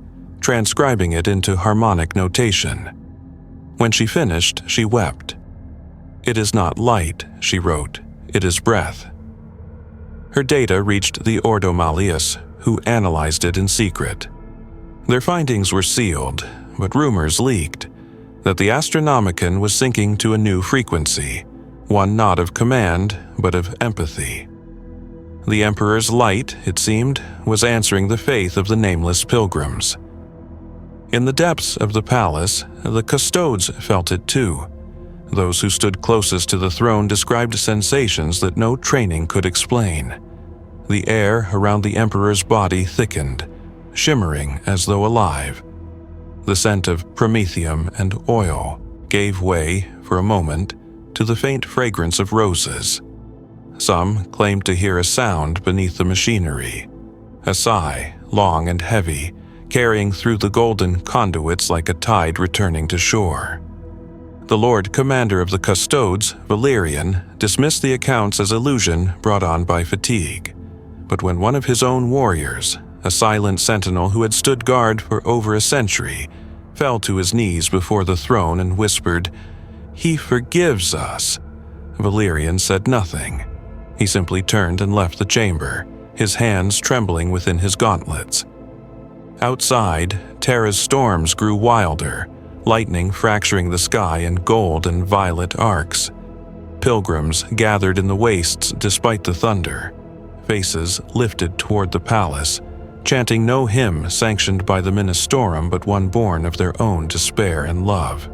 transcribing it into harmonic notation. When she finished, she wept. "It is not light," she wrote, "it is breath." Her data reached the Ordo Malleus, who analyzed it in secret. Their findings were sealed, but rumors leaked that the Astronomicon was sinking to a new frequency, one not of command, but of empathy. The Emperor's light, it seemed, was answering the faith of the nameless pilgrims. In the depths of the palace, the custodes felt it too. Those who stood closest to the throne described sensations that no training could explain. The air around the Emperor's body thickened, shimmering as though alive. The scent of promethium and oil gave way, for a moment, to the faint fragrance of roses. Some claimed to hear a sound beneath the machinery, a sigh, long and heavy, carrying through the golden conduits like a tide returning to shore. The Lord Commander of the Custodes, Valerian, dismissed the accounts as illusion brought on by fatigue. But when one of his own warriors, a silent sentinel who had stood guard for over a century, fell to his knees before the throne and whispered, "He forgives us," Valerian said nothing. He simply turned and left the chamber, his hands trembling within his gauntlets. Outside, Terra's storms grew wilder, lightning fracturing the sky in gold and violet arcs. Pilgrims gathered in the wastes despite the thunder, faces lifted toward the palace, chanting no hymn sanctioned by the Ministorum but one born of their own despair and love.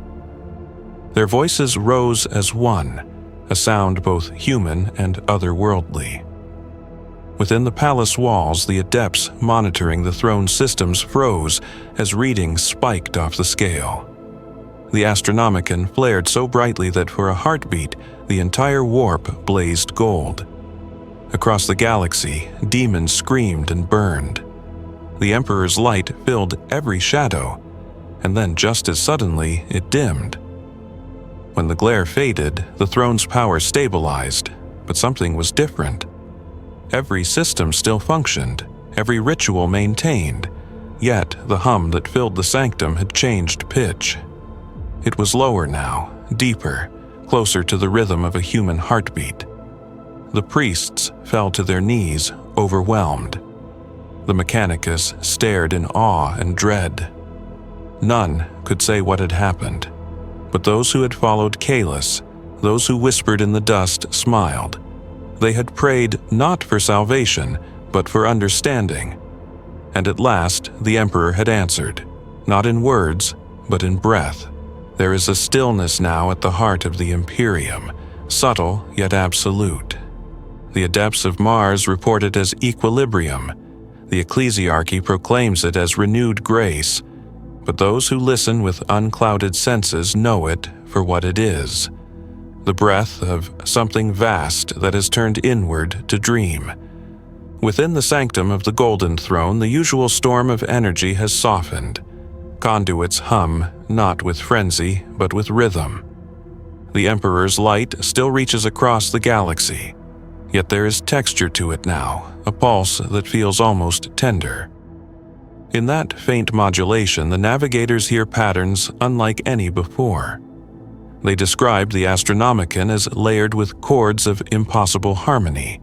Their voices rose as one, a sound both human and otherworldly. Within the palace walls, the adepts monitoring the throne's systems froze as readings spiked off the scale. The Astronomicon flared so brightly that for a heartbeat, the entire warp blazed gold. Across the galaxy, demons screamed and burned. The Emperor's light filled every shadow, and then just as suddenly it dimmed. When the glare faded, the throne's power stabilized, but something was different. Every system still functioned, every ritual maintained, yet the hum that filled the sanctum had changed pitch. It was lower now, deeper, closer to the rhythm of a human heartbeat. The priests fell to their knees, overwhelmed. The Mechanicus stared in awe and dread. None could say what had happened, but those who had followed Kalis, those who whispered in the dust, smiled. They had prayed not for salvation, but for understanding. And at last, the Emperor had answered, not in words, but in breath. There is a stillness now at the heart of the Imperium, subtle yet absolute. The adepts of Mars report it as equilibrium. The ecclesiarchy proclaims it as renewed grace, but those who listen with unclouded senses know it for what it is. The breath of something vast that has turned inward to dream. Within the sanctum of the Golden Throne, the usual storm of energy has softened. Conduits hum, not with frenzy, but with rhythm. The Emperor's light still reaches across the galaxy, yet there is texture to it now, a pulse that feels almost tender. In that faint modulation, the navigators hear patterns unlike any before. They described the Astronomicon as layered with chords of impossible harmony,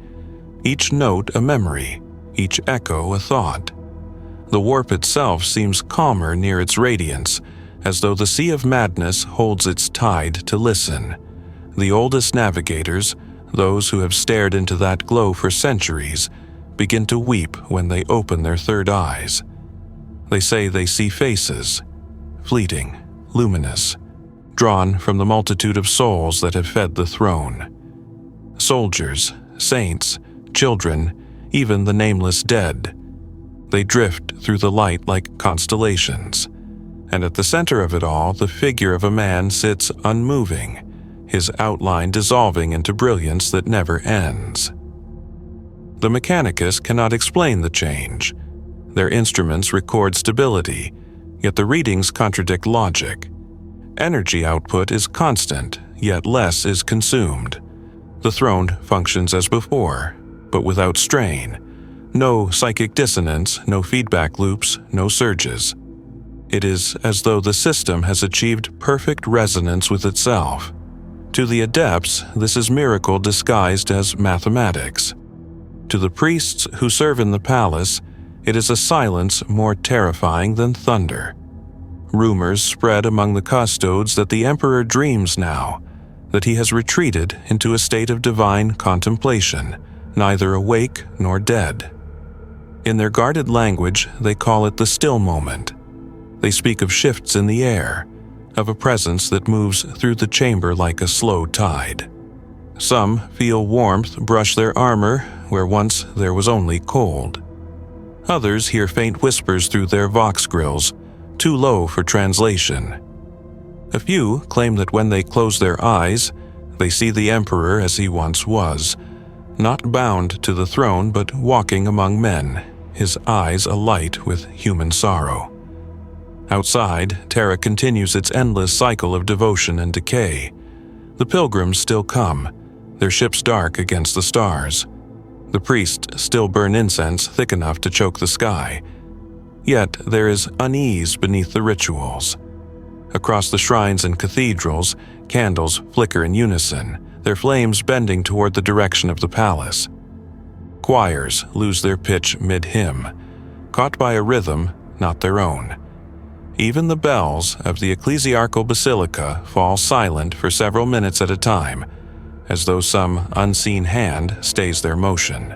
each note a memory, each echo a thought. The warp itself seems calmer near its radiance, as though the sea of madness holds its tide to listen. The oldest navigators, those who have stared into that glow for centuries, begin to weep when they open their third eyes. They say they see faces, fleeting, luminous, drawn from the multitude of souls that have fed the throne. Soldiers, saints, children, even the nameless dead. They drift through the light like constellations, and at the center of it all, the figure of a man sits unmoving, his outline dissolving into brilliance that never ends. The Mechanicus cannot explain the change. Their instruments record stability, yet the readings contradict logic. Energy output is constant, yet less is consumed. The throne functions as before, but without strain. No psychic dissonance, no feedback loops, no surges. It is as though the system has achieved perfect resonance with itself. To the adepts, this is miracle disguised as mathematics. To the priests who serve in the palace, it is a silence more terrifying than thunder. Rumors spread among the custodes that the emperor dreams now, that he has retreated into a state of divine contemplation, neither awake nor dead. In their guarded language, they call it the still moment. They speak of shifts in the air, of a presence that moves through the chamber like a slow tide. Some feel warmth brush their armor where once there was only cold. Others hear faint whispers through their vox grills, too low for translation. A few claim that when they close their eyes, they see the emperor as he once was, not bound to the throne but walking among men, his eyes alight with human sorrow. Outside, Terra continues its endless cycle of devotion and decay. The pilgrims still come, their ships dark against the stars. The priests still burn incense thick enough to choke the sky. Yet there is unease beneath the rituals. Across the shrines and cathedrals, candles flicker in unison, their flames bending toward the direction of the palace. Choirs lose their pitch mid-hymn, caught by a rhythm not their own. Even the bells of the ecclesiarchal basilica fall silent for several minutes at a time, as though some unseen hand stays their motion.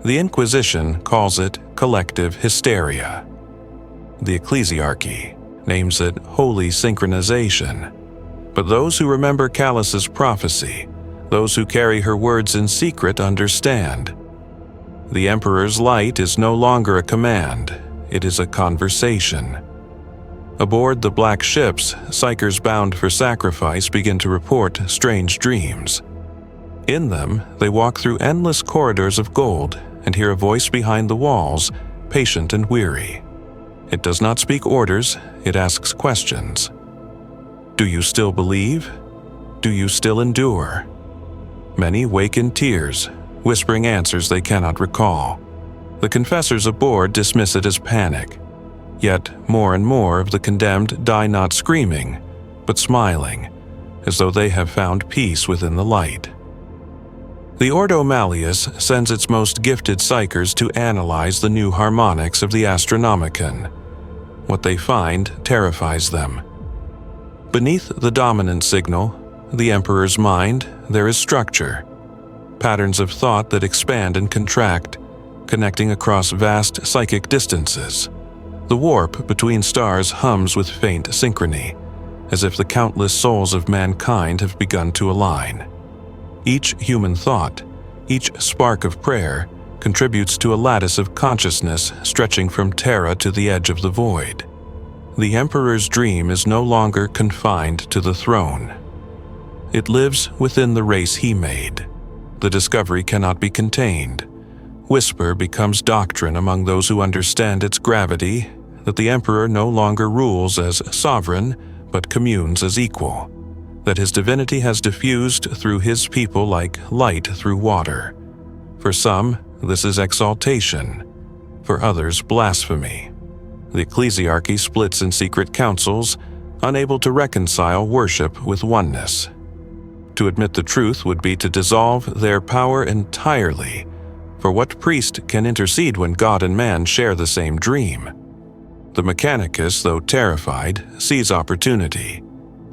The Inquisition calls it collective hysteria. The ecclesiarchy names it holy synchronization. But those who remember Callus's prophecy, those who carry her words in secret, understand. The Emperor's light is no longer a command, it is a conversation. Aboard the black ships, psychers bound for sacrifice begin to report strange dreams. In them, they walk through endless corridors of gold and hear a voice behind the walls, patient and weary. It does not speak orders, it asks questions. Do you still believe? Do you still endure? Many wake in tears, whispering answers they cannot recall. The confessors aboard dismiss it as panic. Yet more and more of the condemned die not screaming, but smiling, as though they have found peace within the light. The Ordo Malleus sends its most gifted psychers to analyze the new harmonics of the Astronomicon. What they find terrifies them. Beneath the dominant signal, the Emperor's mind, there is structure. Patterns of thought that expand and contract, connecting across vast psychic distances. The warp between stars hums with faint synchrony, as if the countless souls of mankind have begun to align. Each human thought, each spark of prayer, contributes to a lattice of consciousness stretching from Terra to the edge of the void. The Emperor's dream is no longer confined to the throne. It lives within the race he made. The discovery cannot be contained. Whisper becomes doctrine among those who understand its gravity, that the Emperor no longer rules as sovereign, but communes as equal, that his divinity has diffused through his people like light through water. For some, this is exaltation, for others blasphemy. The ecclesiarchy splits in secret councils, unable to reconcile worship with oneness. To admit the truth would be to dissolve their power entirely, for what priest can intercede when God and man share the same dream? The Mechanicus, though terrified, sees opportunity.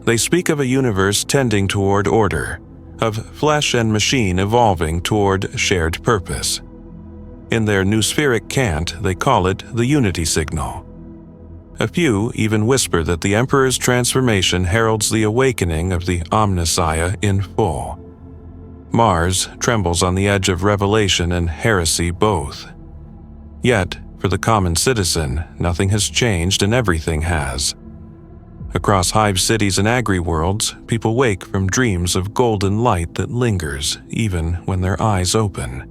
They speak of a universe tending toward order, of flesh and machine evolving toward shared purpose. In their Newspheric cant, they call it the unity signal. A few even whisper that the Emperor's transformation heralds the awakening of the Omnissiah in full. Mars trembles on the edge of revelation and heresy both. Yet, for the common citizen, nothing has changed and everything has. Across hive cities and agri-worlds, people wake from dreams of golden light that lingers even when their eyes open.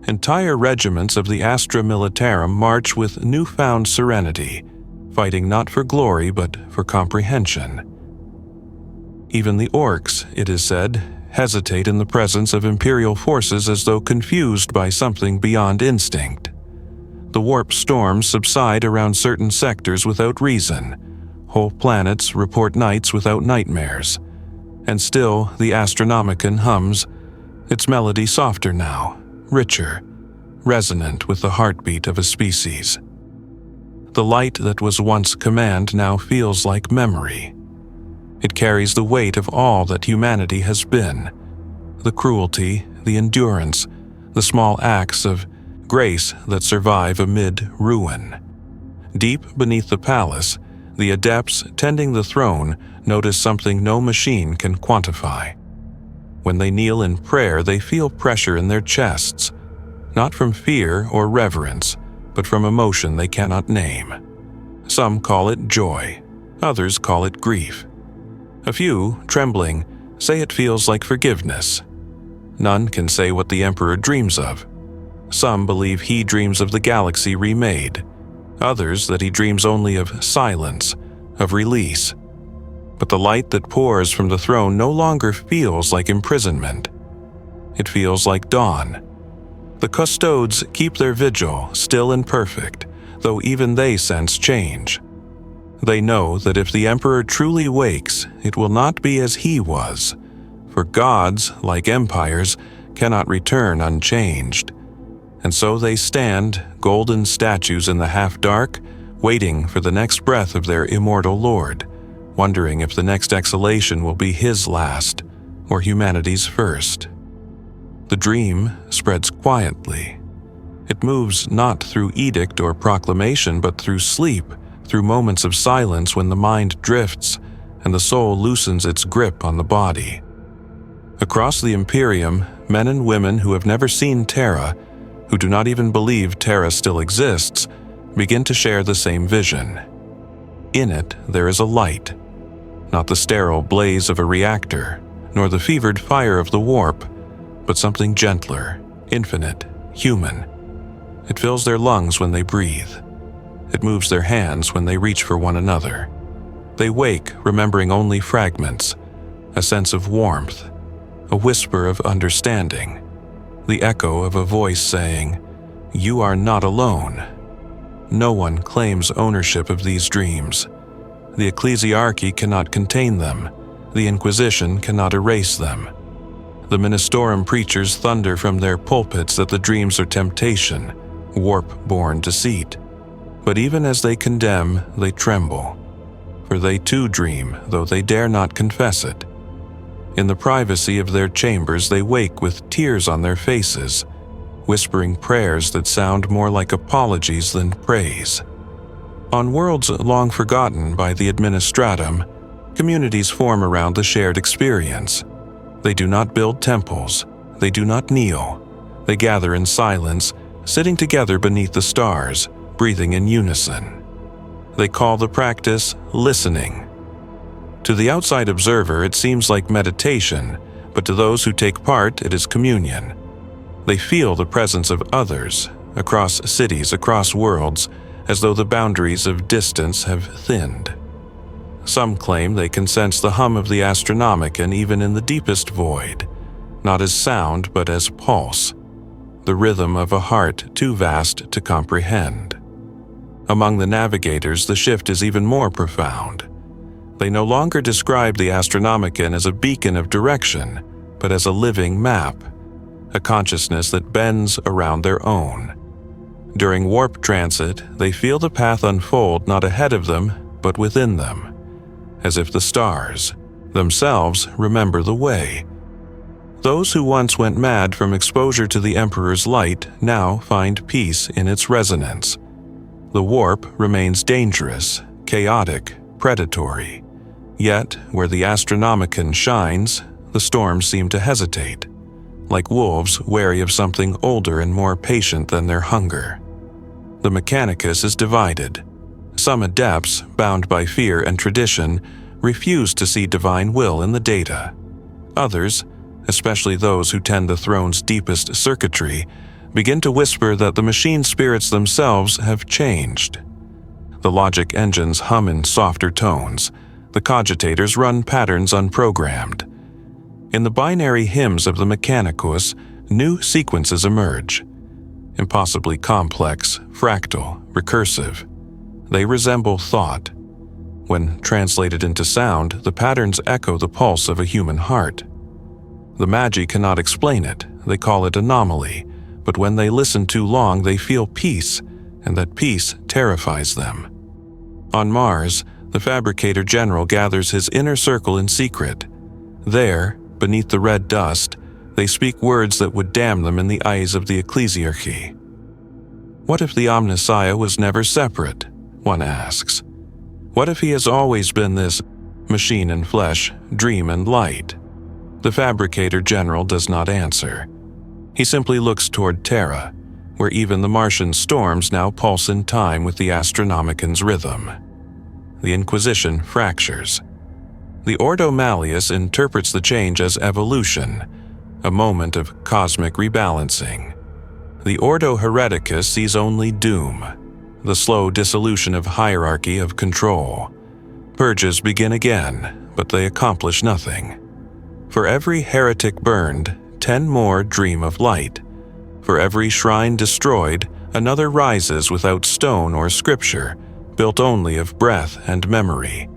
Entire regiments of the Astra Militarum march with newfound serenity, fighting not for glory but for comprehension. Even the orcs, it is said, hesitate in the presence of Imperial forces as though confused by something beyond instinct. The warp storms subside around certain sectors without reason. Whole planets report nights without nightmares. And still the Astronomicon hums, its melody softer now, richer, resonant with the heartbeat of a species. The light that was once command now feels like memory. It carries the weight of all that humanity has been, the cruelty, the endurance, the small acts of grace that survive amid ruin. Deep beneath the palace, the adepts tending the throne notice something no machine can quantify. When they kneel in prayer, they feel pressure in their chests, not from fear or reverence, but from emotion they cannot name. Some call it joy, others call it grief. A few, trembling, say it feels like forgiveness. None can say what the Emperor dreams of. Some believe he dreams of the galaxy remade, others that he dreams only of silence, of release. But the light that pours from the throne no longer feels like imprisonment. It feels like dawn. The custodes keep their vigil still and perfect, though even they sense change. They know that if the Emperor truly wakes, it will not be as he was, for gods, like empires, cannot return unchanged. And so they stand, golden statues in the half-dark, waiting for the next breath of their immortal lord, wondering if the next exhalation will be his last, or humanity's first. The dream spreads quietly. It moves not through edict or proclamation, but through sleep, through moments of silence when the mind drifts and the soul loosens its grip on the body. Across the Imperium, men and women who have never seen Terra, who do not even believe Terra still exists, begin to share the same vision. In it, there is a light, not the sterile blaze of a reactor, nor the fevered fire of the warp, but something gentler, infinite, human. It fills their lungs when they breathe. It moves their hands when they reach for one another. They wake remembering only fragments, a sense of warmth, a whisper of understanding, the echo of a voice saying, "You are not alone." No one claims ownership of these dreams. The ecclesiarchy cannot contain them. The Inquisition cannot erase them. The Ministorum preachers thunder from their pulpits that the dreams are temptation, warp-born deceit. But even as they condemn, they tremble. For they too dream, though they dare not confess it. In the privacy of their chambers, they wake with tears on their faces, whispering prayers that sound more like apologies than praise. On worlds long forgotten by the Administratum, communities form around the shared experience. They do not build temples. They do not kneel. They gather in silence, sitting together beneath the stars, breathing in unison. They call the practice listening. To the outside observer, it seems like meditation, but to those who take part, it is communion. They feel the presence of others, across cities, across worlds, as though the boundaries of distance have thinned. Some claim they can sense the hum of the Astronomicon even in the deepest void, not as sound but as pulse, the rhythm of a heart too vast to comprehend. Among the navigators, the shift is even more profound. They no longer describe the Astronomicon as a beacon of direction, but as a living map, a consciousness that bends around their own. During warp transit, they feel the path unfold not ahead of them, but within them, as if the stars themselves remember the way. Those who once went mad from exposure to the Emperor's light now find peace in its resonance. The warp remains dangerous, chaotic, predatory. Yet, where the Astronomicon shines, the storms seem to hesitate, like wolves wary of something older and more patient than their hunger. The Mechanicus is divided. Some adepts, bound by fear and tradition, refuse to see divine will in the data. Others, especially those who tend the throne's deepest circuitry, begin to whisper that the machine spirits themselves have changed. The logic engines hum in softer tones. The cogitators run patterns unprogrammed. In the binary hymns of the Mechanicus, new sequences emerge. Impossibly complex, fractal, recursive. They resemble thought. When translated into sound, the patterns echo the pulse of a human heart. The Magi cannot explain it, they call it anomaly, but when they listen too long they feel peace, and that peace terrifies them. On Mars, the Fabricator General gathers his inner circle in secret. There, beneath the red dust, they speak words that would damn them in the eyes of the ecclesiarchy. What if the Omnissiah was never separate? One asks. What if he has always been this machine and flesh, dream and light? The Fabricator General does not answer. He simply looks toward Terra, where even the Martian storms now pulse in time with the Astronomican's rhythm. The Inquisition fractures. The Ordo Malleus interprets the change as evolution, a moment of cosmic rebalancing. The Ordo Hereticus sees only doom, the slow dissolution of hierarchy of control. Purges begin again, but they accomplish nothing. For every heretic burned, 10 more dream of light. For every shrine destroyed, another rises without stone or scripture, built only of breath and memory.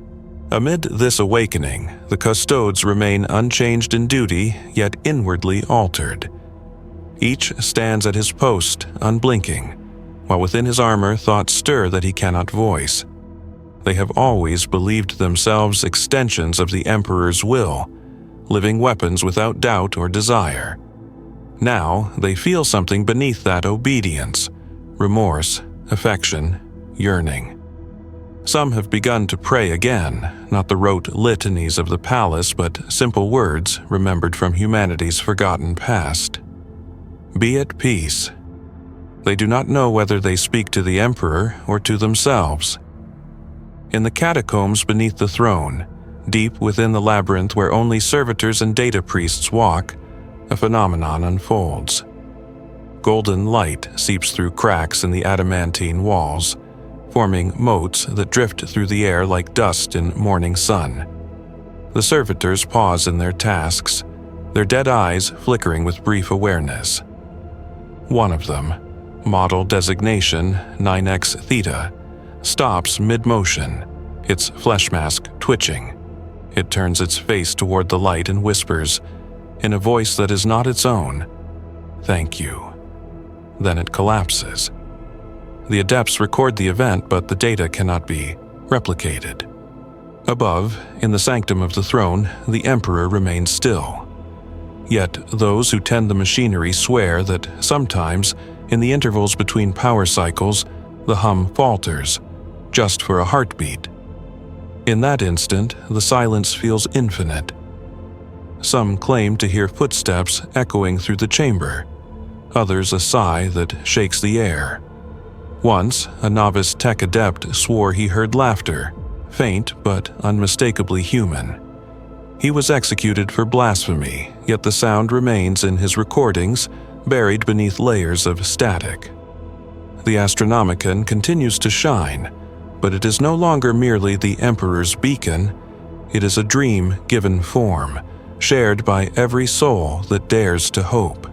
Amid this awakening, the custodes remain unchanged in duty, yet inwardly altered. Each stands at his post, unblinking, while within his armor thoughts stir that he cannot voice. They have always believed themselves extensions of the Emperor's will, living weapons without doubt or desire. Now they feel something beneath that obedience: remorse, affection, yearning. Some have begun to pray again, not the rote litanies of the palace, but simple words remembered from humanity's forgotten past. Be at peace. They do not know whether they speak to the Emperor or to themselves. In the catacombs beneath the throne, deep within the labyrinth where only servitors and data priests walk, a phenomenon unfolds. Golden light seeps through cracks in the adamantine walls, forming motes that drift through the air like dust in morning sun. The servitors pause in their tasks, their dead eyes flickering with brief awareness. One of them, model designation 9X Theta, stops mid-motion, its flesh mask twitching. It turns its face toward the light and whispers, in a voice that is not its own, "Thank you." Then it collapses. The adepts record the event, but the data cannot be replicated. Above, in the sanctum of the throne, the Emperor remains still. Yet those who tend the machinery swear that sometimes, in the intervals between power cycles, the hum falters, just for a heartbeat. In that instant, the silence feels infinite. Some claim to hear footsteps echoing through the chamber, others a sigh that shakes the air. Once, a novice tech adept swore he heard laughter, faint but unmistakably human. He was executed for blasphemy, yet the sound remains in his recordings, buried beneath layers of static. The Astronomican continues to shine, but it is no longer merely the Emperor's beacon. It is a dream given form, shared by every soul that dares to hope.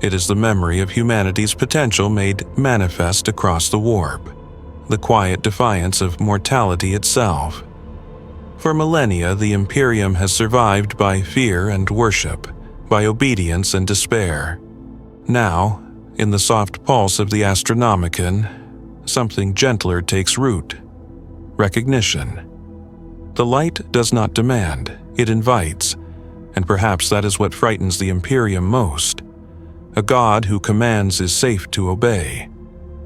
It is the memory of humanity's potential made manifest across the warp, the quiet defiance of mortality itself. For millennia, the Imperium has survived by fear and worship, by obedience and despair. Now, in the soft pulse of the Astronomican, something gentler takes root: recognition. The light does not demand, it invites, and perhaps that is what frightens the Imperium most. A god who commands is safe to obey.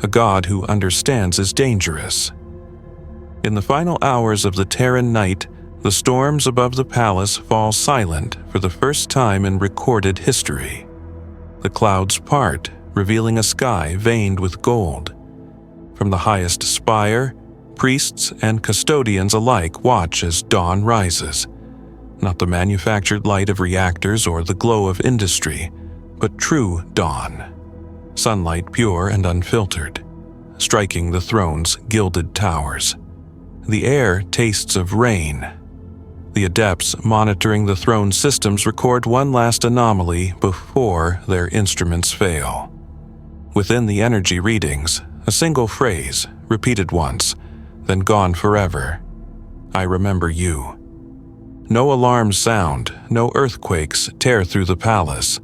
A god who understands is dangerous. In the final hours of the Terran night, the storms above the palace fall silent for the first time in recorded history. The clouds part, revealing a sky veined with gold. From the highest spire, priests and custodians alike watch as dawn rises. Not the manufactured light of reactors or the glow of industry, but true dawn. Sunlight pure and unfiltered, striking the throne's gilded towers. The air tastes of rain. The adepts monitoring the throne systems record one last anomaly before their instruments fail. Within the energy readings, a single phrase, repeated once, then gone forever. I remember you. No alarms sound, no earthquakes tear through the palace.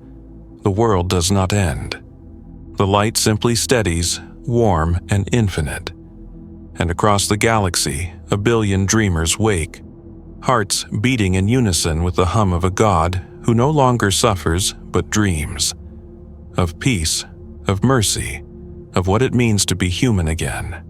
The world does not end. The light simply steadies, warm and infinite. And across the galaxy, a billion dreamers wake, hearts beating in unison with the hum of a god who no longer suffers but dreams. Of peace, of mercy, of what it means to be human again.